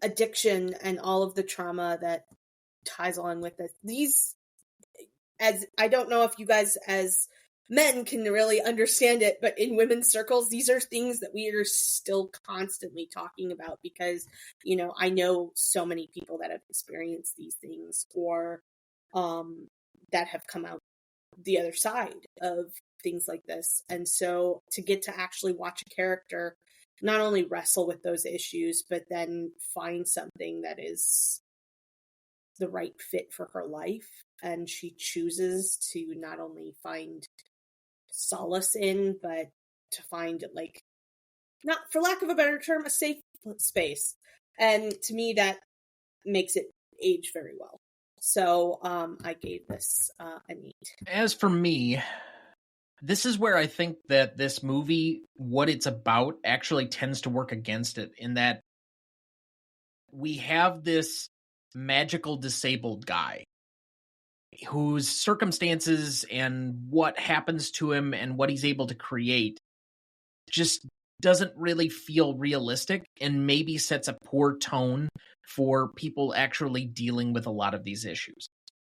addiction and all of the trauma that ties along with it. These, as I don't know if you guys as men can really understand it, but in women's circles, these are things that we are still constantly talking about because, I know so many people that have experienced these things or that have come out the other side of things like this. And so to get to actually watch a character not only wrestle with those issues, but then find something that is the right fit for her life, and she chooses to not only find solace in, but to find, like, not for lack of a better term, a safe space. And to me, that makes it age very well. So I gave this an 8. As for me, this is where I think that this movie, what it's about, actually tends to work against it, in that we have this magical disabled guy whose circumstances and what happens to him and what he's able to create just doesn't really feel realistic, and maybe sets a poor tone for people actually dealing with a lot of these issues.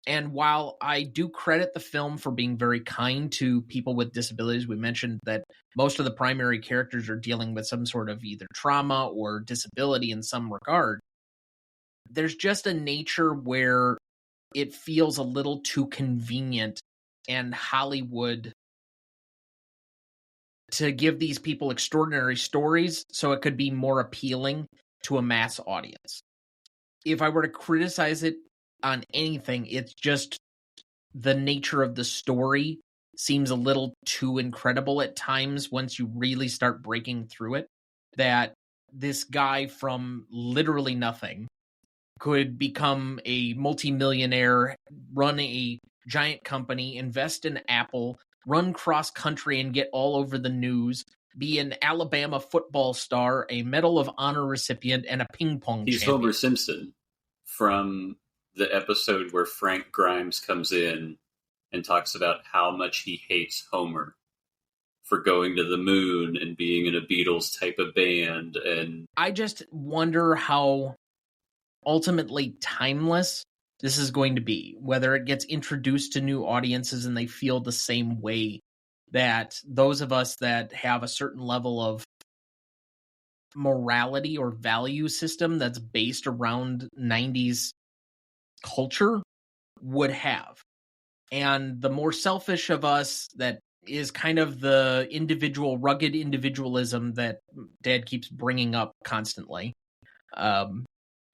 And while I do credit the film for being very kind to people with disabilities, we mentioned that most of the primary characters are dealing with some sort of either trauma or disability in some regard. There's just a nature where it feels a little too convenient and Hollywood to give these people extraordinary stories so it could be more appealing to a mass audience. If I were to criticize it on anything, it's just the nature of the story seems a little too incredible at times once you really start breaking through it, that this guy from literally nothing could become a multimillionaire, run a giant company, invest in Apple, run cross country and get all over the news, be an Alabama football star, a Medal of Honor recipient, and a ping pong He's champion. Homer Simpson from the episode where Frank Grimes comes in and talks about how much he hates Homer for going to the moon and being in a Beatles type of band. And I just wonder how ultimately timeless this is going to be, whether it gets introduced to new audiences and they feel the same way that those of us that have a certain level of morality or value system that's based around 90s culture would have. And the more selfish of us that is kind of the individual, rugged individualism that Dad keeps bringing up constantly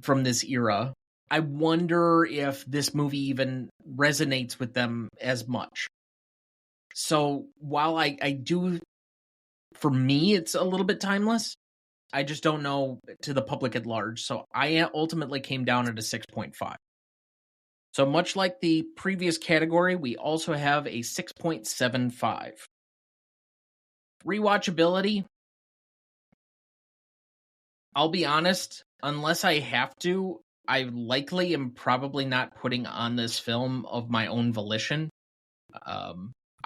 from this era, I wonder if this movie even resonates with them as much. So while I do, for me, it's a little bit timeless, I just don't know to the public at large. So I ultimately came down at a 6.5. So much like the previous category, we also have a 6.75. Rewatchability. I'll be honest, unless I have to, I likely am probably not putting on this film of my own volition.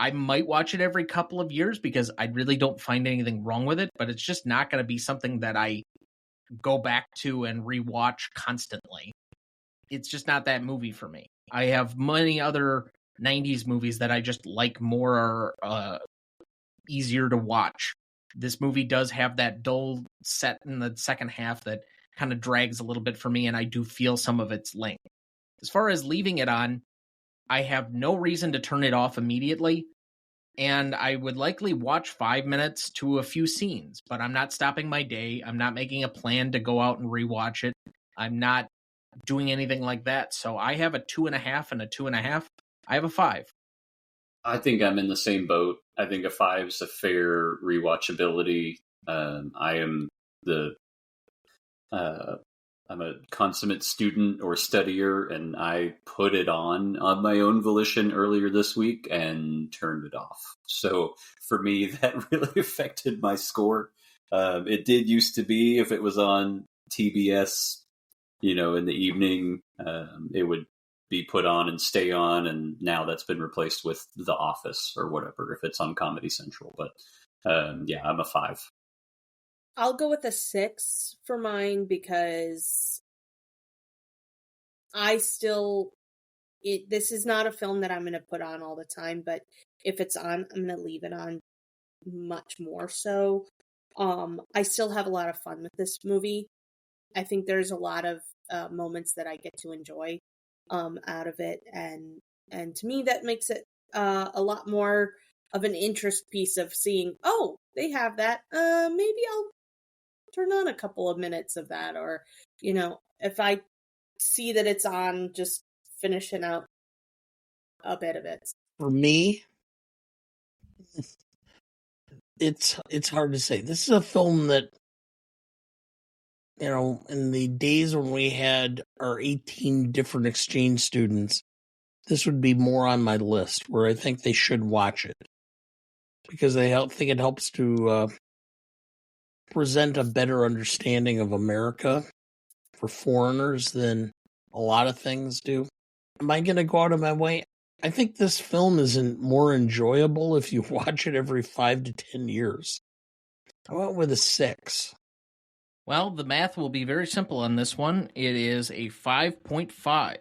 I might watch it every couple of years because I really don't find anything wrong with it, but it's just not going to be something that I go back to and rewatch constantly. It's just not that movie for me. I have many other 90s movies that I just like more, are easier to watch. This movie does have that dull set in the second half that kind of drags a little bit for me, and I do feel some of its length. As far as leaving it on, I have no reason to turn it off immediately, and I would likely watch 5 minutes to a few scenes, but I'm not stopping my day. I'm not making a plan to go out and rewatch it. I'm not doing anything like that, so I have a 2.5 and a 2.5. I have a 5. I think I'm in the same boat. I think a 5 is a fair rewatchability. I'm a consummate student or studier, and I put it on my own volition earlier this week and turned it off. So for me, that really affected my score. It did used to be, if it was on TBS, in the evening, it would be put on and stay on, and now that's been replaced with The Office or whatever if it's on Comedy Central. But yeah, I'm a 5. I'll go with a 6 for mine because this is not a film that I'm going to put on all the time, but if it's on, I'm going to leave it on much more so. I still have a lot of fun with this movie. I think there's a lot of moments that I get to enjoy out of it, and to me that makes it a lot more of an interest piece of seeing, oh, they have that, maybe I'll turn on a couple of minutes of that, or if I see that it's on, just finishing out a bit of it. For me, it's hard to say. This is a film that, in the days when we had our 18 different exchange students, this would be more on my list, where I think they should watch it, because I think it helps to present a better understanding of America for foreigners than a lot of things do. Am I going to go out of my way? I think this film isn't more enjoyable if you watch it every 5 to 10 years. I went with a 6. Well, the math will be very simple on this one. It is a 5.5.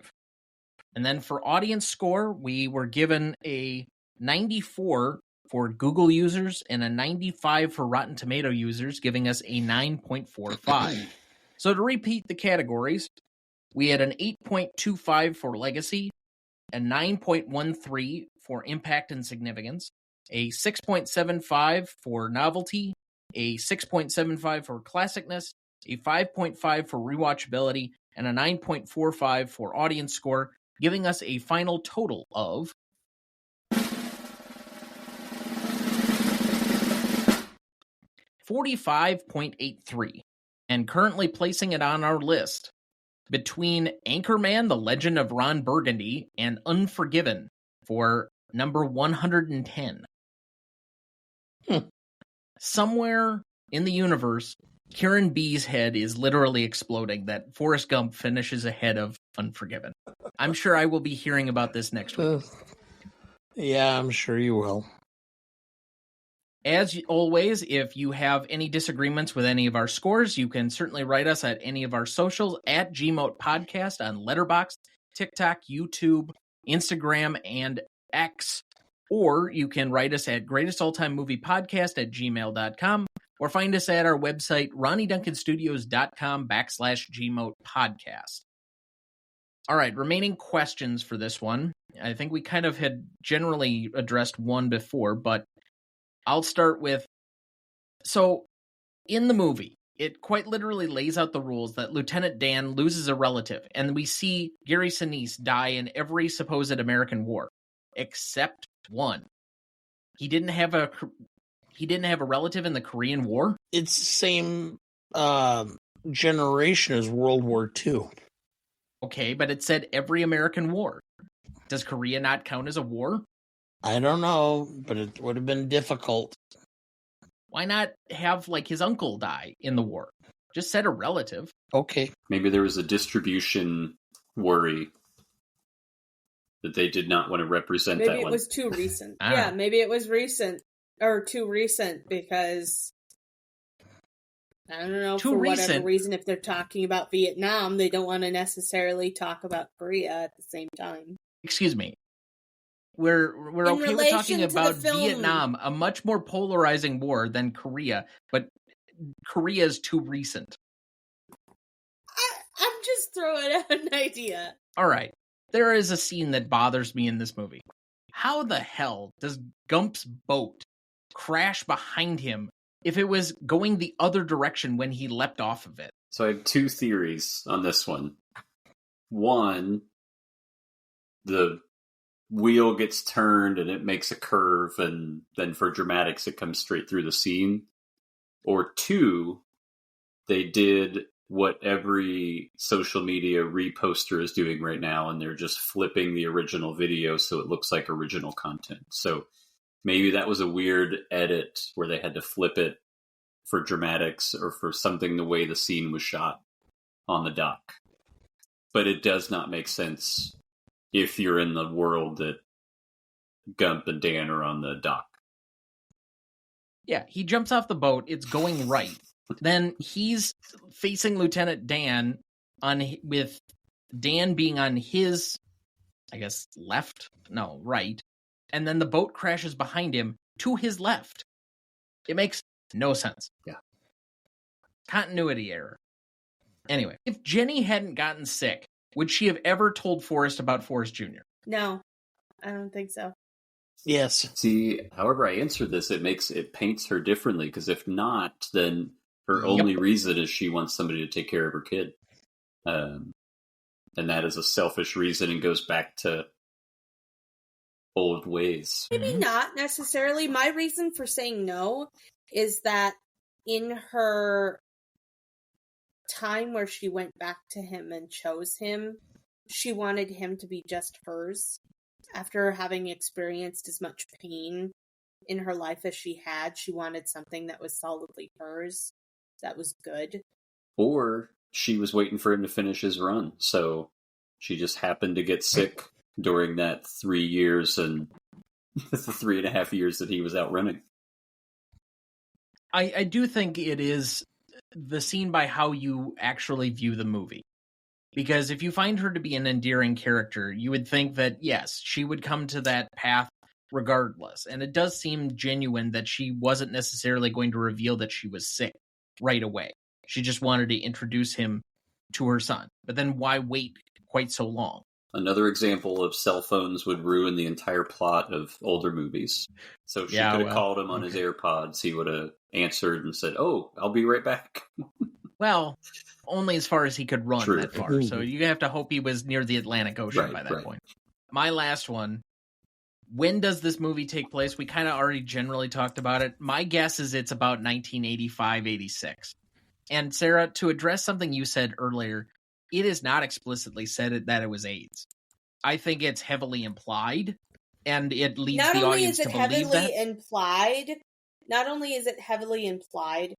And then for audience score, we were given a 94 for Google users and a 95 for Rotten Tomato users, giving us a 9.45. So to repeat the categories, we had an 8.25 for legacy, a 9.13 for impact and significance, a 6.75 for novelty, a 6.75 for classicness, a 5.5 for rewatchability, and a 9.45 for audience score, giving us a final total of 45.83, and currently placing it on our list between Anchorman, The Legend of Ron Burgundy, and Unforgiven for number 110. Somewhere in the universe, Kieran B's head is literally exploding that Forrest Gump finishes ahead of Unforgiven. I'm sure I will be hearing about this next week. Yeah, I'm sure you will. As always, if you have any disagreements with any of our scores, you can certainly write us at any of our socials at GMOT Podcast on Letterboxd, TikTok, YouTube, Instagram, and X. Or you can write us at greatestalltimemoviepodcast@gmail.com, or find us at our website, ronnieduncanstudios.com/GMOT Podcast. All right, remaining questions for this one. I think we kind of had generally addressed one before, but I'll start with, so in the movie, it quite literally lays out the rules that Lieutenant Dan loses a relative, and we see Gary Sinise die in every supposed American war, except one. He didn't have a relative in the Korean War? It's the same generation as World War II. Okay, but it said every American war. Does Korea not count as a war? I don't know, but it would have been difficult. Why not have, his uncle die in the war? Just said a relative. Okay. Maybe there was a distribution worry that they did not want to represent that one. Maybe it was too recent. Yeah, maybe it was recent, or too recent, because I don't know, for whatever reason, if they're talking about Vietnam, they don't want to necessarily talk about Korea at the same time. Excuse me. We're okay with talking about Vietnam, a much more polarizing war than Korea, but Korea is too recent. I'm just throwing out an idea. All right. There is a scene that bothers me in this movie. How the hell does Gump's boat crash behind him if it was going the other direction when he leapt off of it? So I have two theories on this one. One, the wheel gets turned and it makes a curve, and then for dramatics it comes straight through the scene. Or 2, they did what every social media reposter is doing right now, and they're just flipping the original video so it looks like original content. So maybe that was a weird edit where they had to flip it for dramatics or for something the way the scene was shot on the dock. But it does not make sense if you're in the world that Gump and Dan are on the dock. Yeah, he jumps off the boat. It's going right. Then he's facing Lieutenant Dan with Dan being on his, I guess, right. And then the boat crashes behind him to his left. It makes no sense. Yeah. Continuity error. Anyway, if Jenny hadn't gotten sick, would she have ever told Forrest about Forrest Jr.? No, I don't think so. Yes. See, however I answer this, it paints her differently, because if not, then her only reason is she wants somebody to take care of her kid. And that is a selfish reason and goes back to old ways. Maybe not necessarily. My reason for saying no is that in her time where she went back to him and chose him, she wanted him to be just hers. After having experienced as much pain in her life as she had, she wanted something that was solidly hers, that was good. Or she was waiting for him to finish his run, so she just happened to get sick during that 3 years and the 3.5 years that he was out running. I do think it is the scene by how you actually view the movie. Because if you find her to be an endearing character, you would think that, yes, she would come to that path regardless. And it does seem genuine that she wasn't necessarily going to reveal that she was sick right away. She just wanted to introduce him to her son. But then why wait quite so long? Another example of cell phones would ruin the entire plot of older movies. So if she could have called him on his AirPods, he would have answered and said, "Oh, I'll be right back." Well, only as far as he could run True. that far. So you have to hope he was near the Atlantic Ocean by that point. My last one. When does this movie take place? We kind of already generally talked about it. My guess is it's about 1985-86. And Sarah, to address something you said earlier, it is not explicitly said that it was AIDS. I think it's heavily implied, and it leads the audience to believe that. Not only is it heavily implied,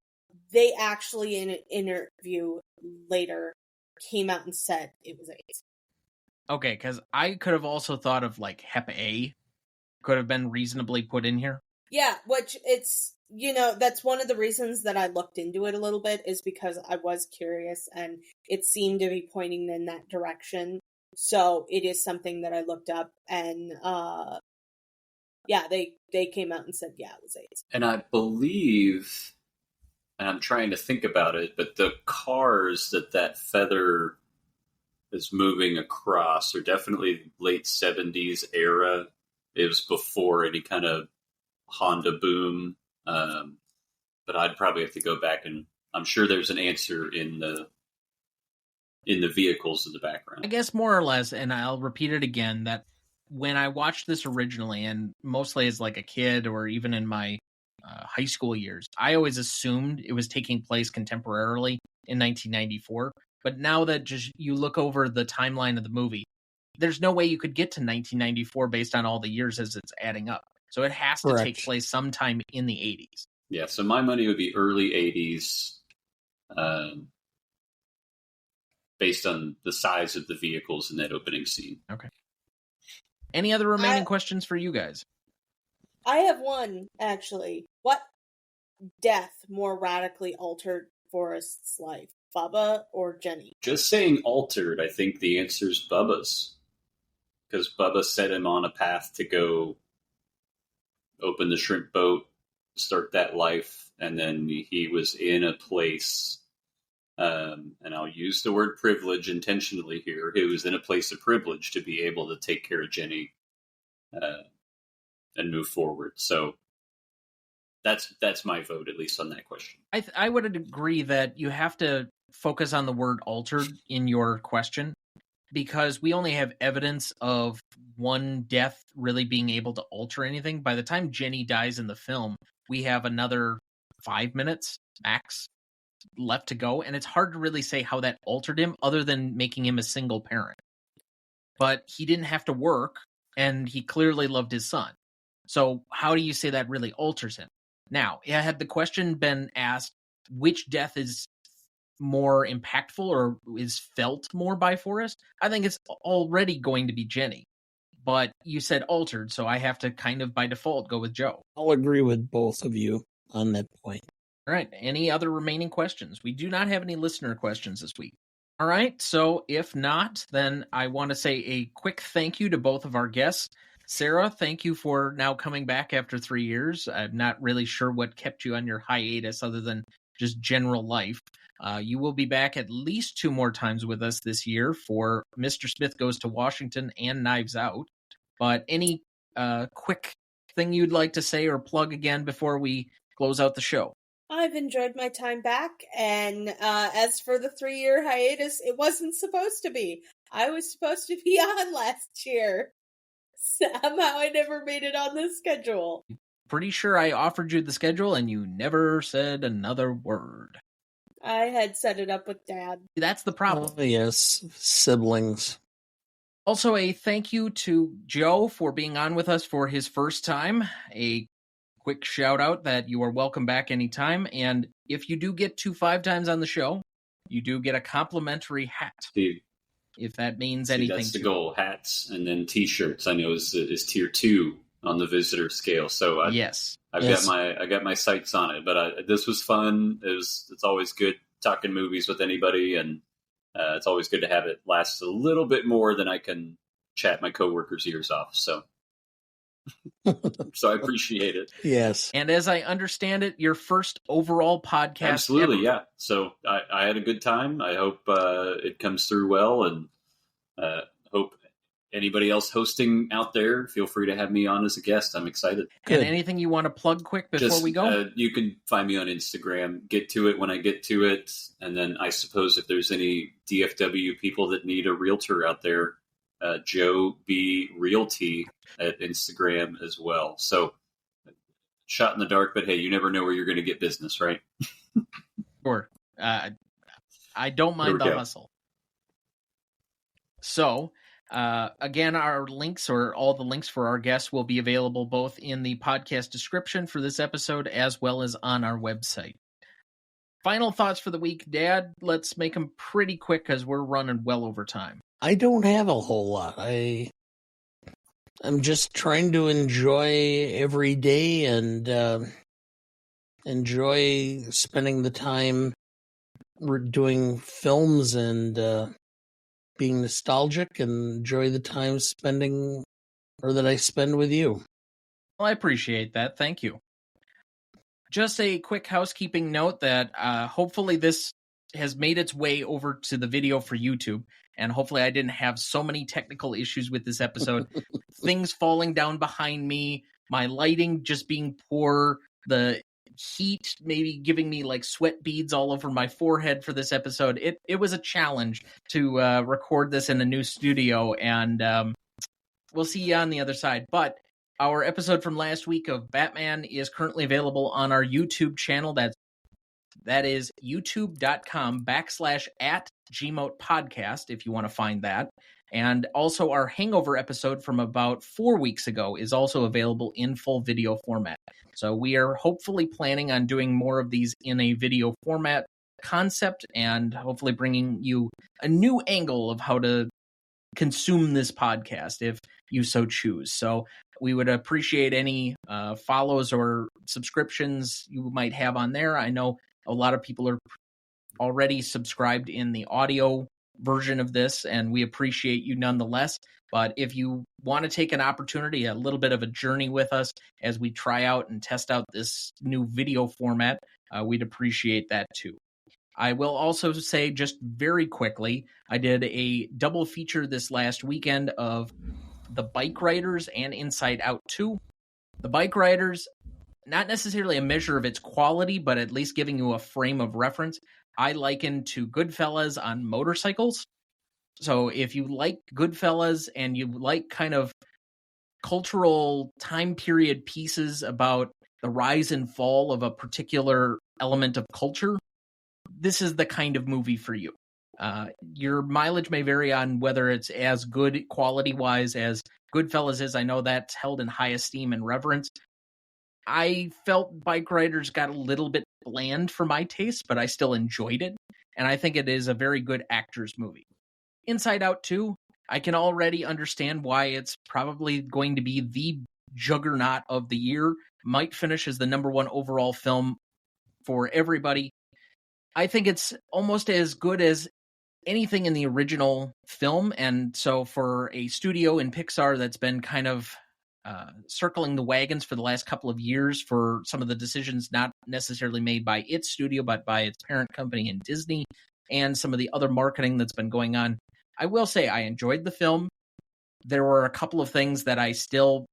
they actually, in an interview later, came out and said it was AIDS. Okay, because I could have also thought of, like, Hep A could have been reasonably put in here. Yeah, which it's, that's one of the reasons that I looked into it a little bit, is because I was curious, and it seemed to be pointing in that direction. So it is something that I looked up, and they came out and said, yeah, it was AIDS. And I believe, and I'm trying to think about it, but the cars that feather is moving across are definitely late 70s era. It was before any kind of Honda boom. But I'd probably have to go back, and I'm sure there's an answer in the vehicles in the background. I guess more or less, and I'll repeat it again, that when I watched this originally, and mostly as like a kid or even in my high school years, I always assumed it was taking place contemporarily in 1994. But now that just you look over the timeline of the movie, there's no way you could get to 1994 based on all the years as it's adding up. So it has to take place sometime in the 80s. Yeah, so my money would be early 80s, based on the size of the vehicles in that opening scene. Okay. Any other remaining questions for you guys? I have one, actually. What death more radically altered Forrest's life, Bubba or Jenny? Just saying altered, I think the answer is Bubba's. Because Bubba set him on a path to go open the shrimp boat, start that life, and then he was in a place, and I'll use the word privilege intentionally here, he was in a place of privilege to be able to take care of Jenny and move forward. So that's my vote, at least on that question. I would agree that you have to focus on the word altered in your question, because we only have evidence of one death really being able to alter anything. By the time Jenny dies in the film, we have another 5 minutes max left to go, and it's hard to really say how that altered him other than making him a single parent. But he didn't have to work, and he clearly loved his son. So how do you say that really alters him? Now, had the question been asked, which death is more impactful or is felt more by Forrest, I think it's already going to be Jenny. But you said altered, so I have to kind of by default go with Joe. I'll agree with both of you on that point. All right. Any other remaining questions? We do not have any listener questions this week. All right. So if not, then I want to say a quick thank you to both of our guests. Sarah, thank you for now coming back after 3 years. I'm not really sure what kept you on your hiatus other than just general life. You will be back at least 2 more times with us this year for Mr. Smith Goes to Washington and Knives Out. But any quick thing you'd like to say or plug again before we close out the show? I've enjoyed my time back, and as for the 3-year hiatus, it wasn't supposed to be. I was supposed to be on last year. Somehow I never made it on the schedule. Pretty sure I offered you the schedule and you never said another word. I had set it up with Dad. That's the problem. Oh, yes, siblings. Also, a thank you to Joe for being on with us for his first time. A quick shout out that you are welcome back anytime. And if you do get to 5 times on the show, you do get a complimentary hat. Steve, if that means anything. That's the goal. Hats and then T-shirts. I know is tier 2 on the visitor scale. So I've got my sights on it. But this was fun. It's always good talking movies with anybody, and it's always good to have it last a little bit more than I can chat my coworkers' ears off. So I appreciate it. Yes. And as I understand it, your first overall podcast. Absolutely, ever. Yeah. So I had a good time. I hope it comes through well, and hope anybody else hosting out there, feel free to have me on as a guest. I'm excited. Good. And anything you want to plug quick before we go? You can find me on Instagram. Get to it when I get to it. And then I suppose if there's any DFW people that need a realtor out there, Joe B. Realty at Instagram as well. So shot in the dark, but hey, you never know where you're going to get business, right? Sure. I don't mind the hustle. So, again, our links or all the links for our guests will be available both in the podcast description for this episode as well as on our website. Final thoughts for the week, Dad. Let's make them pretty quick because we're running well over time. I don't have a whole lot. I'm just trying to enjoy every day and enjoy spending the time doing films and being nostalgic, and enjoy the time that I spend with you. Well, I appreciate that. Thank you. Just a quick housekeeping note that hopefully this has made its way over to the video for YouTube, and hopefully I didn't have so many technical issues with this episode. Things falling down behind me, my lighting just being poor, the heat maybe giving me like sweat beads all over my forehead for this episode. It was a challenge to record this in a new studio, and we'll see you on the other side. But our episode from last week of Batman is currently available on our YouTube channel. That is youtube.com/@GMotePodcast if you want to find that. And also our Hangover episode from about 4 weeks ago is also available in full video format. So we are hopefully planning on doing more of these in a video format concept, and hopefully bringing you a new angle of how to consume this podcast if you so choose. So we would appreciate any follows or subscriptions you might have on there. I know a lot of people are already subscribed in the audio version of this, and we appreciate you nonetheless. But if you want to take an opportunity, a little bit of a journey with us as we try out and test out this new video format, we'd appreciate that too. I will also say just very quickly, I did a double feature this last weekend of The Bike Riders and Inside Out 2. The Bike Riders, not necessarily a measure of its quality, but at least giving you a frame of reference, I liken to Goodfellas on motorcycles. So if you like Goodfellas and you like kind of cultural time period pieces about the rise and fall of a particular element of culture, this is the kind of movie for you. Your mileage may vary on whether it's as good quality-wise as Goodfellas is. I know that's held in high esteem and reverence. I felt Bike Riders got a little bit bland for my taste, but I still enjoyed it, and I think it is a very good actor's movie. Inside Out 2, I can already understand why it's probably going to be the juggernaut of the year. Might finish as the number one overall film for everybody. I think it's almost as good as anything in the original film, and so for a studio in Pixar that's been kind of circling the wagons for the last couple of years for some of the decisions not necessarily made by its studio, but by its parent company in Disney, and some of the other marketing that's been going on, I will say I enjoyed the film. There were a couple of things that I still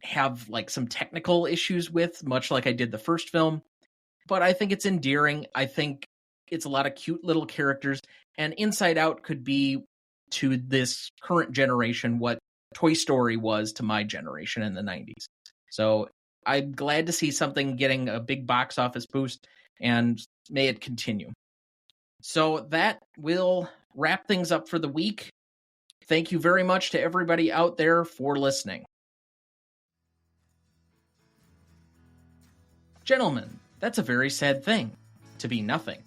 have like some technical issues with, much like I did the first film, but I think it's endearing. I think it's a lot of cute little characters, and Inside Out could be to this current generation what Toy Story was to my generation in the 90s. So I'm glad to see something getting a big box office boost, and may it continue. So that will wrap things up for the week. Thank you very much to everybody out there for listening. Gentlemen, that's a very sad thing, to be nothing.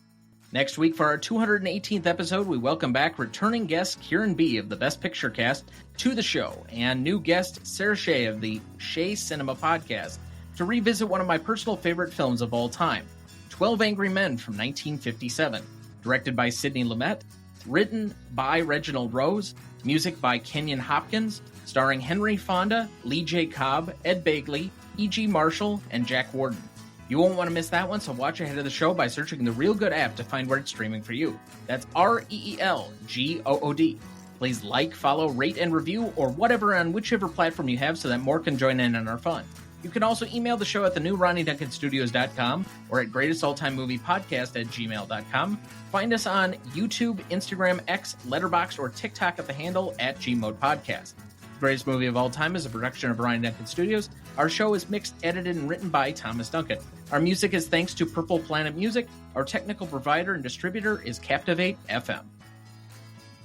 Next week, for our 218th episode, we welcome back returning guest Kieran B. of the Best Picture Cast to the show, and new guest Sarah Shea of the Shea Cinema Podcast to revisit one of my personal favorite films of all time, 12 Angry Men from 1957, directed by Sidney Lumet, written by Reginald Rose, music by Kenyon Hopkins, starring Henry Fonda, Lee J. Cobb, Ed Begley, E.G. Marshall, and Jack Warden. You won't want to miss that one, so watch ahead of the show by searching the Real Good app to find where it's streaming for you. That's REELGOOD. Please like, follow, rate, and review, or whatever on whichever platform you have so that more can join in on our fun. You can also email the show at thenewRonnieDuncanStudios.com or at greatestalltimemoviepodcast@gmail.com. Find us on YouTube, Instagram, X, Letterboxd, or TikTok at the handle @GModePodcast. Greatest Movie of All Time is a production of Ronnie Duncan Studios. Our show is mixed, edited, and written by Thomas Duncan. Our music is thanks to Purple Planet Music. Our technical provider and distributor is Captivate FM.